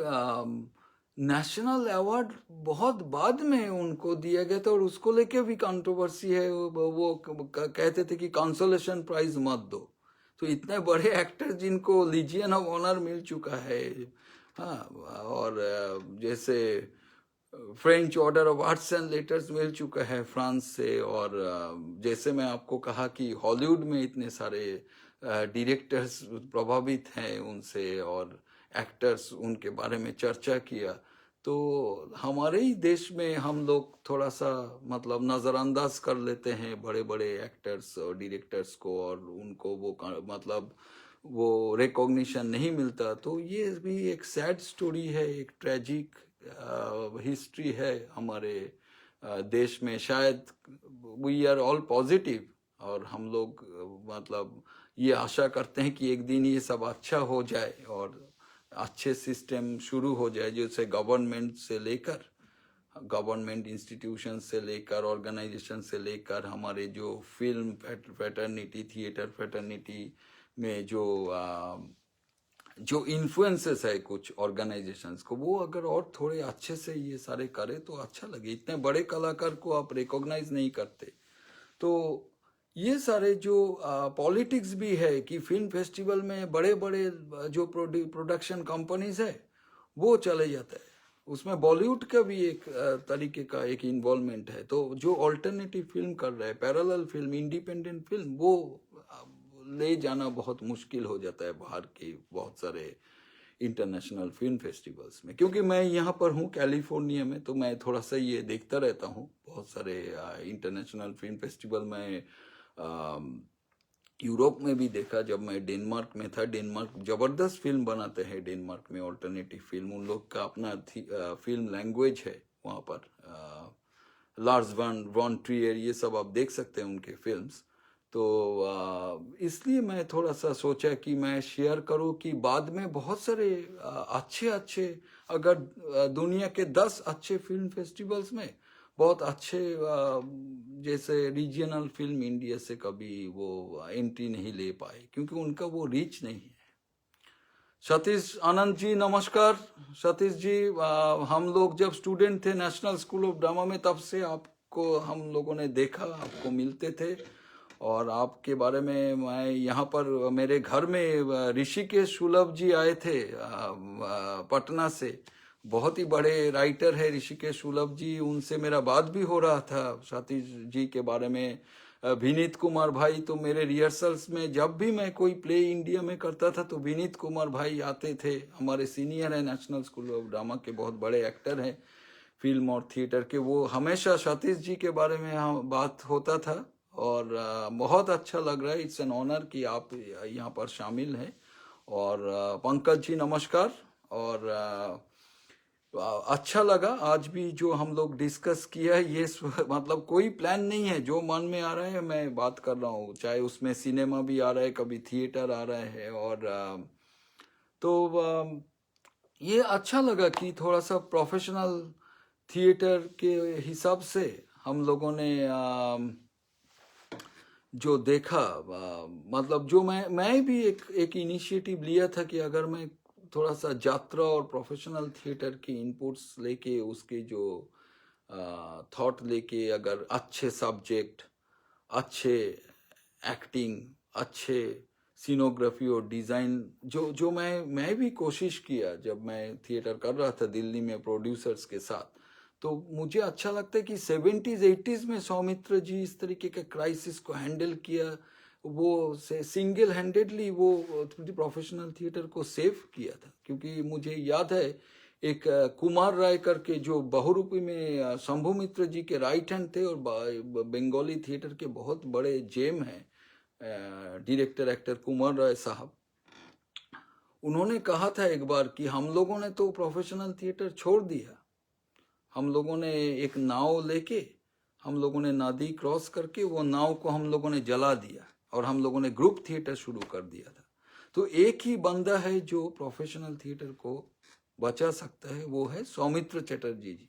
नेशनल अवार्ड बहुत बाद में उनको दिया गया था, और उसको लेके भी कंट्रोवर्सी है, वो कहते थे कि कंसोलेशन प्राइज मत दो। तो इतने बड़े एक्टर जिनको लीजियन ऑफ ऑनर मिल चुका है, हाँ, और जैसे French order of arts and letters मिल चुका है फ्रांस से, और जैसे मैं आपको कहा कि हॉलीवुड में इतने सारे डायरेक्टर्स प्रभावित हैं उनसे, और एक्टर्स उनके बारे में चर्चा किया, तो हमारे ही देश में हम लोग थोड़ा सा मतलब नज़रअंदाज कर लेते हैं बड़े बड़े एक्टर्स और डायरेक्टर्स को, और उनको वो मतलब वो रिकॉग्निशन नहीं मिलता। तो ये भी एक सैड स्टोरी है, एक ट्रेजिक हिस्ट्री है हमारे देश में। शायद वी आर ऑल पॉजिटिव, और हम लोग मतलब ये आशा करते हैं कि एक दिन ये सब अच्छा हो जाए और अच्छे सिस्टम शुरू हो जाए, जैसे गवर्नमेंट से लेकर, गवर्नमेंट इंस्टीट्यूशन से लेकर, ऑर्गेनाइजेशन से लेकर, हमारे जो फिल्म फैटर्निटी, थिएटर फैटर्निटी में जो इन्फ्लुएंसेस है कुछ ऑर्गेनाइजेशंस को, वो अगर और थोड़े अच्छे से ये सारे करे तो अच्छा लगे। इतने बड़े कलाकार को आप रिकॉग्नाइज नहीं करते, तो ये सारे जो पॉलिटिक्स भी है कि फिल्म फेस्टिवल में बड़े बड़े जो प्रोडक्शन कंपनीज है वो चले जाता है, उसमें बॉलीवुड का भी एक तरीके का एक इन्वॉल्वमेंट है। तो जो ऑल्टरनेटिव फिल्म कर रहे हैं, पैरेलल फिल्म, इंडिपेंडेंट फिल्म, वो ले जाना बहुत मुश्किल हो जाता है बाहर के बहुत सारे इंटरनेशनल फिल्म फेस्टिवल्स में। क्योंकि मैं यहाँ पर हूँ कैलिफोर्निया में, तो मैं थोड़ा सा ये देखता रहता हूँ बहुत सारे इंटरनेशनल फिल्म फेस्टिवल में। यूरोप में भी देखा, जब मैं डेनमार्क में था, डेनमार्क जबरदस्त फिल्म बनाते हैं डेनमार्क में, ऑल्टरनेटिव फिल्म, उन लोग का अपना फिल्म लैंग्वेज है वहाँ पर। लार्स वॉन ट्रियर, ये सब आप देख सकते हैं उनके फिल्म्स। तो इसलिए मैं थोड़ा सा सोचा कि मैं शेयर करूं कि बाद में बहुत सारे अच्छे अच्छे, अगर दुनिया के 10 अच्छे फिल्म फेस्टिवल्स में बहुत अच्छे जैसे रीजनल फिल्म इंडिया से कभी वो एंट्री नहीं ले पाए, क्योंकि उनका वो रीच नहीं है। सतीश आनंद जी नमस्कार। सतीश जी, हम लोग जब स्टूडेंट थे नेशनल स्कूल ऑफ ड्रामा में, तब से आपको हम लोगों ने देखा, आपको मिलते थे, और आपके बारे में मैं यहाँ पर मेरे घर में ऋषिकेश सुलभ जी आए थे पटना से, बहुत ही बड़े राइटर है ऋषिकेश सुलभ जी, उनसे मेरा बात भी हो रहा था सतीश जी के बारे में। विनीत कुमार भाई तो मेरे रिहर्सल्स में, जब भी मैं कोई प्ले इंडिया में करता था तो विनीत कुमार भाई आते थे, हमारे सीनियर है नेशनल स्कूल ऑफ ड्रामा के, बहुत बड़े एक्टर हैं फिल्म और थिएटर के। वो हमेशा सतीश जी के बारे में हम बात होता था, और बहुत अच्छा लग रहा है, इट्स एन ऑनर कि आप यहाँ पर शामिल हैं। और पंकज जी नमस्कार। और अच्छा लगा आज भी जो हम लोग डिस्कस किया है, ये मतलब कोई प्लान नहीं है, जो मन में आ रहा है मैं बात कर रहा हूँ, चाहे उसमें सिनेमा भी आ रहा है, कभी थिएटर आ रहा है, और तो ये अच्छा लगा कि थोड़ा सा प्रोफेशनल थिएटर के हिसाब से हम लोगों ने जो देखा, मतलब जो मैं भी एक इनिशिएटिव लिया था कि अगर मैं थोड़ा सा यात्रा और प्रोफेशनल थिएटर की इनपुट्स लेके, उसके जो थॉट लेके, अगर अच्छे सब्जेक्ट, अच्छे एक्टिंग, अच्छे सीनोग्राफी और डिज़ाइन जो जो मैं भी कोशिश किया जब मैं थिएटर कर रहा था दिल्ली में प्रोड्यूसर्स के साथ। तो मुझे अच्छा लगता है कि 70s 80s में सौमित्र जी इस तरीके के क्राइसिस को हैंडल किया, वो से सिंगल हैंडेडली वो प्रोफेशनल थिएटर को सेव किया था। क्योंकि मुझे याद है एक कुमार राय करके जो बहुरूपी में शंभु मित्र जी के राइट हैंड थे और बंगाली थिएटर के बहुत बड़े जेम हैं, डायरेक्टर एक्टर कुमार राय साहब। उन्होंने कहा था एक बार कि हम लोगों ने तो प्रोफेशनल थिएटर छोड़ दिया, हम लोगों ने एक नाव लेके हम लोगों ने नदी क्रॉस करके वो नाव को हम लोगों ने जला दिया और हम लोगों ने ग्रुप थिएटर शुरू कर दिया था। तो एक ही बंदा है जो प्रोफेशनल थिएटर को बचा सकता है, वो है सौमित्र चटर्जी जी।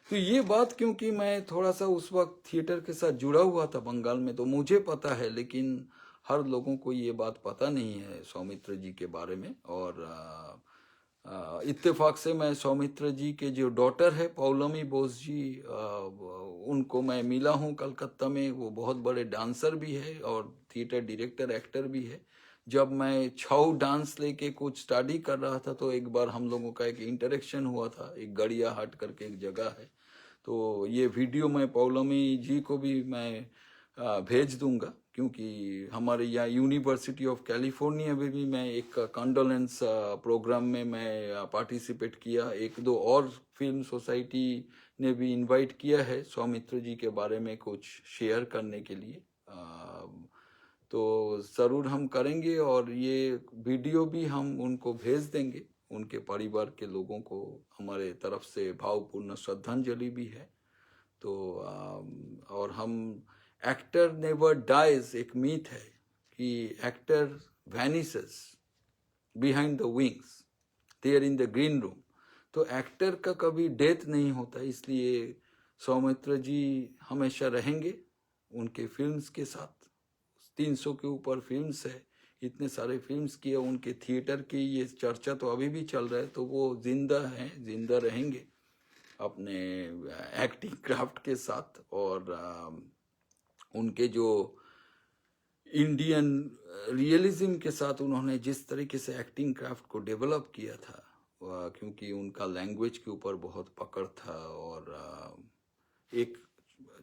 तो ये बात क्योंकि मैं थोड़ा सा उस वक्त थिएटर के साथ जुड़ा हुआ था बंगाल में, तो मुझे पता है, लेकिन हर लोगों को ये बात पता नहीं है सौमित्र जी के बारे में। और इत्तेफाक से मैं सौमित्र जी के जो डॉटर है पौलमी बोस जी, उनको मैं मिला हूँ कलकत्ता में। वो बहुत बड़े डांसर भी है और थिएटर डायरेक्टर एक्टर भी है। जब मैं छऊ डांस लेके कुछ स्टडी कर रहा था तो एक बार हम लोगों का एक इंटरेक्शन हुआ था, एक गड़िया हाट करके एक जगह है। तो ये वीडियो मैं पौलमी जी को भी मैं भेज दूंगा, क्योंकि हमारे यहाँ यूनिवर्सिटी ऑफ कैलिफोर्निया में भी मैं एक कंडोलेंस प्रोग्राम में मैं पार्टिसिपेट किया। एक दो और फिल्म सोसाइटी ने भी इनवाइट किया है सौमित्र जी के बारे में कुछ शेयर करने के लिए। तो ज़रूर हम करेंगे और ये वीडियो भी हम उनको भेज देंगे। उनके परिवार के लोगों को हमारे तरफ से भावपूर्ण श्रद्धांजलि भी है। तो और हम एक्टर नेवर डाइज, एक मीथ है कि actor vanishes behind the wings, there in the green room. तो एक्टर का कभी डेथ नहीं होता, इसलिए सौमित्र जी हमेशा रहेंगे उनके फिल्म्स के साथ। 300 के ऊपर फिल्म्स है, इतने सारे फिल्म्स किए उनके। थिएटर की ये चर्चा तो अभी भी चल रहा है, तो वो जिंदा हैं, जिंदा रहेंगे अपने एक्टिंग क्राफ्ट के साथ। और उनके जो इंडियन रियलिज्म के साथ उन्होंने जिस तरीके से एक्टिंग क्राफ्ट को डेवलप किया था, क्योंकि उनका लैंग्वेज के ऊपर बहुत पकड़ था। और एक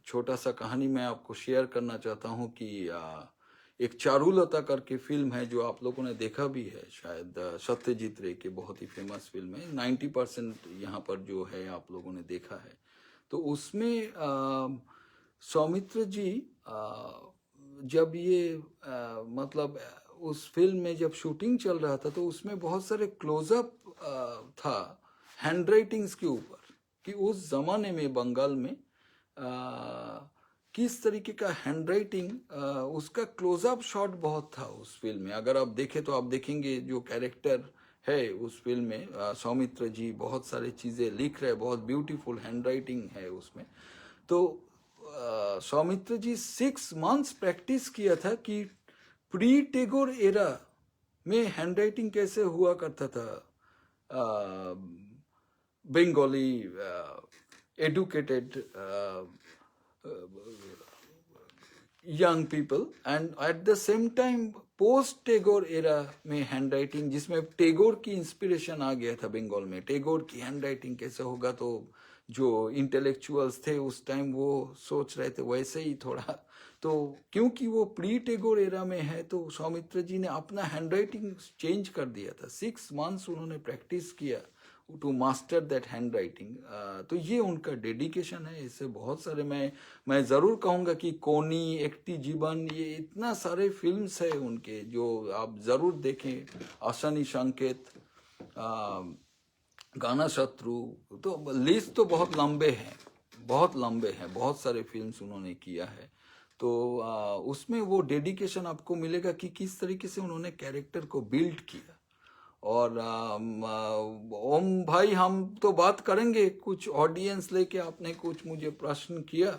छोटा सा कहानी मैं आपको शेयर करना चाहता हूँ कि एक चारुलता करके फिल्म है जो आप लोगों ने देखा भी है शायद, सत्यजीत रे की बहुत ही फेमस फिल्म है। 90% यहाँ पर जो है आप लोगों ने देखा है। तो उसमें सौमित्र जी जब ये मतलब उस फिल्म में जब शूटिंग चल रहा था तो उसमें बहुत सारे क्लोजअप था हैंड राइटिंग्स के ऊपर, कि उस जमाने में बंगाल में किस तरीके का हैंड राइटिंग, उसका क्लोजअप शॉट बहुत था उस फिल्म में। अगर आप देखें तो आप देखेंगे जो कैरेक्टर है उस फिल्म में सौमित्र जी बहुत सारी चीज़ें लिख रहे हैं, बहुत ब्यूटीफुल हैंड राइटिंग है उसमें। तो सौमित्र जी 6 मंथ्स प्रैक्टिस किया था कि प्री टेगोर एरा में हैंड राइटिंग कैसे हुआ करता था। Bengali educated young people, and at the same time post Tagore era में हैंड राइटिंग, जिसमें टेगोर की इंस्पिरेशन आ गया था बंगाल में। टेगोर की हैंड राइटिंग कैसे होगा, तो जो इंटेलेक्चुअल्स थे उस टाइम वो सोच रहे थे वैसे ही थोड़ा। तो क्योंकि वो प्री टेगोर एरा में है तो सौमित्र जी ने अपना हैंड राइटिंग चेंज कर दिया था। 6 मंथ्स उन्होंने प्रैक्टिस किया to master that handwriting. तो ये उनका डेडिकेशन है। इससे बहुत सारे मैं ज़रूर कहूँगा कि कोनी, एकटी जीवन, ये इतना सारे फिल्म्स है उनके जो आप ज़रूर देखें। आसानी संकेत, गाना शत्रु, तो लिस्ट तो बहुत लंबे हैं, बहुत लंबे हैं, बहुत सारे फिल्म्स उन्होंने किया है। तो उसमें वो डेडिकेशन आपको मिलेगा कि किस तरीके से उन्होंने कैरेक्टर को बिल्ड किया। और ओम भाई, हम तो बात करेंगे कुछ ऑडियंस लेके। आपने कुछ मुझे प्रश्न किया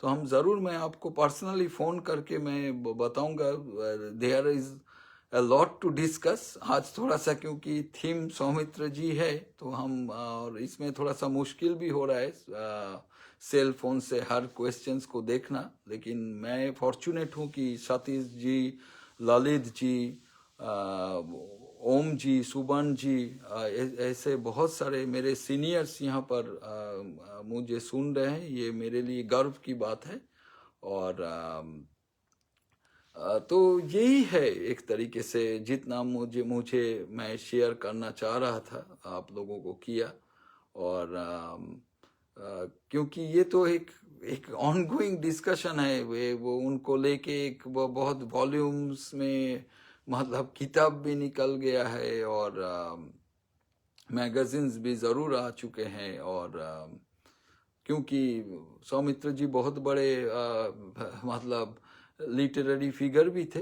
तो हम ज़रूर, मैं आपको पर्सनली फ़ोन करके मैं बताऊंगा। There is lot to discuss आज थोड़ा सा, क्योंकि थीम सौमित्र जी है तो हम और इसमें थोड़ा सा मुश्किल भी हो रहा है सेल फोन से हर क्वेश्चंस को देखना। लेकिन मैं फॉर्चुनेट हूँ कि सतीश जी, ललित जी, ओम जी, सुबन जी, ऐसे बहुत सारे मेरे सीनियर्स यहाँ पर मुझे सुन रहे हैं। ये मेरे लिए गर्व की बात है। और तो यही है एक तरीके से, जितना मुझे मुझे मैं शेयर करना चाह रहा था आप लोगों को किया। और क्योंकि ये तो एक एक ऑनगोइंग डिस्कशन है, वे वो उनको लेके एक वो बहुत वॉल्यूम्स में मतलब किताब भी निकल गया है, और मैगजीन्स भी ज़रूर आ चुके हैं। और क्योंकि सौमित्र जी बहुत बड़े मतलब लिटरेरी फिगर भी थे।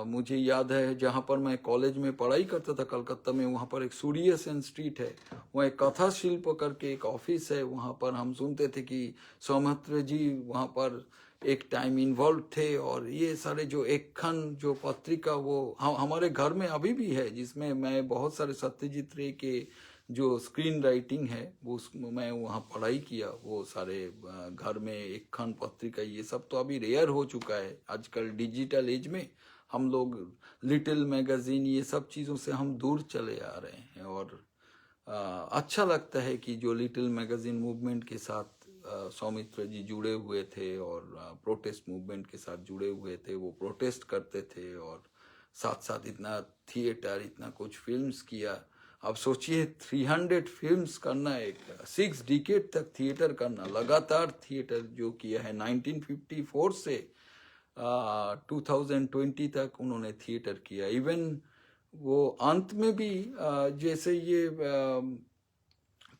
मुझे याद है जहाँ पर मैं कॉलेज में पढ़ाई करता था कलकत्ता में, वहाँ पर एक सूर्य सेन स्ट्रीट है, वहाँ एक कथा शिल्प करके एक ऑफिस है। वहाँ पर हम सुनते थे कि सौमित्र जी वहाँ पर एक टाइम इन्वॉल्व थे। और ये सारे जो एक खन जो पत्रिका वो हमारे घर में अभी भी है, जिसमें मैं बहुत सारे सत्यजीत रे के जो स्क्रीन राइटिंग है वो मैं वहाँ पढ़ाई किया। वो सारे घर में एक खन पत्रिका, ये सब तो अभी रेयर हो चुका है आजकल डिजिटल एज में। हम लोग लिटिल मैगजीन ये सब चीज़ों से हम दूर चले आ रहे हैं। और अच्छा लगता है कि जो लिटिल मैगजीन मूवमेंट के साथ सौमित्र जी जुड़े हुए थे और प्रोटेस्ट मूवमेंट के साथ जुड़े हुए थे, वो प्रोटेस्ट करते थे और साथ साथ इतना थिएटर, इतना कुछ फिल्म्स किया। अब सोचिए 300 फिल्म्स करना, एक 6 डिकेड तक थिएटर करना, लगातार थिएटर जो किया है 1954 से 2020 तक उन्होंने थिएटर किया। इवन वो अंत में भी जैसे ये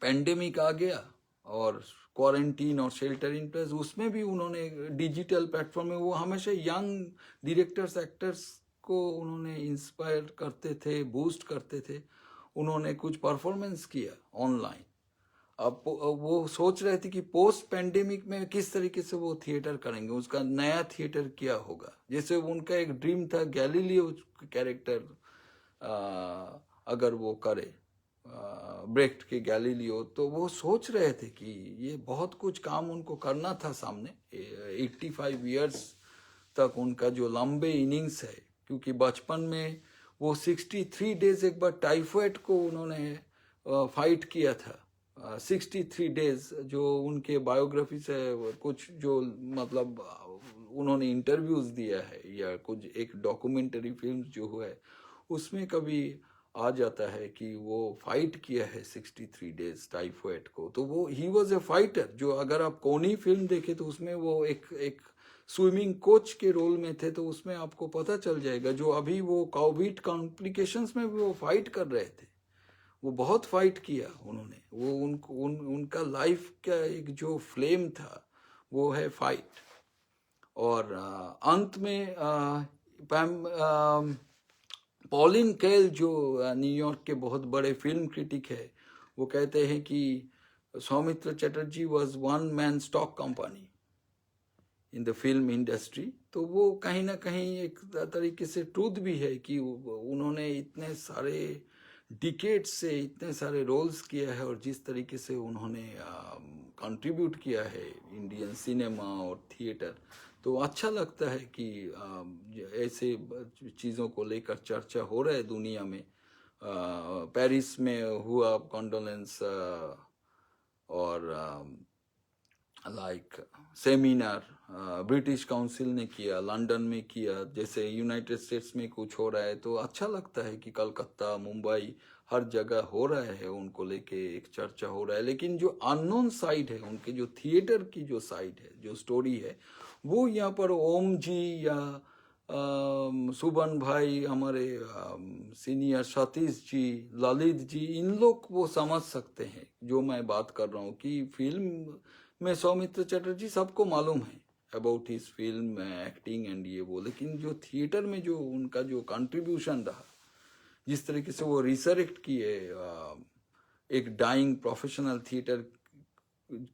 पेंडेमिक आ गया और क्वारंटीन और शेल्टर इन प्लेस, उसमें भी उन्होंने डिजिटल प्लेटफॉर्म में वो हमेशा यंग डायरेक्टर्स एक्टर्स को उन्होंने इंस्पायर करते थे, बूस्ट करते थे। उन्होंने कुछ परफॉर्मेंस किया ऑनलाइन। अब वो सोच रहे थे कि पोस्ट पेंडेमिक में किस तरीके से वो थिएटर करेंगे, उसका नया थिएटर क्या होगा। जैसे उनका एक ड्रीम था गैलीलियो कैरेक्टर अगर वो करे ब्रेख्ट के गैलीलियो, तो वो सोच रहे थे कि ये बहुत कुछ काम उनको करना था सामने। 85 ईयर्स तक उनका जो लंबे इनिंग्स है, क्योंकि बचपन में वो 63 डेज एक बार टाइफाइड को उन्होंने फाइट किया था। 63 डेज जो उनके बायोग्राफी से कुछ जो मतलब उन्होंने इंटरव्यूज दिया है या कुछ एक डॉक्यूमेंट्री फिल्म जो हुआ है उसमें कभी आ जाता है कि वो फाइट किया है 63 डेज टाइफाइड को। तो वो ही वॉज ए फाइटर। जो अगर आप कोनी फिल्म देखे तो उसमें वो एक स्विमिंग कोच के रोल में थे, तो उसमें आपको पता चल जाएगा। जो अभी वो कोविड कॉम्प्लिकेशंस में भी वो फाइट कर रहे थे, वो बहुत फाइट किया उन्होंने। वो उनका लाइफ का एक जो फ्लेम था वो है फाइट। और अंत में पॉलिन कैल जो न्यूयॉर्क के बहुत बड़े फिल्म क्रिटिक है, वो कहते हैं कि Soumitra Chatterjee was one man stock company in the film industry. तो वो कहीं ना कहीं एक तरीके से ट्रूथ भी है कि उन्होंने इतने सारे डिकेड से इतने सारे रोल्स किया है, और जिस तरीके से उन्होंने कंट्रीब्यूट किया है इंडियन सिनेमा और थिएटर, तो अच्छा लगता है कि ऐसे चीज़ों को लेकर चर्चा हो रहा है दुनिया में। पेरिस में हुआ कॉन्डोलेंस और लाइक सेमिनार ब्रिटिश काउंसिल ने किया, लंदन में किया, जैसे यूनाइटेड स्टेट्स में कुछ हो रहा है तो अच्छा लगता है कि कलकत्ता, मुंबई, हर जगह हो रहा है, उनको लेके एक चर्चा हो रहा है। लेकिन जो अननोन साइड है, उनके जो थिएटर की जो साइड है, जो स्टोरी है, वो यहाँ पर ओम जी या सुबन भाई, हमारे सीनियर सतीश जी, ललित जी, इन लोग वो समझ सकते हैं जो मैं बात कर रहा हूँ। कि फिल्म में सौमित्र चटर्जी सबको मालूम है about his film acting and ये वो, लेकिन जो थिएटर में जो उनका जो कंट्रीब्यूशन रहा, जिस तरीके से वो रिसरेक्ट किए एक डाइंग प्रोफेशनल थिएटर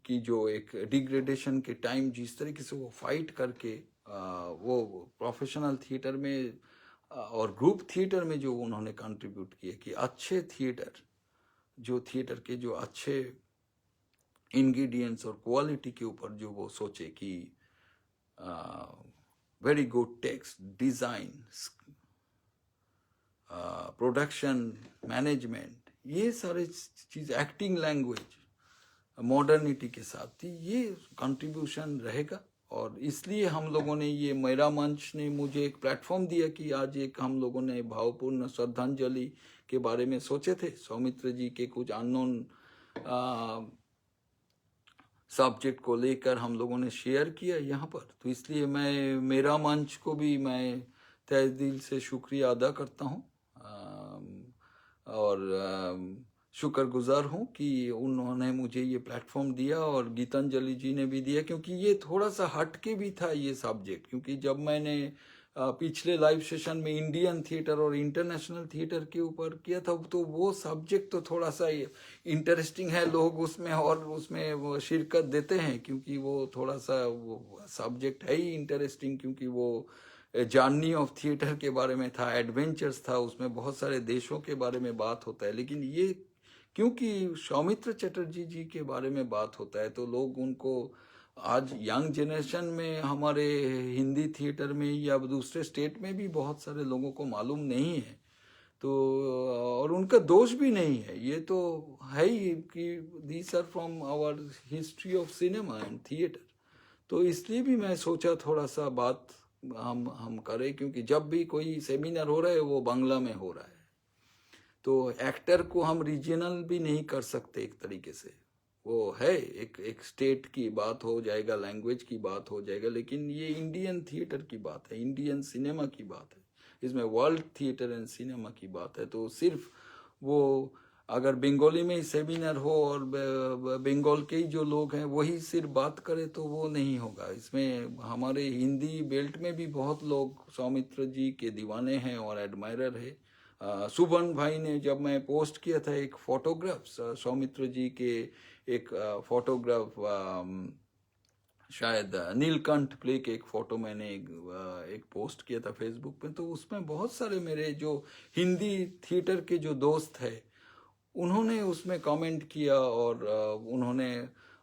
की जो एक डिग्रेडेशन के टाइम, जिस तरीके से वो फाइट करके वो प्रोफेशनल थिएटर में और ग्रुप थिएटर में जो उन्होंने कंट्रीब्यूट किया कि अच्छे थिएटर, जो थिएटर के जो अच्छे इंग्रेडिएंट्स और क्वालिटी के ऊपर जो वो सोचे कि very good text, design, production, management, ये सारे चीज़, एक्टिंग लैंग्वेज, मॉडर्निटी के साथ ये कंट्रीब्यूशन रहेगा। और इसलिए हम लोगों ने ये, मेरा मंच ने मुझे एक प्लेटफॉर्म दिया कि आज एक हम लोगों ने भावपूर्ण श्रद्धांजलि के बारे में सोचे थे। सौमित्र जी के कुछ अननोन सब्जेक्ट को लेकर हम लोगों ने शेयर किया यहाँ पर। तो इसलिए मैं, मेरा मंच को भी मैं तहे दिल से शुक्रिया अदा करता हूँ और शुक्रगुजार हूँ कि उन्होंने मुझे ये प्लेटफॉर्म दिया, और गीतांजलि जी ने भी दिया, क्योंकि ये थोड़ा सा हटके भी था ये सब्जेक्ट। क्योंकि जब मैंने पिछले लाइव सेशन में इंडियन थिएटर और इंटरनेशनल थिएटर के ऊपर किया था, तो वो सब्जेक्ट तो थोड़ा सा इंटरेस्टिंग है, लोग उसमें और उसमें वो शिरकत देते हैं, क्योंकि वो थोड़ा सा वो सब्जेक्ट है ही इंटरेस्टिंग, क्योंकि वो जर्नी ऑफ थिएटर के बारे में था, एडवेंचर्स था, उसमें बहुत सारे देशों के बारे में बात होता है। लेकिन ये क्योंकि सौमित्र चटर्जी जी के बारे में बात होता है, तो लोग उनको आज यंग जनरेशन में हमारे हिंदी थिएटर में या दूसरे स्टेट में भी बहुत सारे लोगों को मालूम नहीं है। तो और उनका दोष भी नहीं है, ये तो है ही कि these are from our history of cinema and theatre. तो इसलिए भी मैं सोचा थोड़ा सा बात हम करें, क्योंकि जब भी कोई सेमिनार हो रहा है वो बांग्ला में हो रहा है, तो एक्टर को हम रीजनल भी नहीं कर सकते एक तरीके से। वो है एक स्टेट की बात हो जाएगा, लैंग्वेज की बात हो जाएगा, लेकिन ये इंडियन थिएटर की बात है, इंडियन सिनेमा की बात है, इसमें वर्ल्ड थिएटर एंड सिनेमा की बात है। तो सिर्फ वो अगर बंगाली में ही सेमिनार हो और बंगाल के ही जो लोग हैं वही सिर्फ बात करें तो वो नहीं होगा। इसमें हमारे हिंदी बेल्ट में भी बहुत लोग सौमित्र जी के दीवाने हैं और एडमायरर है। सुबन भाई ने, जब मैं पोस्ट किया था एक फोटोग्राफ सौमित्र जी के, एक फोटोग्राफ शायद नीलकंठ प्ले के एक फोटो मैंने एक पोस्ट किया था फेसबुक पे, तो उसमें बहुत सारे मेरे जो हिंदी थिएटर के जो दोस्त हैं उन्होंने उसमें कमेंट किया और उन्होंने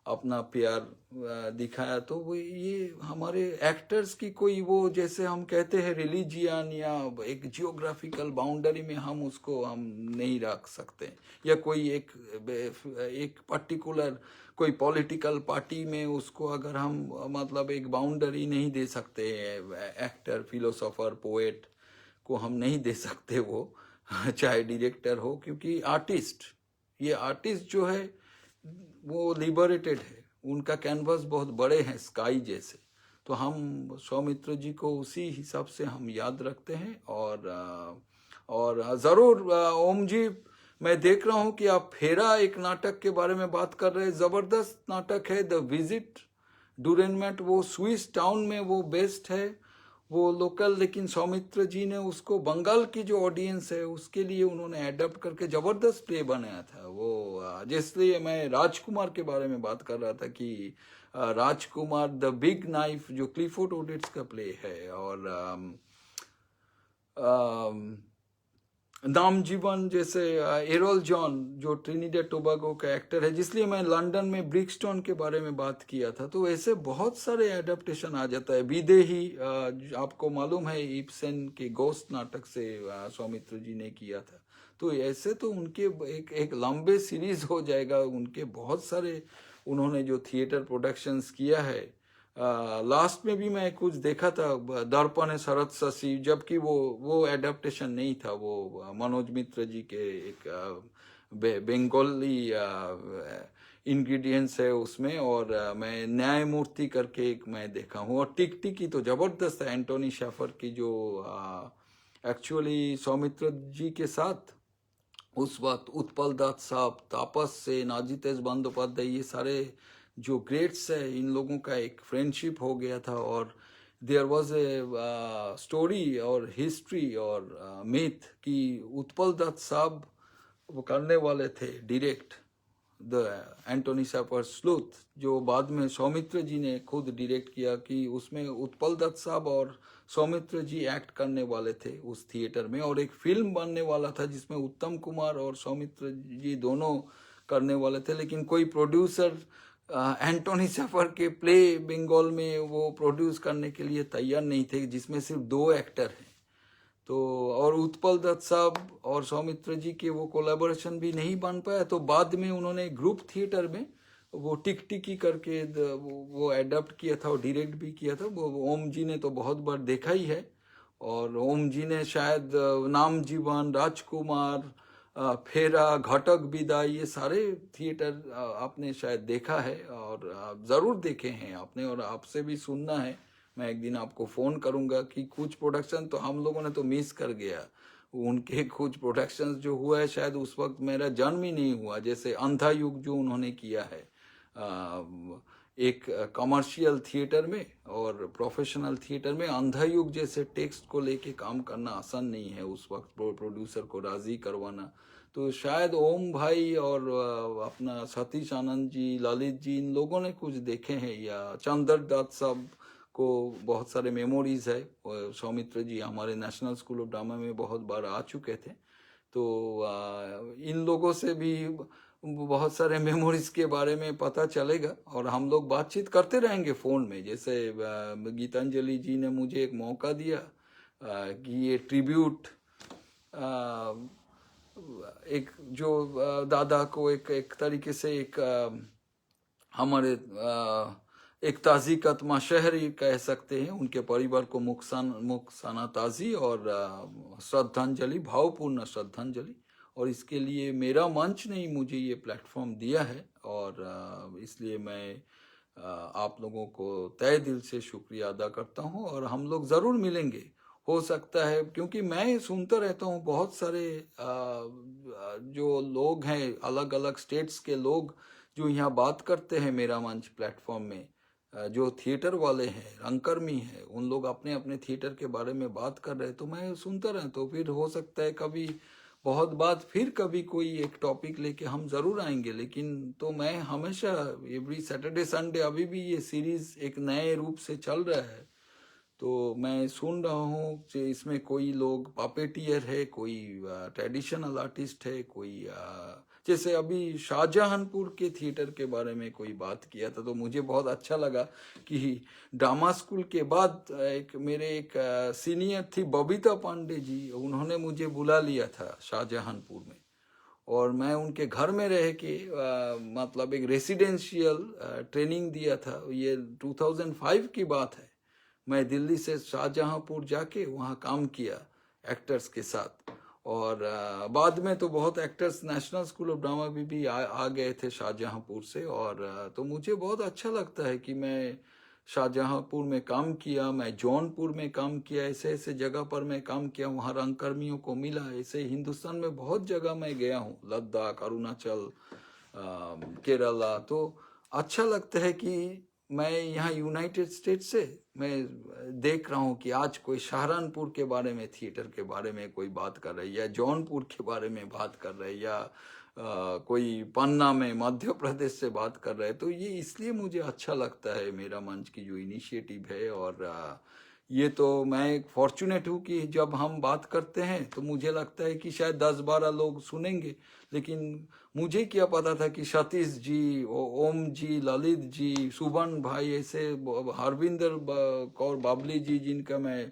अपना प्यार दिखाया। तो वो ये हमारे एक्टर्स की कोई वो, जैसे हम कहते हैं रिलीजियन या एक जियोग्राफिकल बाउंड्री में हम उसको हम नहीं रख सकते, या कोई एक पर्टिकुलर कोई पॉलिटिकल पार्टी में उसको अगर हम मतलब एक बाउंड्री नहीं दे सकते, एक्टर, फिलोसोफर, पोएट को हम नहीं दे सकते वो, चाहे डायरेक्टर हो, क्योंकि आर्टिस्ट, ये आर्टिस्ट जो है वो लिबरेटेड है, उनका कैनवास बहुत बड़े हैं, स्काई जैसे। तो हम सौमित्र जी को उसी हिसाब से हम याद रखते हैं। और ज़रूर ओम जी, मैं देख रहा हूँ कि आप फेरा एक नाटक के बारे में बात कर रहे हैं, ज़बरदस्त नाटक है, द विजिट डूरेनमेंट, वो स्विस टाउन में वो बेस्ड है, वो लोकल, लेकिन सौमित्र जी ने उसको बंगाल की जो ऑडियंस है उसके लिए उन्होंने एडप्ट करके जबरदस्त प्ले बनाया था वो। जिसलिए मैं राजकुमार के बारे में बात कर रहा था कि राजकुमार द बिग नाइफ जो क्लिफोर्ड ओटिट्स का प्ले है, और नाम जीवन जैसे एरोल जॉन जो ट्रिनिडेड टोबागो का एक्टर है, जिसलिए मैं लंदन में ब्रिक्सटन के बारे में बात किया था। तो ऐसे बहुत सारे एडेप्टेशन आ जाता है। विदेही आपको मालूम है इब्सन के गोस्ट नाटक से सौमित्र जी ने किया था। तो ऐसे तो उनके एक लंबे सीरीज हो जाएगा, उनके बहुत सारे उन्होंने जो थिएटर प्रोडक्शंस किया है। लास्ट में भी मैं कुछ देखा था, दर्पण शरद शशि, जबकि वो एडेप्टेशन नहीं था, वो मनोज मित्र जी के एक बंगाली इंग्रेडिएंट्स है उसमें। और मैं न्यायमूर्ति करके एक मैं देखा हूँ, और टिकटिकी तो जबरदस्त है, एंटोनी शेफर की, जो एक्चुअली सौमित्र जी के साथ उस वक्त उत्पल दत्त साहब, तापस से नाजितेश बंदोपाध्याय, ये सारे जो ग्रेट्स है, इन लोगों का एक फ्रेंडशिप हो गया था। और देयर वॉज ए स्टोरी और हिस्ट्री और मिथ कि उत्पल दत्त साहब वो करने वाले थे डायरेक्ट द एंटोनी सैफर स्लूथ, जो बाद में सौमित्र जी ने खुद डायरेक्ट किया, कि उसमें उत्पल दत्त साहब और सौमित्र जी एक्ट करने वाले थे उस थिएटर में, और एक फिल्म बनने वाला था जिसमें उत्तम कुमार और सौमित्र जी दोनों करने वाले थे, लेकिन कोई प्रोड्यूसर एंटोनी सैफर के प्ले बंगाल में वो प्रोड्यूस करने के लिए तैयार नहीं थे, जिसमें सिर्फ 2 एक्टर हैं। तो और उत्पल दत्त साहब और सौमित्र जी के वो कोलैबोरेशन भी नहीं बन पाया, तो बाद में उन्होंने ग्रुप थिएटर में वो टिक टिकी करके वो एडप्ट किया था और डायरेक्ट भी किया था। वो ओम जी ने तो बहुत बार देखा ही है, और ओम जी ने शायद नाम जीवन, राजकुमार, फेरा, घटक विदाई, ये सारे थिएटर आपने शायद देखा है, और ज़रूर देखे हैं आपने, और आपसे भी सुनना है। मैं एक दिन आपको फ़ोन करूंगा कि कुछ प्रोडक्शन तो हम लोगों ने तो मिस कर गया, उनके कुछ प्रोडक्शंस जो हुआ है शायद उस वक्त मेरा जन्म ही नहीं हुआ, जैसे अंधा युग जो उन्होंने किया है एक कमर्शियल थिएटर में और प्रोफेशनल थिएटर में। अंधा युग जैसे टेक्स्ट को लेके काम करना आसान नहीं है, उस वक्त प्रोड्यूसर को राज़ी करवाना। तो शायद ओम भाई और अपना सतीश आनंद जी, ललित जी, इन लोगों ने कुछ देखे हैं, या चंद्र दत्त साहब को बहुत सारे मेमोरीज है। सौमित्र जी हमारे नेशनल स्कूल ऑफ ड्रामा में बहुत बार आ चुके थे, तो इन लोगों से भी बहुत सारे मेमोरीज के बारे में पता चलेगा, और हम लोग बातचीत करते रहेंगे फ़ोन में। जैसे गीतांजलि जी ने मुझे एक मौका दिया कि ये ट्रिब्यूट एक जो दादा को एक तरीके से एक हमारे एक ताज़ी कतमा शहरी कह सकते हैं, उनके परिवार को मुखसाना ताज़ी और श्रद्धांजलि, भावपूर्ण श्रद्धांजलि। और इसके लिए मेरा मंच ने मुझे ये प्लेटफॉर्म दिया है, और इसलिए मैं आप लोगों को तहे दिल से शुक्रिया अदा करता हूँ, और हम लोग ज़रूर मिलेंगे, हो सकता है, क्योंकि मैं सुनता रहता हूँ बहुत सारे जो लोग हैं अलग अलग स्टेट्स के लोग जो यहाँ बात करते हैं मेरा मंच प्लेटफॉर्म में, जो थिएटर वाले हैं, रंगकर्मी हैं, उन लोग अपने अपने थिएटर के बारे में बात कर रहे हैं, तो मैं सुनता रहता हूँ। तो फिर हो सकता है कभी बहुत बात, फिर कभी कोई एक टॉपिक लेके हम ज़रूर आएंगे। लेकिन तो मैं हमेशा एवरी सैटरडे संडे, अभी भी ये सीरीज़ एक नए रूप से चल रहा है, तो मैं सुन रहा हूँ कि इसमें कोई लोग पपेटियर है, कोई ट्रेडिशनल आर्टिस्ट है, कोई जैसे अभी शाहजहांपुर के थिएटर के बारे में कोई बात किया था, तो मुझे बहुत अच्छा लगा कि ड्रामा स्कूल के बाद मेरे एक सीनियर थी बबीता पांडे जी, उन्होंने मुझे बुला लिया था शाहजहांपुर में, और मैं उनके घर में रह के मतलब एक रेसिडेंशियल ट्रेनिंग दिया था। ये 2005 की बात है। मैं दिल्ली से शाहजहांपुर जाके वहाँ काम किया एक्टर्स के साथ, और बाद में तो बहुत actors national school of drama भी आ गए थे शाहजहांपुर से, और तो मुझे बहुत अच्छा लगता है कि मैं शाहजहांपुर में काम किया, मैं जौनपुर में काम किया, ऐसे ऐसे जगह पर मैं काम किया, वहाँ रंगकर्मियों को मिला। ऐसे हिंदुस्तान में बहुत जगह मैं गया हूँ, लद्दाख, अरुणाचल, केरला। तो अच्छा लगता है कि मैं यहाँ यूनाइटेड स्टेट्स से मैं देख रहा हूँ कि आज कोई सहारनपुर के बारे में, थिएटर के बारे में कोई बात कर रहा है, या जौनपुर के बारे में बात कर रहा है, या कोई पन्ना में मध्य प्रदेश से बात कर रहा है। तो ये इसलिए मुझे अच्छा लगता है मेरा मंच की जो इनिशिएटिव है, और ये तो मैं फॉर्चुनेट हूँ कि जब हम बात करते हैं तो मुझे लगता है कि शायद 10-12 लोग सुनेंगे, लेकिन मुझे क्या पता था कि सतीश जी, ओम जी, ललित जी, सुबन भाई, ऐसे हरविंदर कौर बाबली जी, जिनका मैं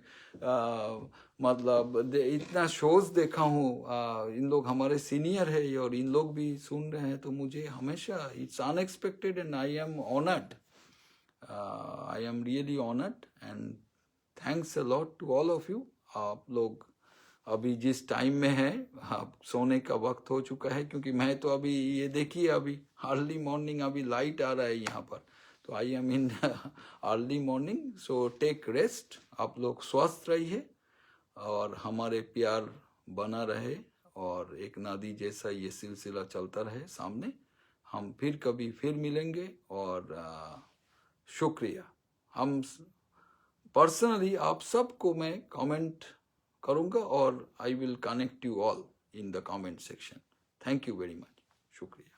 मतलब इतना शोज देखा हूँ, इन लोग हमारे सीनियर है और इन लोग भी सुन रहे हैं, तो मुझे हमेशा it's unexpected and I am honoured, I am really honoured, and thanks a lot to all of you. आप लोग अभी जिस टाइम में है, आप सोने का वक्त हो चुका है, क्योंकि मैं तो अभी ये देखिए अभी अर्ली मॉर्निंग, अभी लाइट आ रहा है यहाँ पर, तो I am in early morning. So take rest, आप लोग स्वस्थ रहिए और हमारे प्यार बना रहे, और एक नदी जैसा ये सिलसिला चलता रहे सामने। हम फिर कभी फिर मिलेंगे, और शुक्रिया। हम पर्सनली आप सबको मैं कमेंट करूंगा, और I will connect you all in the comment section. Thank you very much, शुक्रिया।